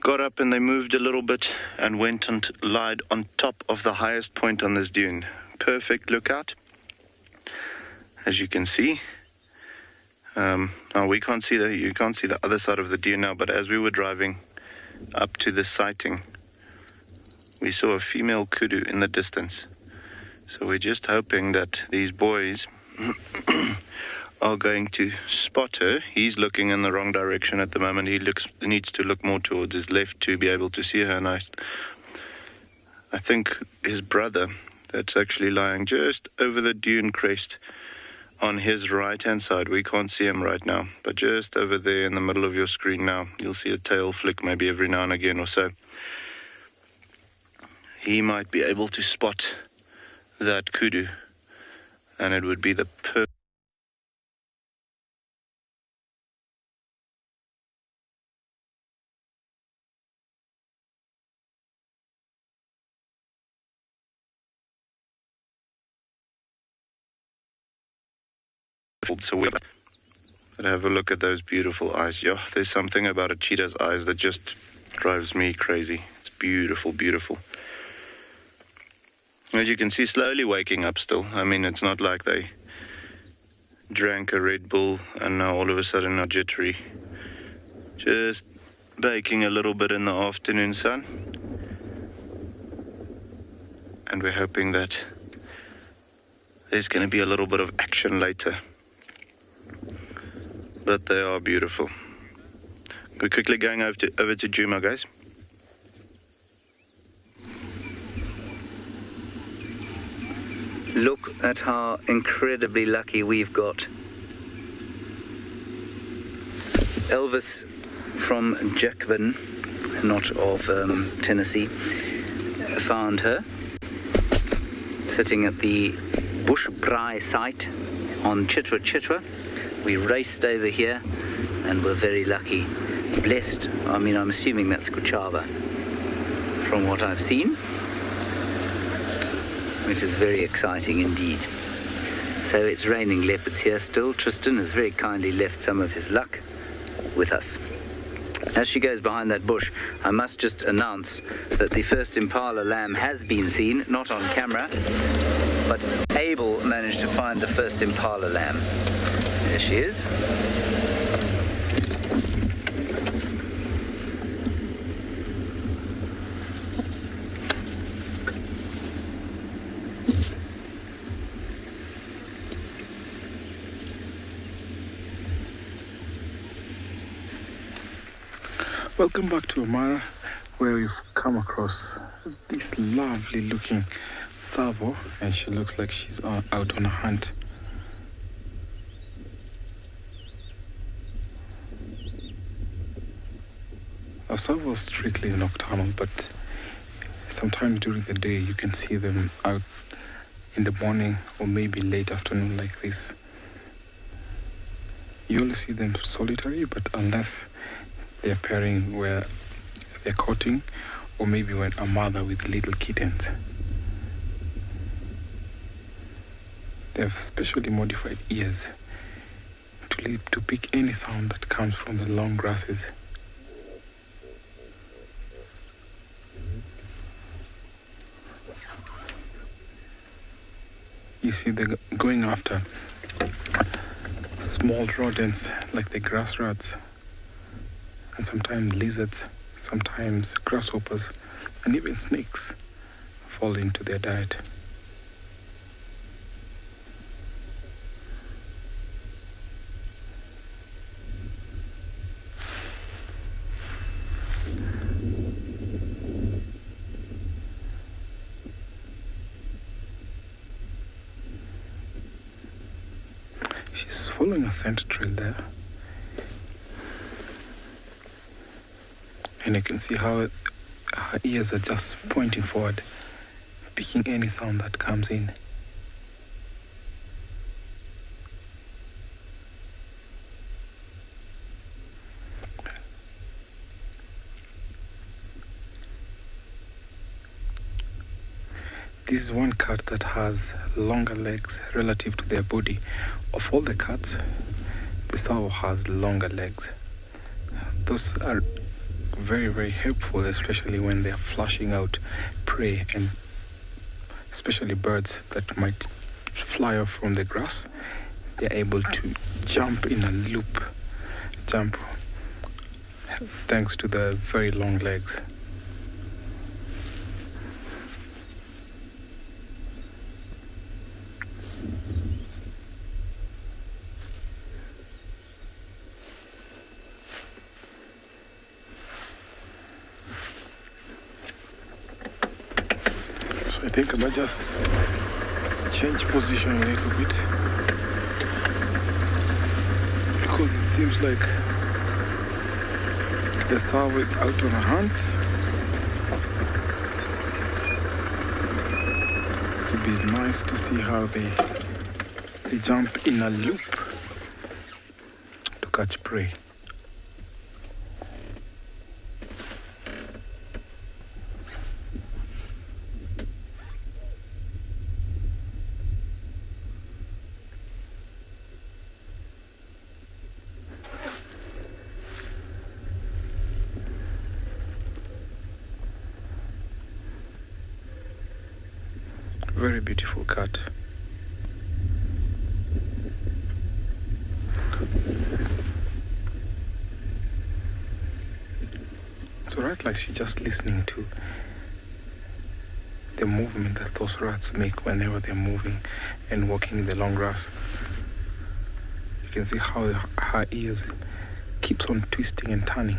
got up and they moved a little bit and went and lied on top of the highest point on this dune. Perfect lookout, as you can see. Now you can't see the other side of the dune now, but as we were driving up to the sighting, we saw a female kudu in the distance. So we're just hoping that these boys are going to spot her. He's looking in the wrong direction at the moment. He needs to look more towards his left to be able to see her. And I think his brother, that's actually lying just over the dune crest on his right-hand side. We can't see him right now, but just over there in the middle of your screen now, you'll see a tail flick maybe every now and again or so. He might be able to spot that kudu, and it would be the perfect. So but have a look at those beautiful eyes. Yeah, there's something about a cheetah's eyes that just drives me crazy. It's beautiful, beautiful. As you can see, slowly waking up still. I mean, it's not like they drank a Red Bull and now all of a sudden are jittery. Just baking a little bit in the afternoon sun. And we're hoping that there's going to be a little bit of action later. But they are beautiful. We're quickly going over to Djuma, guys. Look at how incredibly lucky we've got. Elvis from Jacobin, not of Tennessee, found her sitting at the Bush Braai site on Chitwa. We raced over here and were very lucky. Blessed, I mean, I'm assuming that's Kuchava from what I've seen, which is very exciting indeed. So it's raining leopards here still. Tristan has very kindly left some of his luck with us. As she goes behind that bush, I must just announce that the first impala lamb has been seen, not on camera, but Abel managed to find the first impala lamb. There she is. Welcome back to Amara, where we've come across this lovely looking Tsavo, and she looks like she's out on a hunt. Our Tsavo is strictly nocturnal, but sometimes during the day you can see them out in the morning or maybe late afternoon like this. You only see them solitary, but unless they're pairing where they're courting, or maybe when a mother with little kittens. They have specially modified ears to pick any sound that comes from the long grasses. You see, they're going after small rodents like the grass rats, and sometimes lizards, sometimes grasshoppers, and even snakes fall into their diet. She's following a scent trail there. And you can see how her ears are just pointing forward, picking any sound that comes in. This is one cat that has longer legs relative to their body. Of all the cats, the Tswalu has longer legs. Those are very, very helpful, especially when they are flushing out prey, and especially birds that might fly off from the grass. They are able to jump in a loop, thanks to the very long legs. I think I might just change position a little bit, because it seems like the Tswalu is out on a hunt. It would be nice to see how they jump in a loop to catch prey. Very beautiful cat. So right, like she's just listening to the movement that those rats make whenever they're moving and walking in the long grass. You can see how her ears keeps on twisting and turning.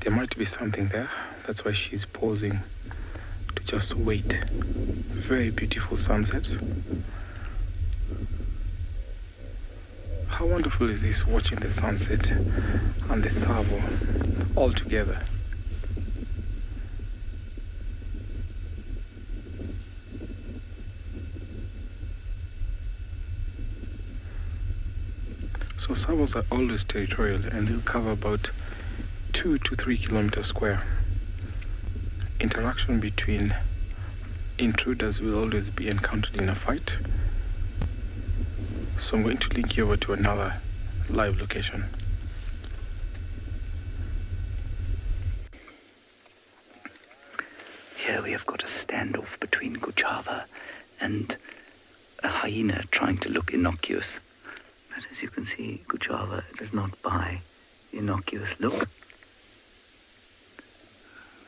There might be something there. That's why she's pausing to just wait. Very beautiful sunset. How wonderful is this, watching the sunset and the Tswalu all together. So Tswalus are always territorial, and they'll cover about 2 to 3 kilometers square. Interaction between intruders will always be encountered in a fight. So I'm going to link you over to another live location. Here we have got a standoff between Kuchava and a hyena trying to look innocuous. But as you can see, Kuchava does not buy the innocuous look.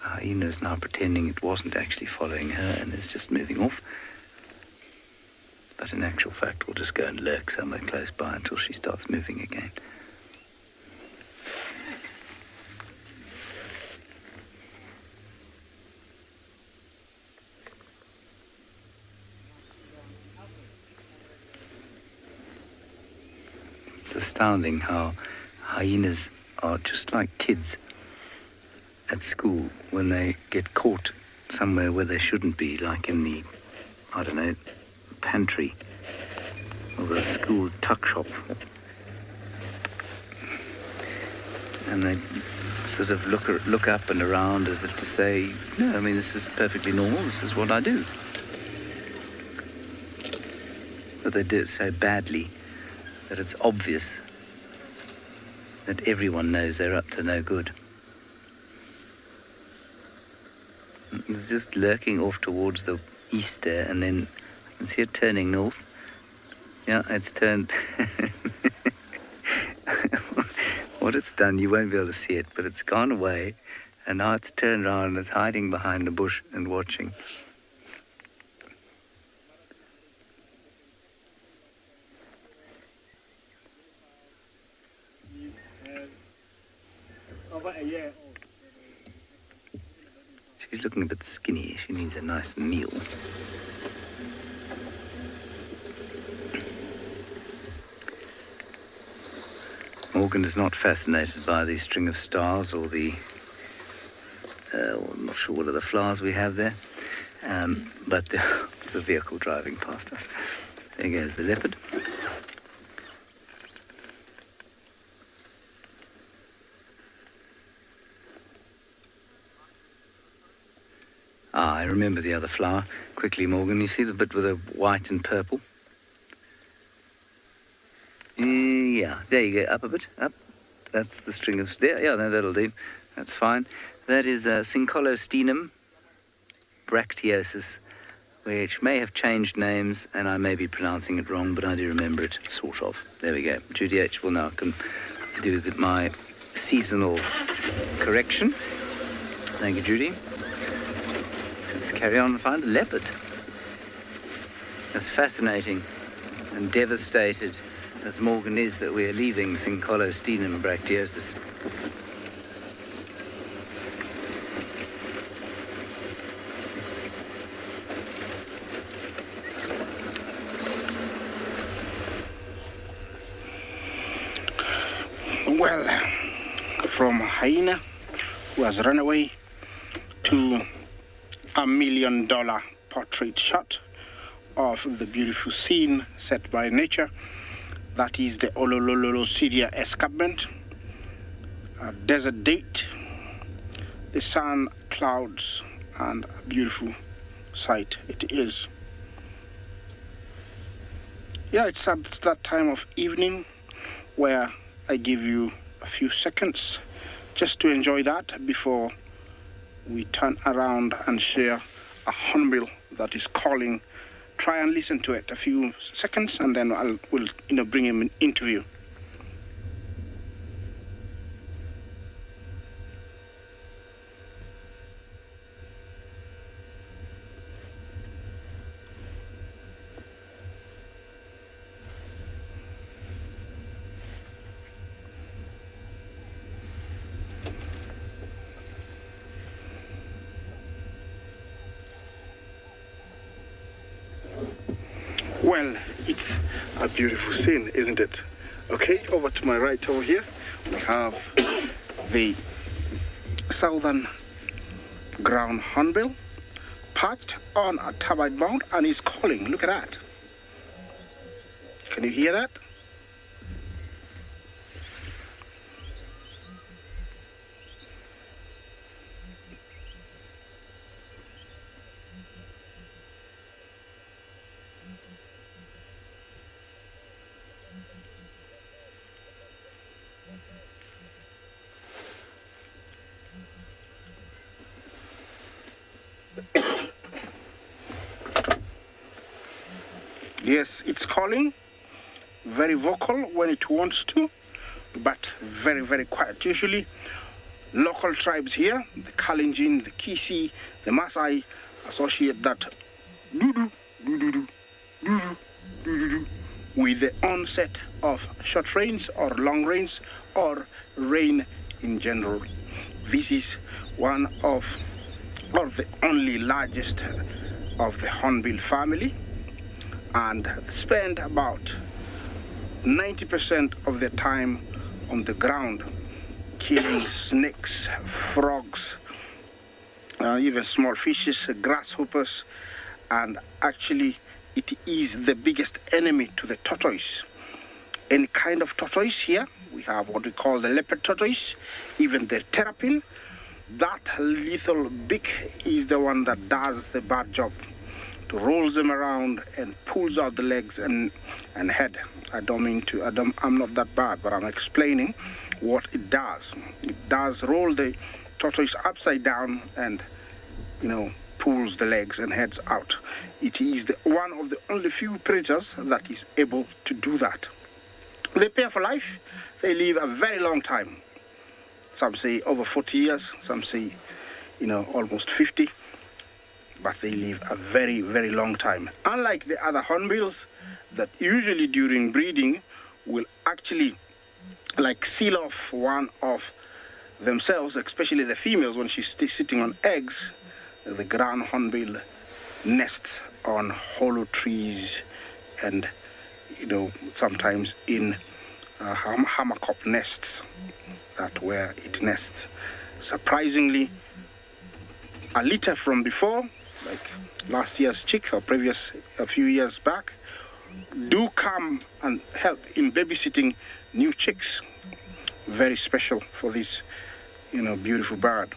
The hyena is now pretending it wasn't actually following her and is just moving off. But in actual fact, we'll just go and lurk somewhere close by until she starts moving again. It's astounding how hyenas are just like kids. at school when they get caught somewhere where they shouldn't be, like in the, I don't know, pantry of a school tuck shop. And they sort of look up and around as if to say, no, I mean, this is perfectly normal, this is what I do. But they do it so badly that it's obvious that everyone knows they're up to no good. It's just lurking off towards the east there, and then I can see it turning north. Yeah, it's turned. What it's done, you won't be able to see it, but it's gone away, and now it's turned around and it's hiding behind a bush and watching. She's looking a bit skinny. She needs a nice meal. Morgan is not fascinated by the string of stars or the... I'm not sure what other flowers we have there. But there's a vehicle driving past us. There goes the leopard. I remember the other flower. Quickly, Morgan, you see the bit with the white and purple? Yeah, there you go, up a bit, up. That's the string of... There, yeah, no, that'll do. That's fine. That is Syncolostinum bracteosus, which may have changed names, and I may be pronouncing it wrong, but I do remember it, sort of. There we go. Judy H. will now do my seasonal correction. Thank you, Judy. Let's carry on and find the leopard. As fascinating and devastated as Morgan is that we are leaving Syncolostinum bracteosus. Well, from Hyena, who has run away, to $1 million portrait shot of the beautiful scene set by nature. That is the Olololo Syria escarpment, a desert date, the sun, clouds, and a beautiful sight it is. Yeah, it's that time of evening where I give you a few seconds just to enjoy that before we turn around and share a hornbill that is calling. Try and listen to it a few seconds, and then we'll bring him into view. Well, it's a beautiful scene, isn't it? Okay, over to my right over here, we have the southern ground hornbill perched on a turbid mound and is calling. Look at that. Can you hear that? Yes, it's calling, very vocal when it wants to, but very, very quiet. Usually, local tribes here, the Kalenjin, the Kisi, the Masai, associate that doo-doo, doo-doo-doo, doo-doo, doo-doo-doo with the onset of short rains or long rains or rain in general. This is one of the only largest of the hornbill family, and spend about 90% of their time on the ground, killing snakes, frogs, even small fishes, grasshoppers, and actually it is the biggest enemy to the tortoise. Any kind of tortoise here, we have what we call the leopard tortoise, even the terrapin. That lethal beak is the one that does the bad job. It rolls them around and pulls out the legs and head. I'm not that bad, but I'm explaining what it does. It does roll the tortoise upside down and, pulls the legs and heads out. It is one of the only few predators that is able to do that. They pair for life. They live a very long time. Some say over 40 years, some say, almost 50. But they live a very, very long time. Unlike the other hornbills that usually during breeding will actually seal off one of themselves, especially the females when she's sitting on eggs, the ground hornbill nests on hollow trees and, sometimes in hammerkop nests. That where it nests. Surprisingly, a litter from before, like last year's chick or a few years back, do come and help in babysitting new chicks. Very special for this, beautiful bird.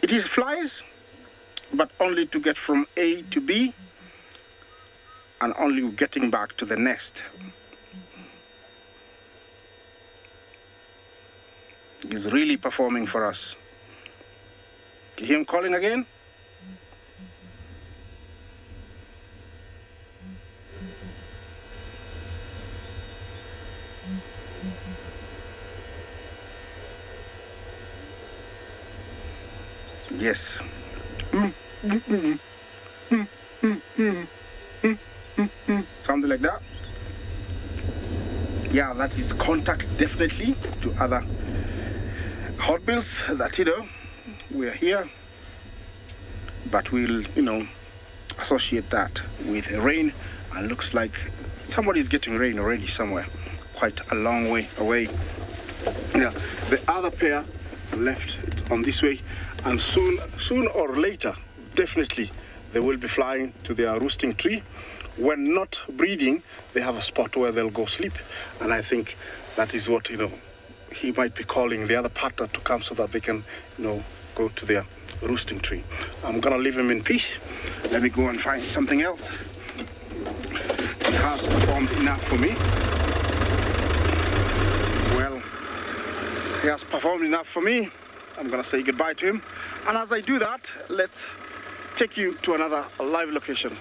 It is flies, but only to get from A to B, and only getting back to the nest. He's really performing for us. You hear him calling again? Yes. Something like that. Yeah, that is contact definitely to other hornbills that, we're here, but we'll, associate that with rain, and looks like somebody's getting rain already somewhere, quite a long way away. Yeah, the other pair left on this way, and soon or later, definitely, they will be flying to their roosting tree. When not breeding, they have a spot where they'll go sleep, and I think that is what, he might be calling the other partner to come so that they can, go to their roosting tree. I'm gonna leave him in peace. Let me go and find something else. He has performed enough for me. Well, he has performed enough for me. I'm gonna say goodbye to him. And as I do that, let's take you to another live location.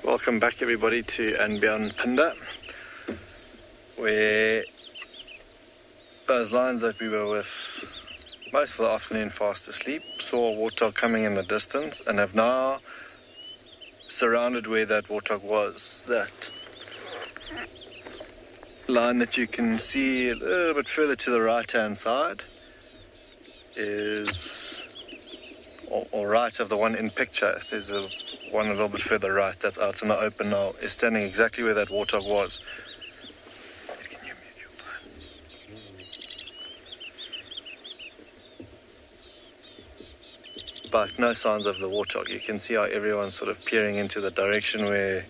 Welcome back everybody to andBeyond Phinda, where those lions that we were with most of the afternoon fast asleep saw a warthog coming in the distance and have now surrounded where that warthog was. That line that you can see a little bit further to the right hand side is, or right of the one in picture, there's one a little bit further right that's out in the open now, is standing exactly where that warthog was. Please, can you mute your phone? But no signs of the warthog. You can see how everyone's sort of peering into the direction where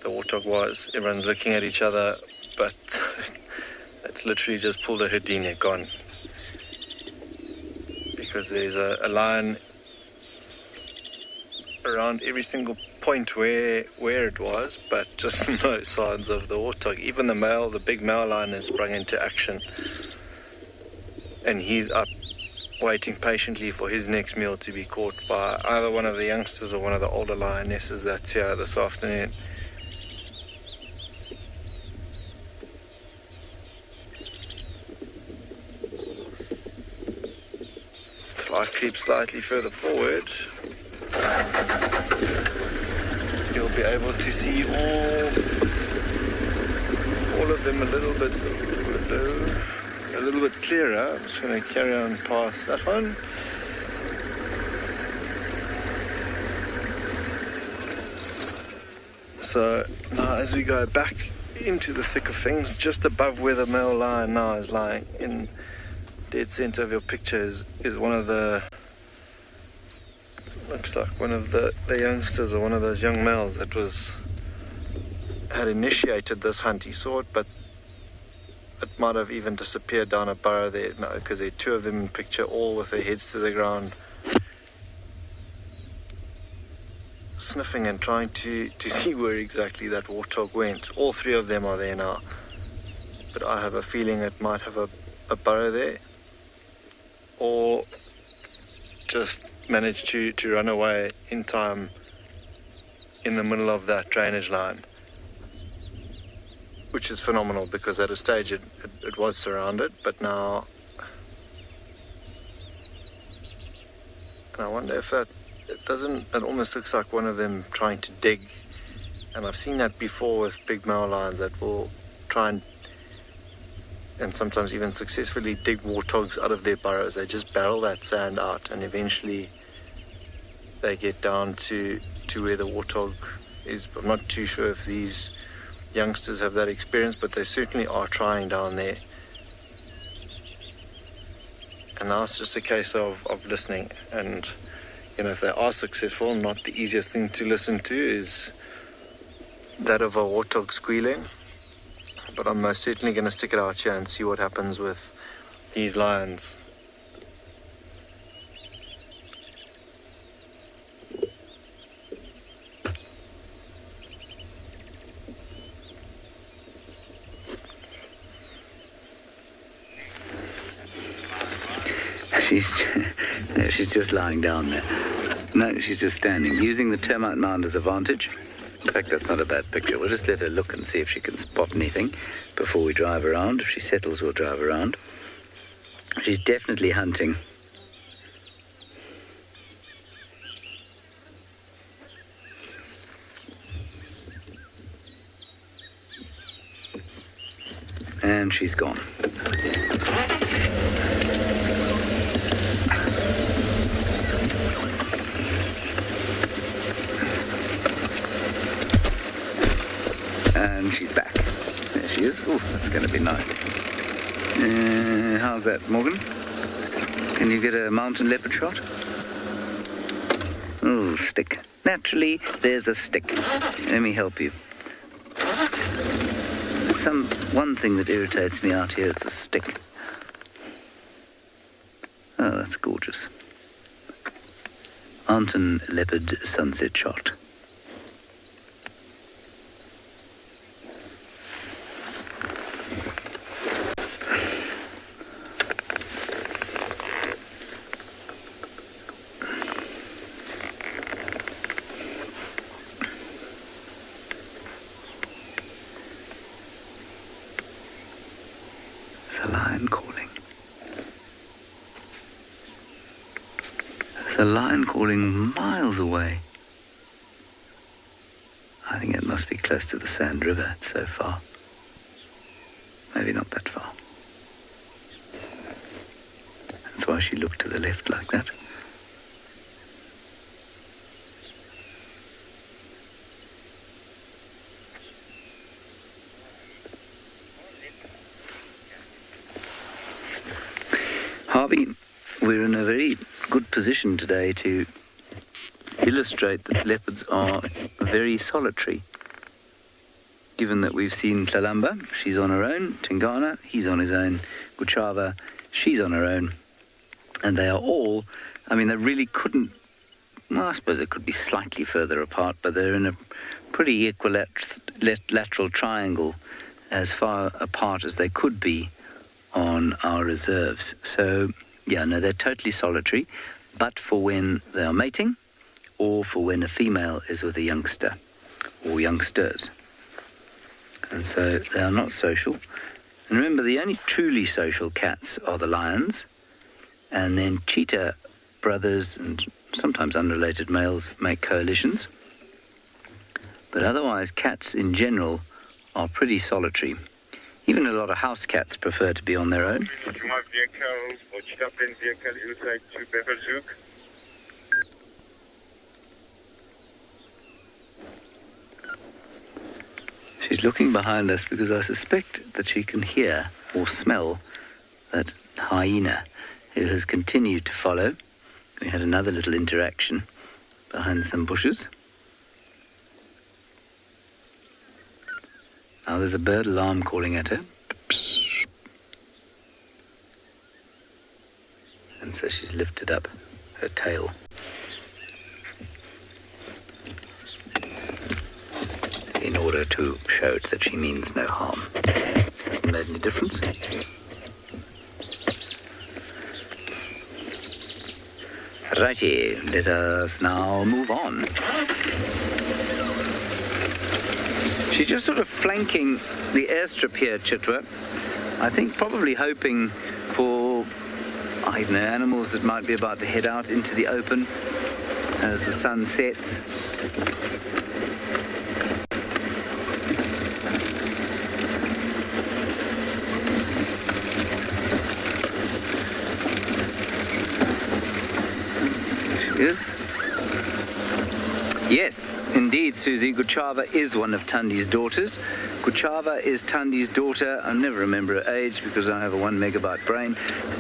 the warthog was. Everyone's looking at each other, but it's literally just pulled a Houdini, gone. Because there's a line around every single point where it was, but just no signs of the warthog. Even the big male lion has sprung into action, and he's up waiting patiently for his next meal to be caught by either one of the youngsters or one of the older lionesses that's here this afternoon. If I creep slightly further forward, you'll be able to see all of them a little bit clearer. I'm just going to carry on past that one. So now as we go back into the thick of things, just above where the male lion now is lying, in dead center of your picture is one of the, looks like one of the youngsters or one of those young males that had initiated this hunt. He saw it, but it might have even disappeared down a burrow there, because there are two of them in picture, all with their heads to the ground, sniffing and trying to see where exactly that warthog went. All three of them are there now, but I have a feeling it might have a burrow there, or just managed to run away in time in the middle of that drainage line, which is phenomenal, because at a stage it was surrounded, but now I wonder if it almost looks like one of them trying to dig, and I've seen that before with big male lions that will try and sometimes even successfully dig warthogs out of their burrows. They just barrel that sand out, and eventually they get down to where the warthog is. I'm not too sure if these youngsters have that experience, but they certainly are trying down there. And now it's just a case of listening, and if they are successful, not the easiest thing to listen to is that of a warthog squealing, but I'm most certainly going to stick it out here and see what happens with these lions. She's just lying down there. No, she's just standing, using the termite mound as a vantage. In fact, that's not a bad picture. We'll just let her look and see if she can spot anything before we drive around. If she settles, we'll drive around. She's definitely hunting. And she's gone. And she's back. There she is. Ooh, that's going to be nice. How's that, Morgan? Can you get a mountain leopard shot? Ooh, stick. Naturally, there's a stick. Let me help you. One thing that irritates me out here, it's a stick. Oh, that's gorgeous. Mountain leopard sunset shot. There's a lion calling. There's a lion calling miles away. I think it must be close to the Sand River. It's so far. Maybe not that far. That's why she looked to the left like that. Harvey, we're in a very good position today to illustrate that leopards are very solitary. Given that we've seen Tlalamba, she's on her own, Tingana, he's on his own, Guchava, she's on her own, and they are all, they really couldn't, well, I suppose it could be slightly further apart, but they're in a pretty equilateral triangle as far apart as they could be on our reserves. So Yeah, no, they're totally solitary, but for when they are mating or for when a female is with a youngster or youngsters. And so they are not social. And remember, the only truly social cats are the lions, and then cheetah brothers and sometimes unrelated males make coalitions. But otherwise, cats in general are pretty solitary. Even a lot of house cats prefer to be on their own. Djuma vehicle or Chaplin vehicle outside to Beverzoek. She's looking behind us because I suspect that she can hear or smell that hyena who has continued to follow. We had another little interaction behind some bushes. Now there's a bird alarm calling at her. And so she's lifted up her tail. In order to show it that she means no harm. Hasn't made any difference. Righty, let us now move on. She's just sort of flanking the airstrip here, Chitwa. I think probably hoping for, I don't know, animals that might be about to head out into the open as the sun sets. Yes, indeed, Susie. Guchava is one of Tundi's daughters. Guchava is Tundi's daughter. I'll never remember her age because I have a 1 megabyte brain.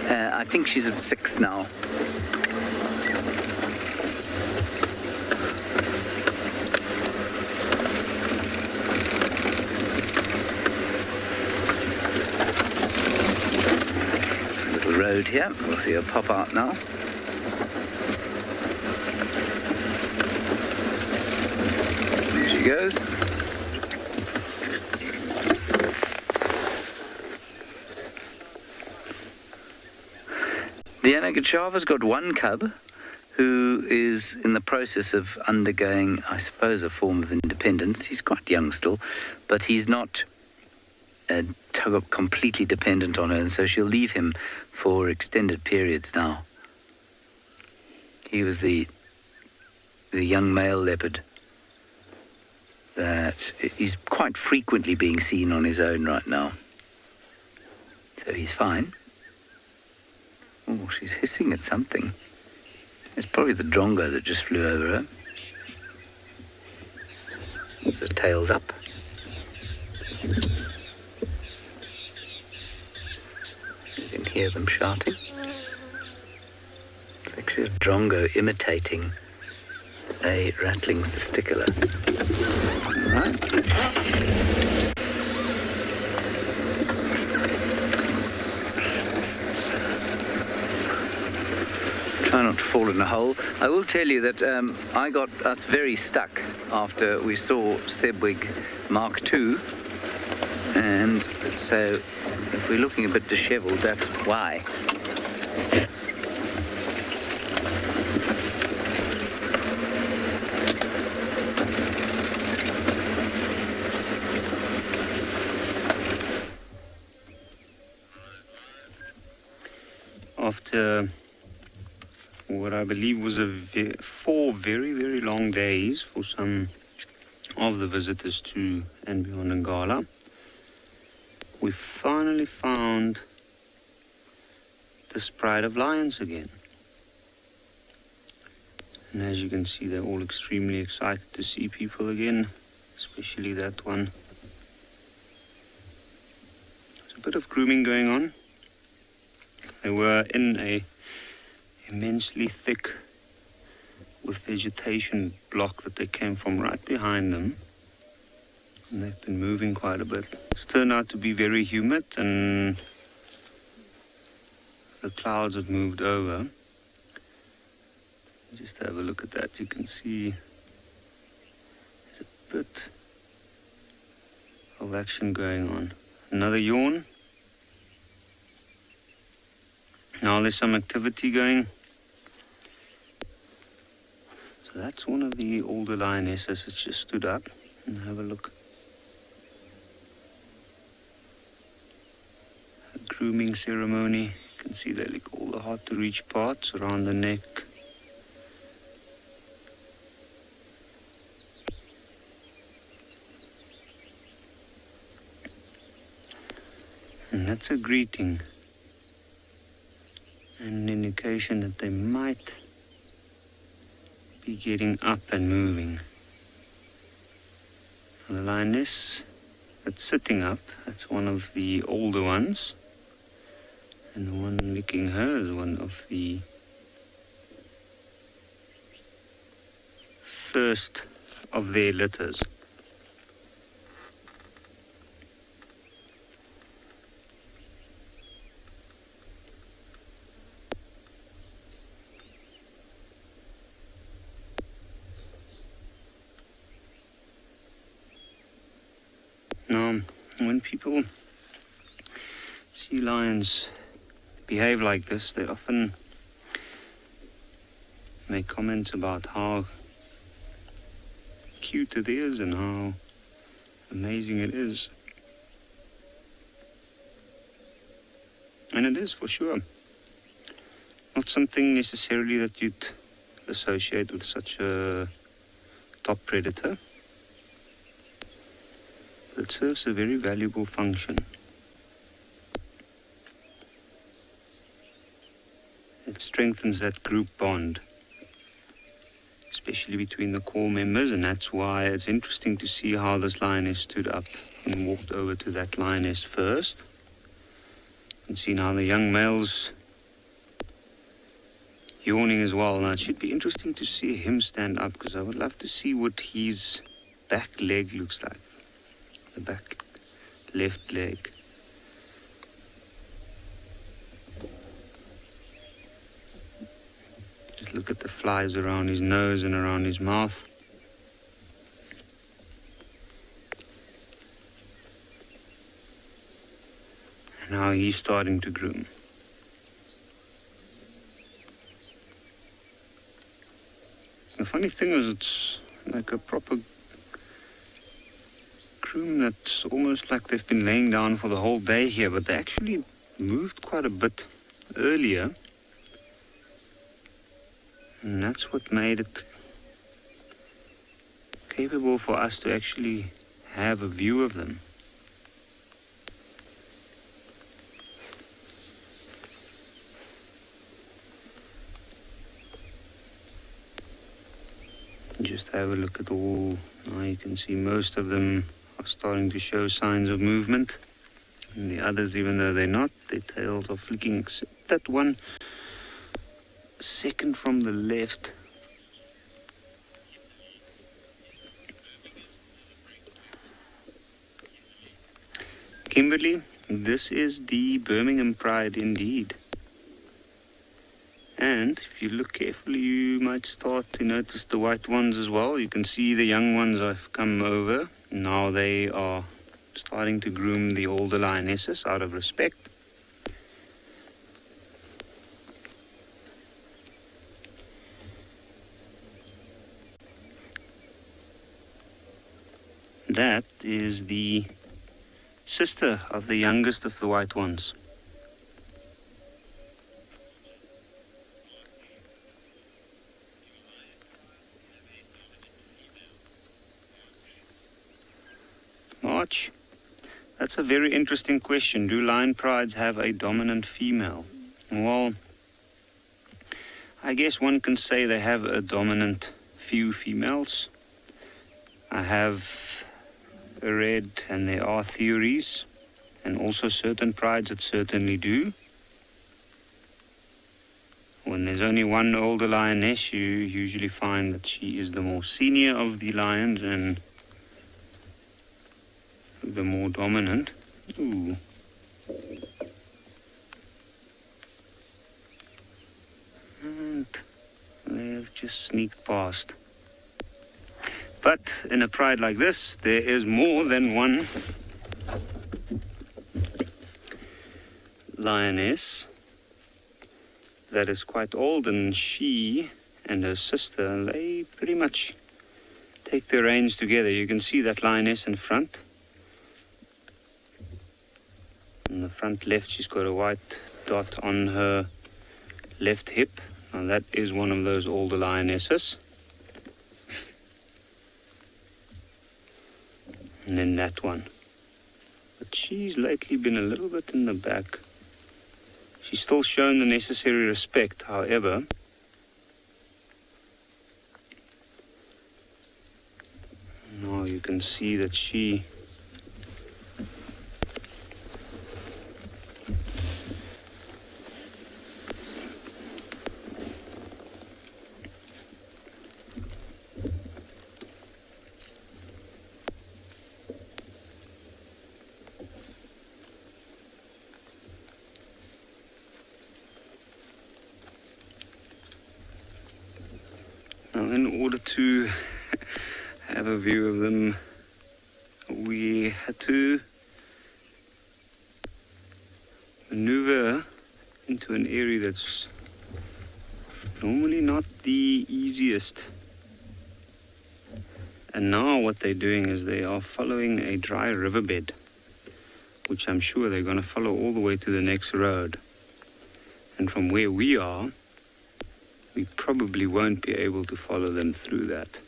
I think she's 6 now. Little road here. We'll see her pop out now. Goes. Diana Guchava's got one cub who is in the process of undergoing, I suppose, a form of independence. He's quite young still, but he's not completely dependent on her, and so she'll leave him for extended periods now. He was the young male leopard that he's quite frequently being seen on his own right now. So he's fine. Oh, she's hissing at something. It's probably the drongo that just flew over her. The tail's up. You can hear them shouting. It's actually a drongo imitating a rattling testicular. Right. Try not to fall in a hole. I will tell you that I got us very stuck after we saw Sebwig Mark II, and so if we're looking a bit dishevelled, that's why. After what I believe was 4 very, very long days for some of the visitors to andBeyond in Ngala, we finally found this pride of lions again. And as you can see, they're all extremely excited to see people again, especially that one. There's a bit of grooming going on. They were in a immensely thick with vegetation block that they came from right behind them. And they've been moving quite a bit. It's turned out to be very humid and the clouds have moved over. Just have a look at that. You can see there's a bit of action going on. Another yawn. Now there's some activity going. So that's one of the older lionesses that just stood up. And have a look. A grooming ceremony. You can see they lick all the hard to reach parts around the neck. And that's a greeting. An indication that they might be getting up and moving. The lioness that's sitting up, that's one of the older ones. And the one licking her is one of the first of their litters. Now, when people see lions behave like this, they often make comments about how cute it is and how amazing it is. And it is for sure. Not something necessarily that you'd associate with such a top predator. It serves a very valuable function. It strengthens that group bond, especially between the core members, and that's why it's interesting to see how this lioness stood up and walked over to that lioness first. And see now the young male's yawning as well. Now it should be interesting to see him stand up, because I would love to see what his back leg looks like. The back left leg. Just look at the flies around his nose and around his mouth. And now he's starting to groom. The funny thing is, it's like a proper groom that's almost like they've been laying down for the whole day here, but they actually moved quite a bit earlier. And that's what made it capable for us to actually have a view of them. Just have a look at all. Now you can see most of them are starting to show signs of movement. And the others, even though they're not, their tails are flicking, except that one second from the left. Kimberly, this is the Birmingham Pride indeed. And if you look carefully, you might start to notice the white ones as well. You can see the young ones have come over. Now they are starting to groom the older lionesses out of respect. That is the sister of the youngest of the white ones. March. That's a very interesting question. Do lion prides have a dominant female? Well, I guess one can say they have a dominant few females. I have read, and there are theories, and also certain prides that certainly do. When there's only one older lioness, you usually find that she is the more senior of the lions and the more dominant. Ooh. And they've just sneaked past. But in a pride like this, there is more than one lioness. that is quite old, and she and her sister, they pretty much take their reins together. You can see that lioness in front. In the front left, she's got a white dot on her left hip. Now that is one of those older lionesses. And then that one. But she's lately been a little bit in the back. She's still shown the necessary respect, however. Now you can see that she in order to have a view of them, we had to maneuver into an area that's normally not the easiest. And now what they're doing is they are following a dry riverbed, which I'm sure they're going to follow all the way to the next road. And from where we are, we probably won't be able to follow them through that.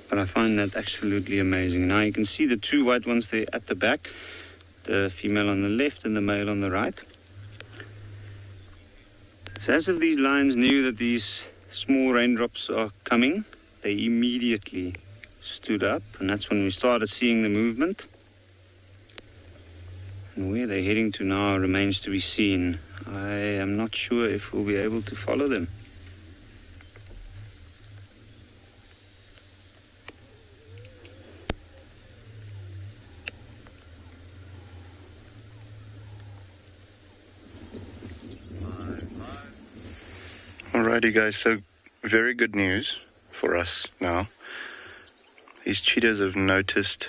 But I find that absolutely amazing. Now you can see the two white ones there at the back, the female on the left and the male on the right. So as if these lions knew that these small raindrops are coming, they immediately stood up, and that's when we started seeing the movement. And where they're heading to now remains to be seen. I am not sure if we'll be able to follow them. Alrighty guys, so very good news for us now. These cheetahs have noticed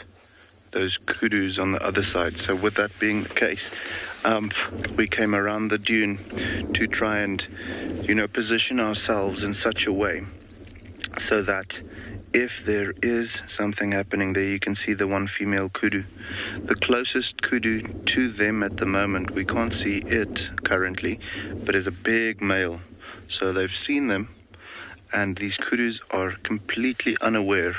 those kudus on the other side. So with that being the case, we came around the dune to try and, position ourselves in such a way so that if there is something happening there, you can see the one female kudu. The closest kudu to them at the moment, we can't see it currently, but is a big male. So they've seen them, and these kudus are completely unaware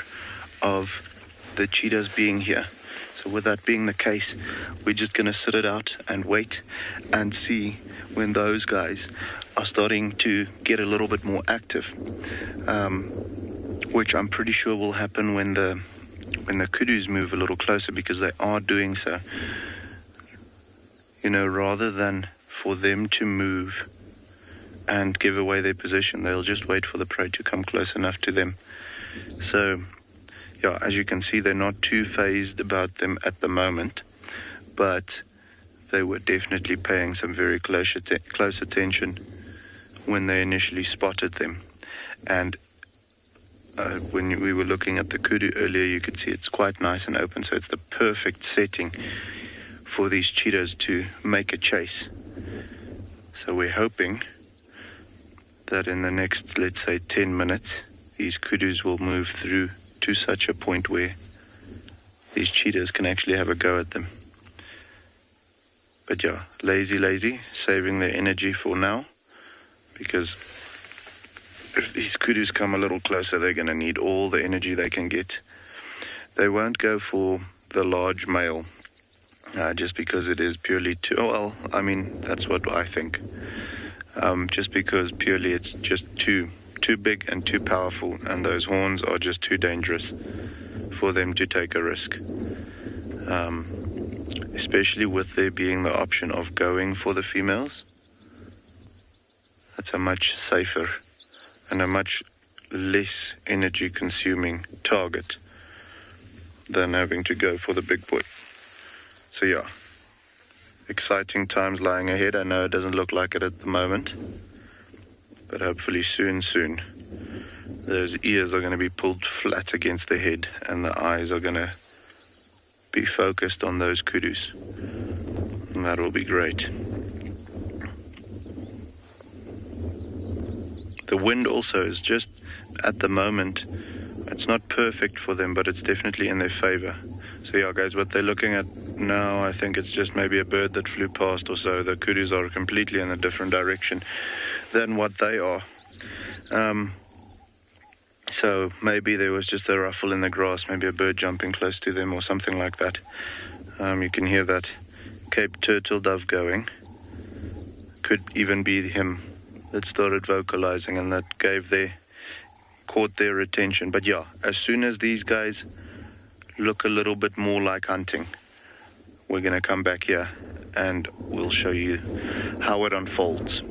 of the cheetahs being here. So with that being the case, we're just going to sit it out and wait and see when those guys are starting to get a little bit more active, which I'm pretty sure will happen when the kudus move a little closer, because they are doing so. Rather than for them to move and give away their position, they'll just wait for the prey to come close enough to them. So, yeah, as you can see, they're not too phased about them at the moment, but they were definitely paying some very close attention when they initially spotted them. And when we were looking at the kudu earlier, you could see it's quite nice and open, so it's the perfect setting for these cheetahs to make a chase. So we're hoping that in the next, let's say, 10 minutes, these kudus will move through to such a point where these cheetahs can actually have a go at them. But yeah, lazy, saving their energy for now, because if these kudus come a little closer, they're going to need all the energy they can get. They won't go for the large male, just because it is purely that's what I think. Just because purely it's just too big and too powerful, and those horns are just too dangerous for them to take a risk. Especially with there being the option of going for the females. That's a much safer and a much less energy consuming target than having to go for the big boy. So yeah, exciting times lying ahead. I know it doesn't look like it at the moment, but hopefully soon, those ears are going to be pulled flat against the head and the eyes are going to be focused on those kudus. And that will be great. The wind also is just, at the moment, it's not perfect for them, but it's definitely in their favor. So yeah, guys, what they're looking at now, I think it's just maybe a bird that flew past or so. The kudus are completely in a different direction than what they are. So maybe there was just a ruffle in the grass, maybe a bird jumping close to them or something like that. You can hear that Cape turtle dove going. Could even be him that started vocalizing and that caught their attention. But yeah, as soon as these guys look a little bit more like hunting, we're going to come back here and we'll show you how it unfolds.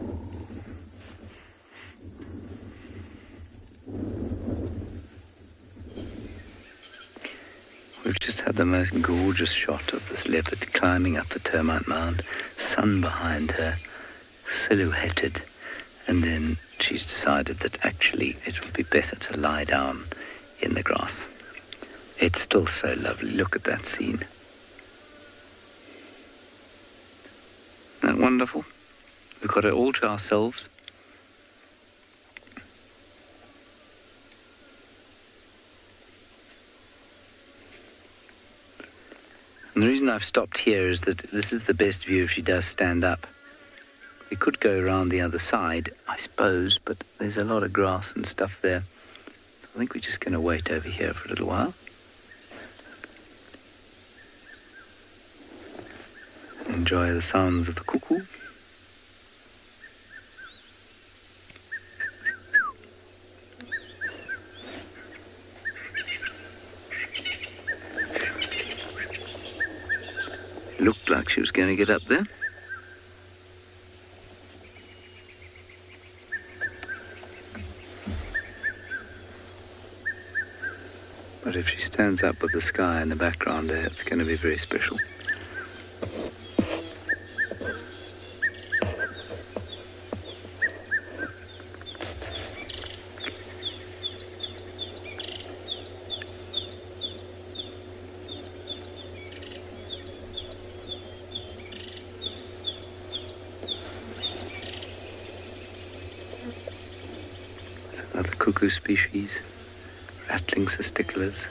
We've just had the most gorgeous shot of this leopard climbing up the termite mound, sun behind her, silhouetted, and then she's decided that actually it would be better to lie down in the grass. It's still so lovely. Look at that scene. Isn't that wonderful? We've got it all to ourselves. And the reason I've stopped here is that this is the best view if she does stand up. We could go around the other side, I suppose, but there's a lot of grass and stuff there. So I think we're just going to wait over here for a little while. Enjoy the sounds of the cuckoo. Looked like she was going to get up there. But if she stands up with the sky in the background there, it's going to be very special. There's another cuckoo species. Rattling cisticolas.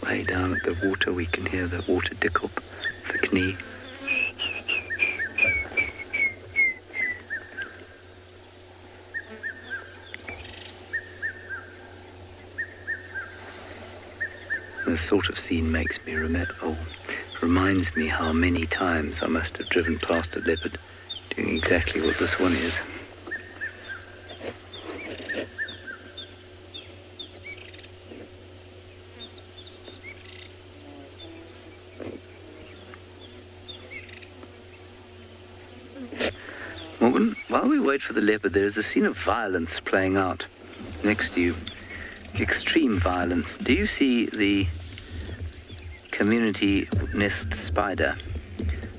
Way down at the water we can hear the water dickup, the knee. This sort of scene makes me reminds me how many times I must have driven past a leopard doing exactly what this one is. Morgan, while we wait for the leopard, there is a scene of violence playing out next to you. Extreme violence. Do you see the community nest spider?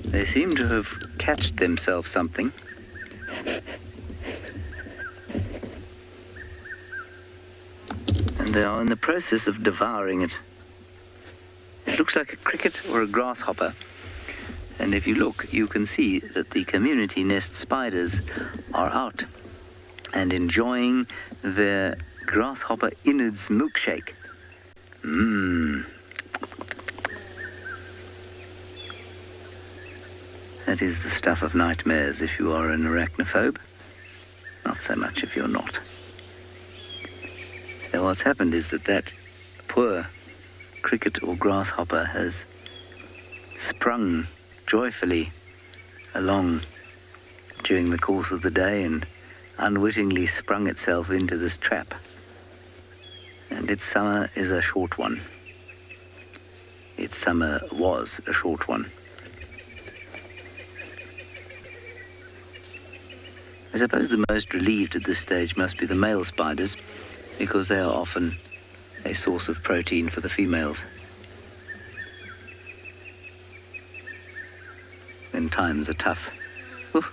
They seem to have catched themselves something. And they are in the process of devouring it. It looks like a cricket or a grasshopper. And if you look, you can see that the community nest spiders are out and enjoying their grasshopper innards milkshake. That is the stuff of nightmares if you are an arachnophobe. Not so much if you're not. Now what's happened is that poor cricket or grasshopper has sprung joyfully along during the course of the day and unwittingly sprung itself into this trap. And its summer is a short one. Its summer was a short one. I suppose the most relieved at this stage must be the male spiders, because they are often a source of protein for the females. when times are tough. Whew.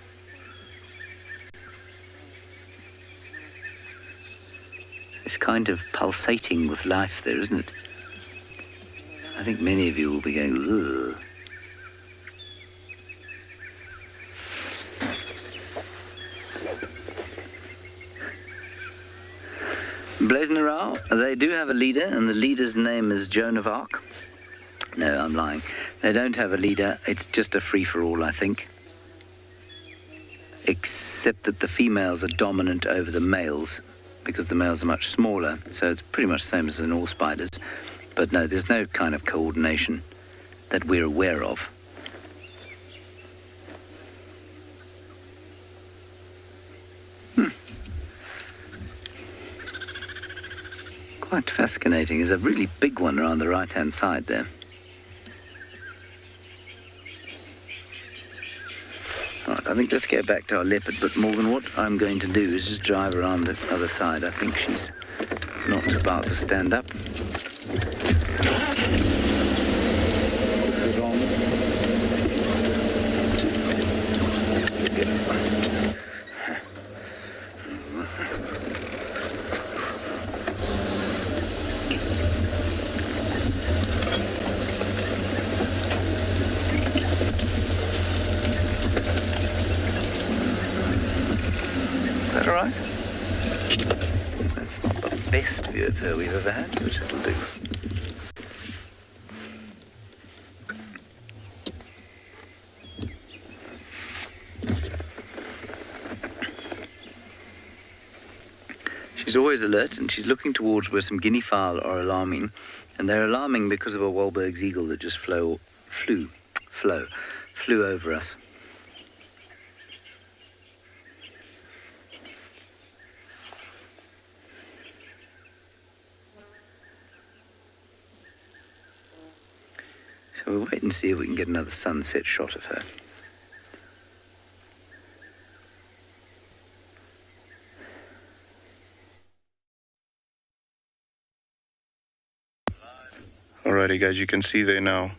It's kind of pulsating with life there, isn't it? I think many of you will be going, ugh. Blazenarau, they do have a leader, and the leader's name is Joan of Arc. No, I'm lying. They don't have a leader. It's just a free-for-all, I think. Except that the females are dominant over the males, because the males are much smaller, so it's pretty much the same as in all spiders. But no, there's no kind of coordination that we're aware of. Quite fascinating. There's a really big one around the right-hand side there. Right, I think let's get back to our leopard, but Morgan, what I'm going to do is just drive around the other side. I think she's not about to stand up. Best view of her we've ever had, which it'll do. She's always alert, and she's looking towards where some guinea fowl are alarming, and they're alarming because of a Wahlberg's eagle that just flew over us. So we'll wait and see if we can get another sunset shot of her. Alrighty guys, you can see there now,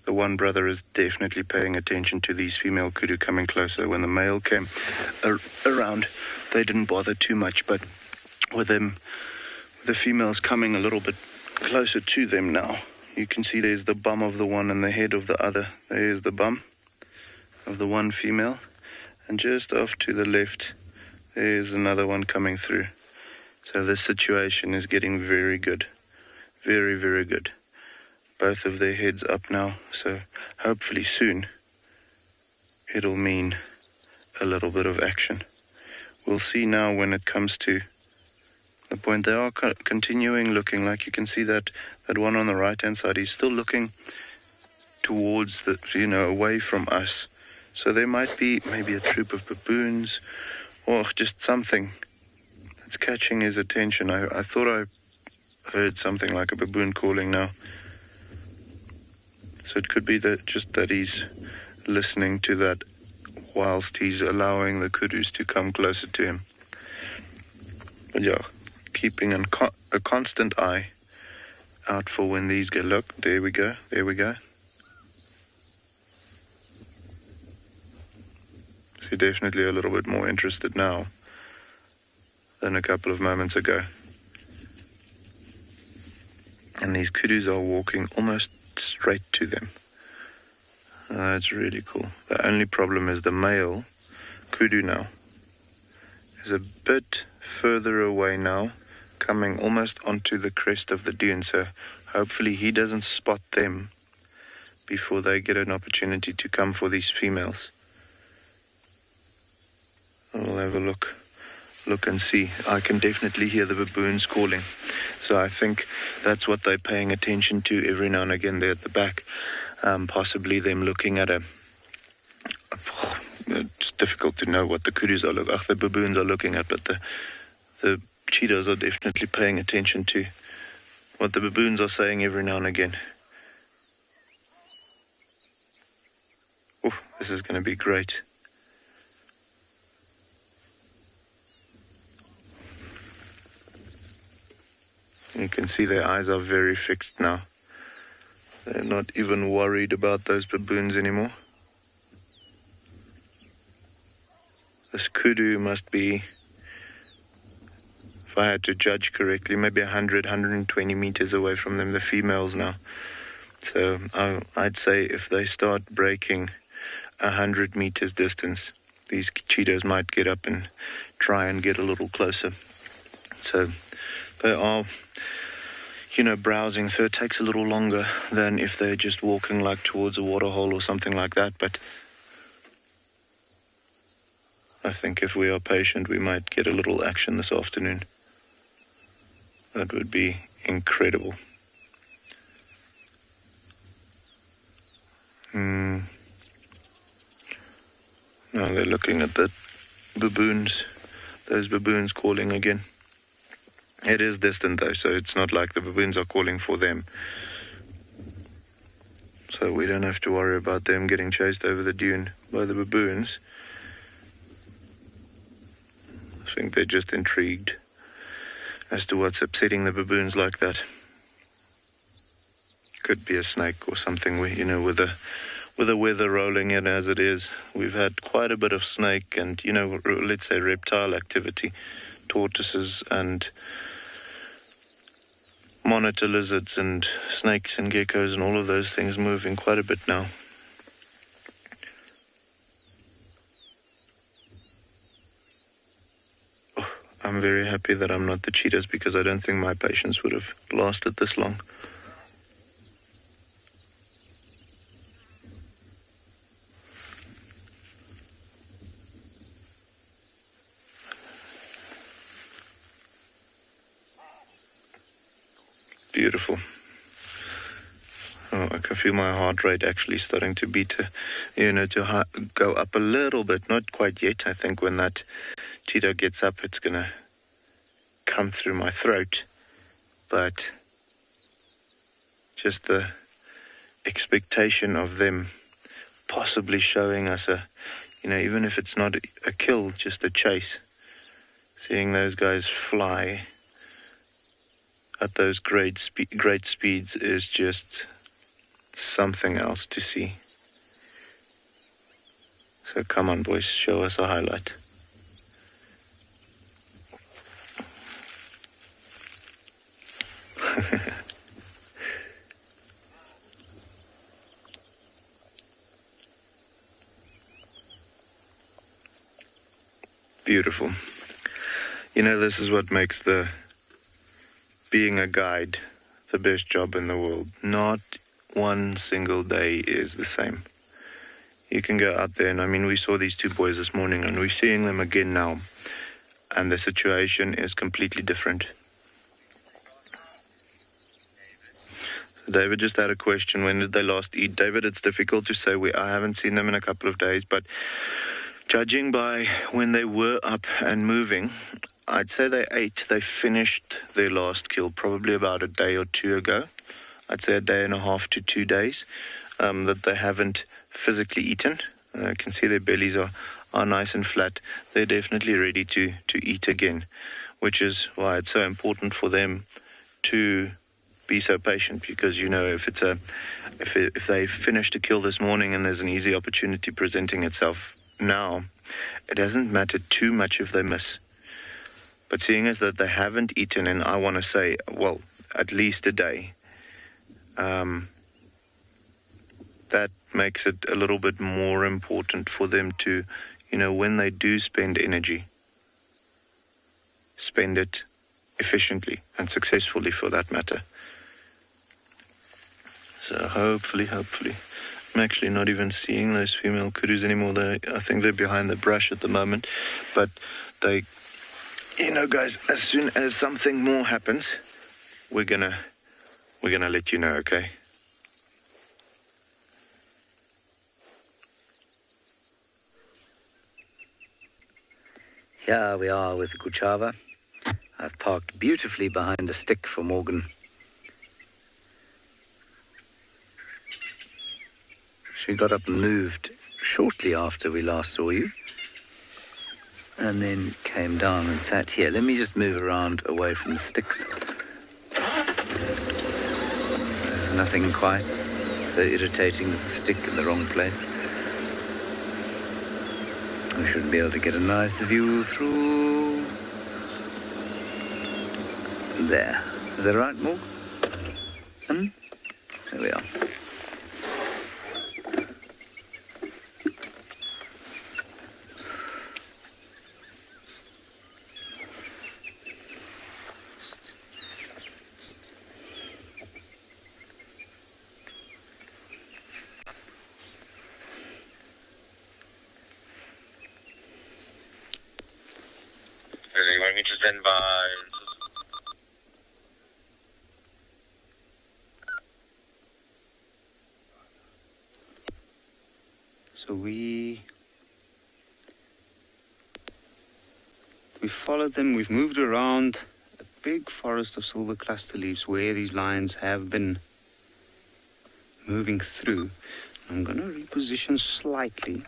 the one brother is definitely paying attention to these female kudu coming closer. When the male came around, they didn't bother too much, but with the females coming a little bit closer to them now, you can see there's the bum of the one and the head of the other. There's the bum of the one female. And just off to the left, there's another one coming through. So this situation is getting very good. Very, very good. Both of their heads up now. So hopefully soon, it'll mean a little bit of action. We'll see now when it comes to the point. They are continuing looking, like you can see that one on the right-hand side, he's still looking towards the, away from us. So there might be maybe a troop of baboons or just something that's catching his attention. I thought I heard something like a baboon calling now. So it could be that he's listening to that whilst he's allowing the kudus to come closer to him. But yeah, keeping a constant eye out for when these go. Look, there we go. So definitely a little bit more interested now than a couple of moments ago. And these kudus are walking almost straight to them. That's really cool. The only problem is the male kudu now is a bit further away now, coming almost onto the crest of the dune, so hopefully he doesn't spot them before they get an opportunity to come for these females. We'll have a look and see. I can definitely hear the baboons calling, so I think that's what they're paying attention to every now and again there at the back. Possibly them looking at it's difficult to know what the kudus are the baboons are looking at, but the cheetahs are definitely paying attention to what the baboons are saying every now and again. Oh, this is going to be great. You can see their eyes are very fixed now. They're not even worried about those baboons anymore. this kudu must be, if I had to judge correctly, maybe 100, 120 meters away from them, the females now. So I'd say if they start breaking 100 meters distance, these cheetahs might get up and try and get a little closer. So they are, browsing, so it takes a little longer than if they're just walking like towards a waterhole or something like that. But I think if we are patient, we might get a little action this afternoon. That would be incredible. Now they're looking at the baboons. Those baboons calling again. It is distant though, so it's not like the baboons are calling for them. So we don't have to worry about them getting chased over the dune by the baboons. I think they're just intrigued as to what's upsetting the baboons like that. Could be a snake or something, with the weather rolling in as it is. We've had quite a bit of snake and, let's say reptile activity, tortoises and monitor lizards and snakes and geckos and all of those things moving quite a bit now. I'm very happy that I'm not the cheetahs, because I don't think my patience would have lasted this long. Beautiful. Oh, I can feel my heart rate actually starting to beat, to go up a little bit. Not quite yet. I think when that cheetah gets up, it's going to come through my throat. But just the expectation of them possibly showing us even if it's not a kill, just a chase. Seeing those guys fly at those great speeds is just something else to see. So come on, boys, show us a highlight. Beautiful. This is what makes being a guide the best job in the world. Not one single day is the same. You can go out there, and we saw these two boys this morning, and we're seeing them again now, and the situation is completely different. David just had a question, when did they last eat? David, it's difficult to say. I haven't seen them in a couple of days, but judging by when they were up and moving, I'd say they finished their last kill probably about a day or two ago. I'd say a day and a half to 2 days that they haven't physically eaten. I can see their bellies are nice and flat. They're definitely ready to eat again, which is why it's so important for them to be so patient, because if they finished a kill this morning and there's an easy opportunity presenting itself now, it doesn't matter too much if they miss. But seeing as that they haven't eaten, and I want to say, well, at least a day, that makes it a little bit more important for them to, when they do spend energy, spend it efficiently and successfully, for that matter. So hopefully, I'm actually not even seeing those female kudus anymore. I think they're behind the brush at the moment, but they, guys, as soon as something more happens, we're gonna let you know, okay? Here we are with Kuchava. I've parked beautifully behind a stick for Morgan. She got up and moved shortly after we last saw you, and then came down and sat here. Let me just move around away from the sticks. There's nothing quite so irritating as a stick in the wrong place. We should be able to get a nice view through there. Is that right, Morg? There we are. You want me to stand by? So we followed them, we've moved around a big forest of silver cluster leaves where these lions have been moving through. I'm going to reposition slightly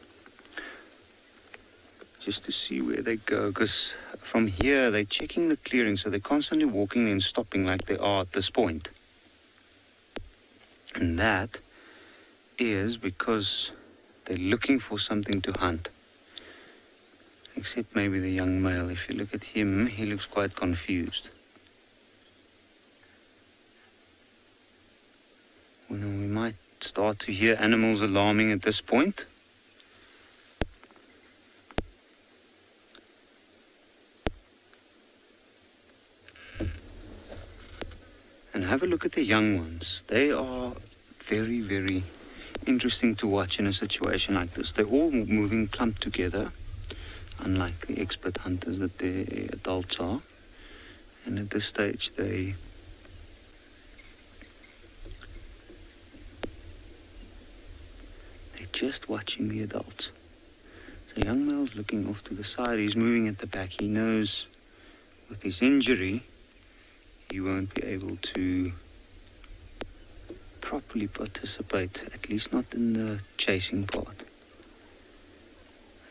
just to see where they go, because from here they're checking the clearing, so they're constantly walking and stopping like they are at this point. And that is because they're looking for something to hunt. Except maybe the young male. If you look at him, he looks quite confused. Well, we might start to hear animals alarming at this point. And have a look at the young ones. They are very, very interesting to watch in a situation like this. They're all moving clumped together, unlike the expert hunters that their adults are. And at this stage, they're just watching the adults. So young male's looking off to the side. He's moving at the back. He knows with his injury, he won't be able to properly participate, at least not in the chasing part.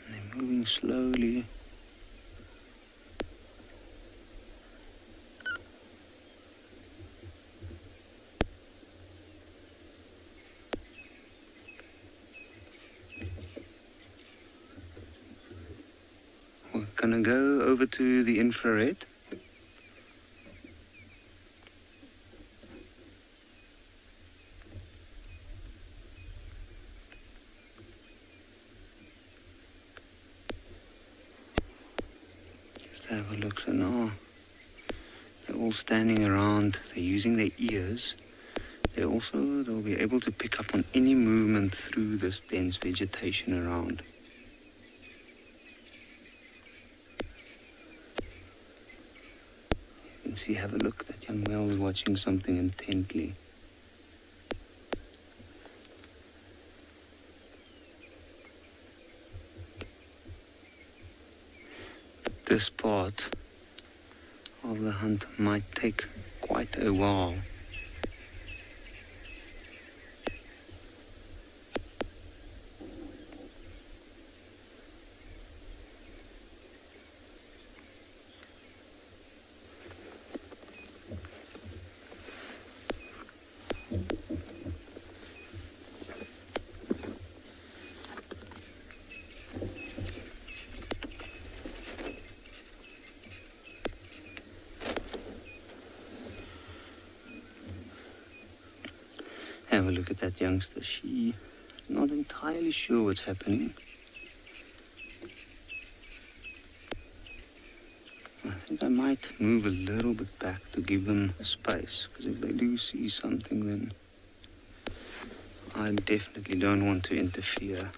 And they're moving slowly. We're gonna go over to the infrared. Have a look. So now they're all standing around. They're using their ears. They'll be able to pick up on any movement through this dense vegetation around. You can see, have a look. That young male is watching something intently. This part of the hunt might take quite a while. Have a look at that youngster. She's not entirely sure what's happening. I think I might move a little bit back to give them space, because if they do see something, then I definitely don't want to interfere.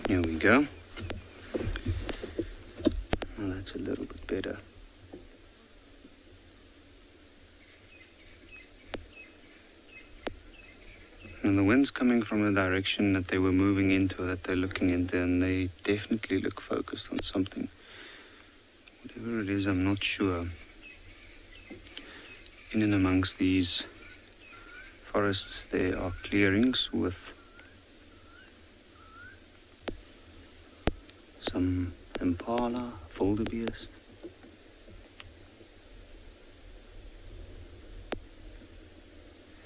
Here we go. Well, that's a little bit better. the wind's coming from the direction that they were moving into, that they're looking into, and they definitely look focused on something. Whatever it is, I'm not sure. In and amongst these forests, there are clearings with some impala, wildebeest.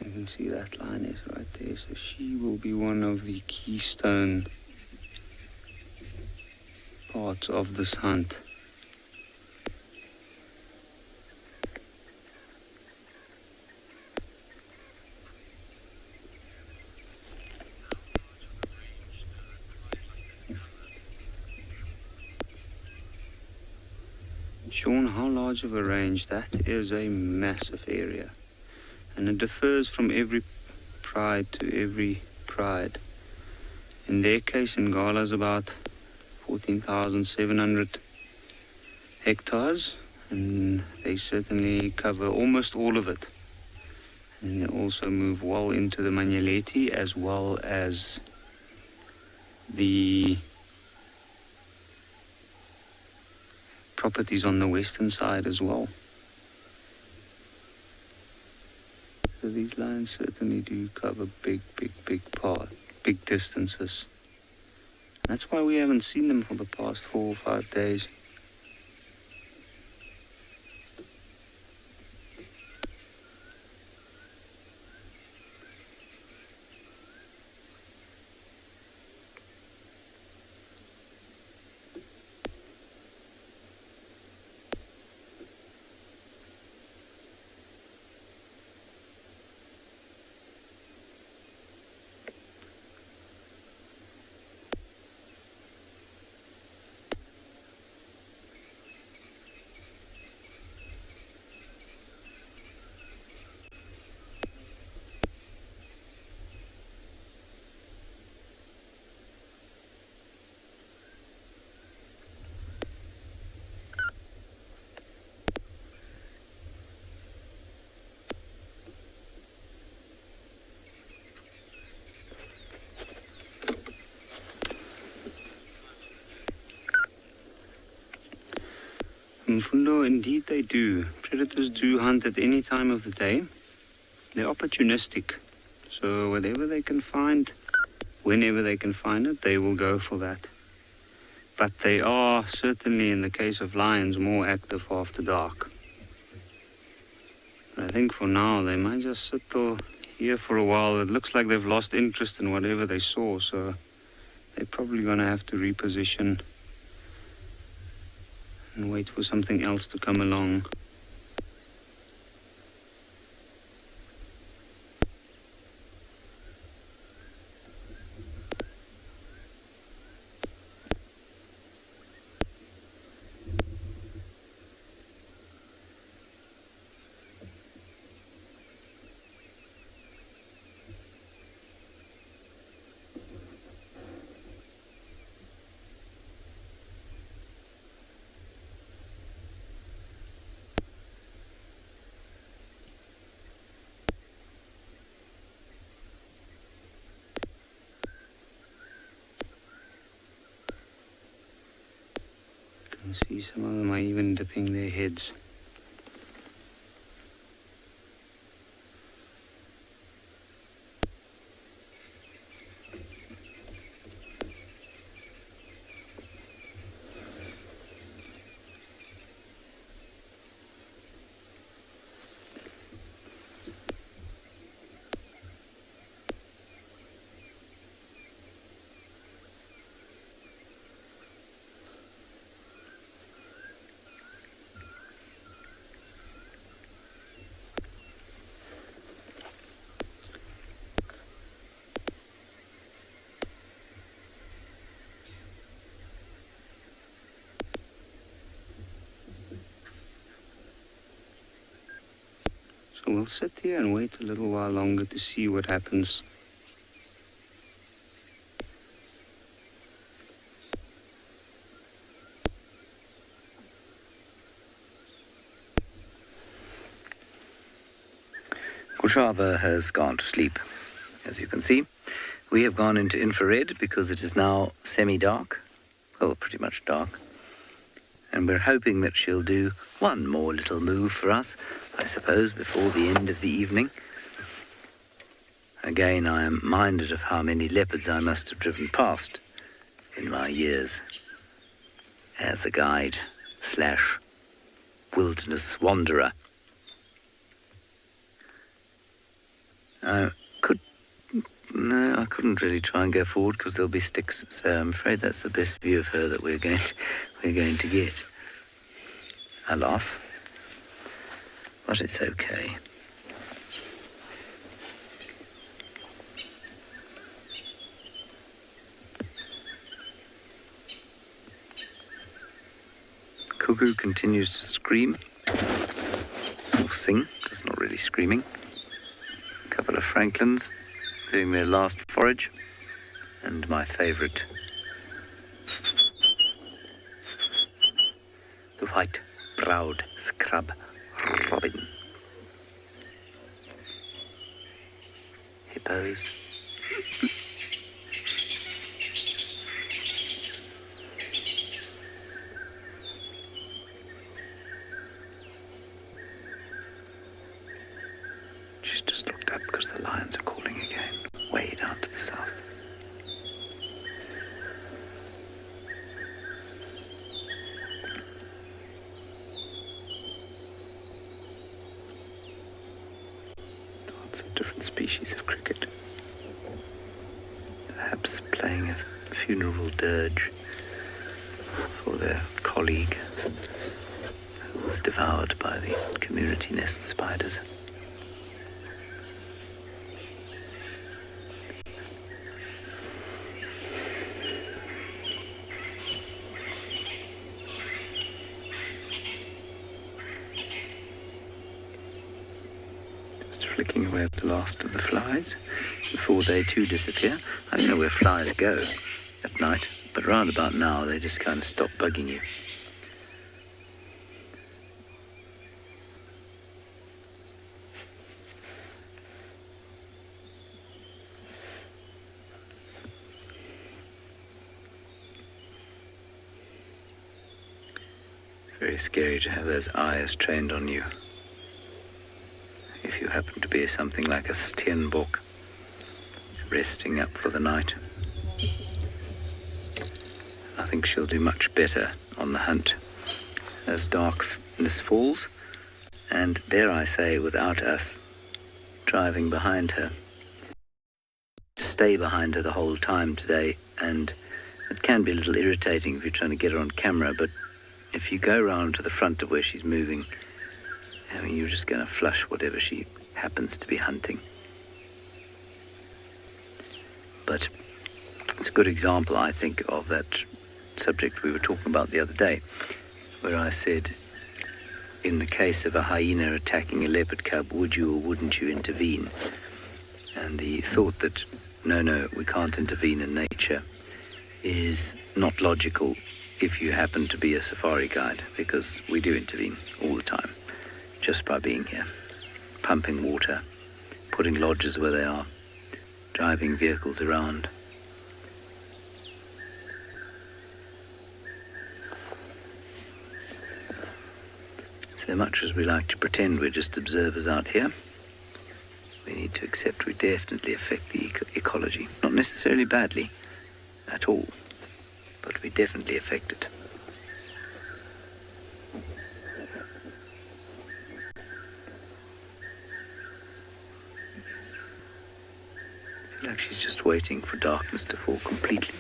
You can see that lioness right there, so she will be one of the keystone parts of this hunt. Sean, how large of a range? That is a massive area. And it differs from every pride to every pride. In their case, Ngala is about 14,700 hectares, and they certainly cover almost all of it. And they also move well into the Manyeleti as well as the properties on the western side as well. So these lions certainly do cover big distances. And that's why we haven't seen them for the past 4 or 5 days. Mfundo, indeed they do. Predators do hunt at any time of the day. They're opportunistic. So whatever they can find, whenever they can find it, they will go for that. But they are certainly, in the case of lions, more active after dark. But I think for now, they might just sit here for a while. It looks like they've lost interest in whatever they saw, so they're probably going to have to reposition and wait for something else to come along. You can see some of them are even dipping their heads. So we'll sit here and wait a little while longer to see what happens. Kushava has gone to sleep. as you can see. We have gone into infrared because it is now semi-dark, well, pretty much dark. And we're hoping that she'll do one more little move for us, I suppose, before the end of the evening. Again, I am minded of how many leopards I must have driven past in my years as a guide / wilderness wanderer. I couldn't really try and go forward because there'll be sticks, so I'm afraid that's the best view of her that we're going to get. Alas, but it's okay. Cuckoo continues to scream, or sing, it's not really screaming. A couple of francolins doing their last forage, and my favourite, the white-browed scrub robin. Hippos. She's just looked up because the lions are calling again, way down to the south. Lots of different species of cricket. Perhaps playing a funeral dirge for their colleague who was devoured by the community nest spiders. Flicking away at the last of the flies before they too disappear. I don't know where flies go at night, but round about now they just kind of stop bugging you. Very scary to have those eyes trained on you. If you happen to be something like a steenbok, resting up for the night. I think she'll do much better on the hunt as darkness falls, and dare I say, without us driving behind her. Stay behind her the whole time today, and it can be a little irritating if you're trying to get her on camera, but if you go round to the front of where she's moving, I mean, you're just going to flush whatever she happens to be hunting. But it's a good example, I think, of that subject we were talking about the other day, where I said, in the case of a hyena attacking a leopard cub, would you or wouldn't you intervene? And the thought that, no, we can't intervene in nature is not logical if you happen to be a safari guide, because we do intervene all the time. Just by being here, pumping water, putting lodges where they are, driving vehicles around. So much as we like to pretend we're just observers out here, we need to accept we definitely affect the ecology. Not necessarily badly at all, but we definitely affect it. Like she's just waiting for darkness to fall completely.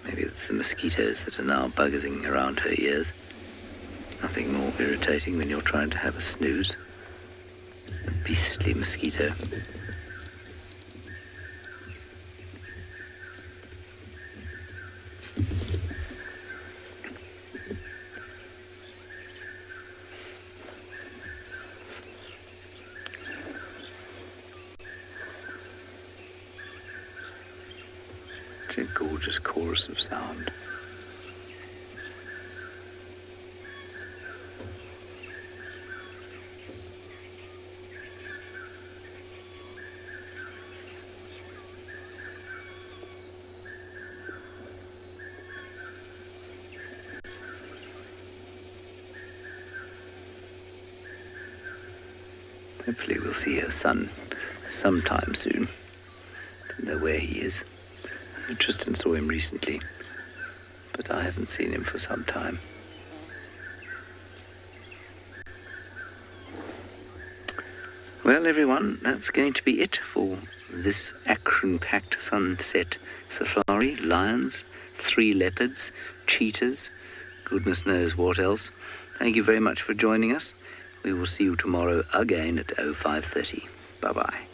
Maybe it's the mosquitoes that are now buzzing around her ears. Nothing more irritating when you're trying to have a snooze. A beastly mosquito. gorgeous chorus of sound. Hopefully we'll see her son sometime soon. Don't know where he is. Tristan saw him recently, but I haven't seen him for some time. Well, everyone, that's going to be it for this action-packed sunset safari. Lions, 3 leopards, cheetahs, goodness knows what else. Thank you very much for joining us. We will see you tomorrow again at 05:30. Bye-bye.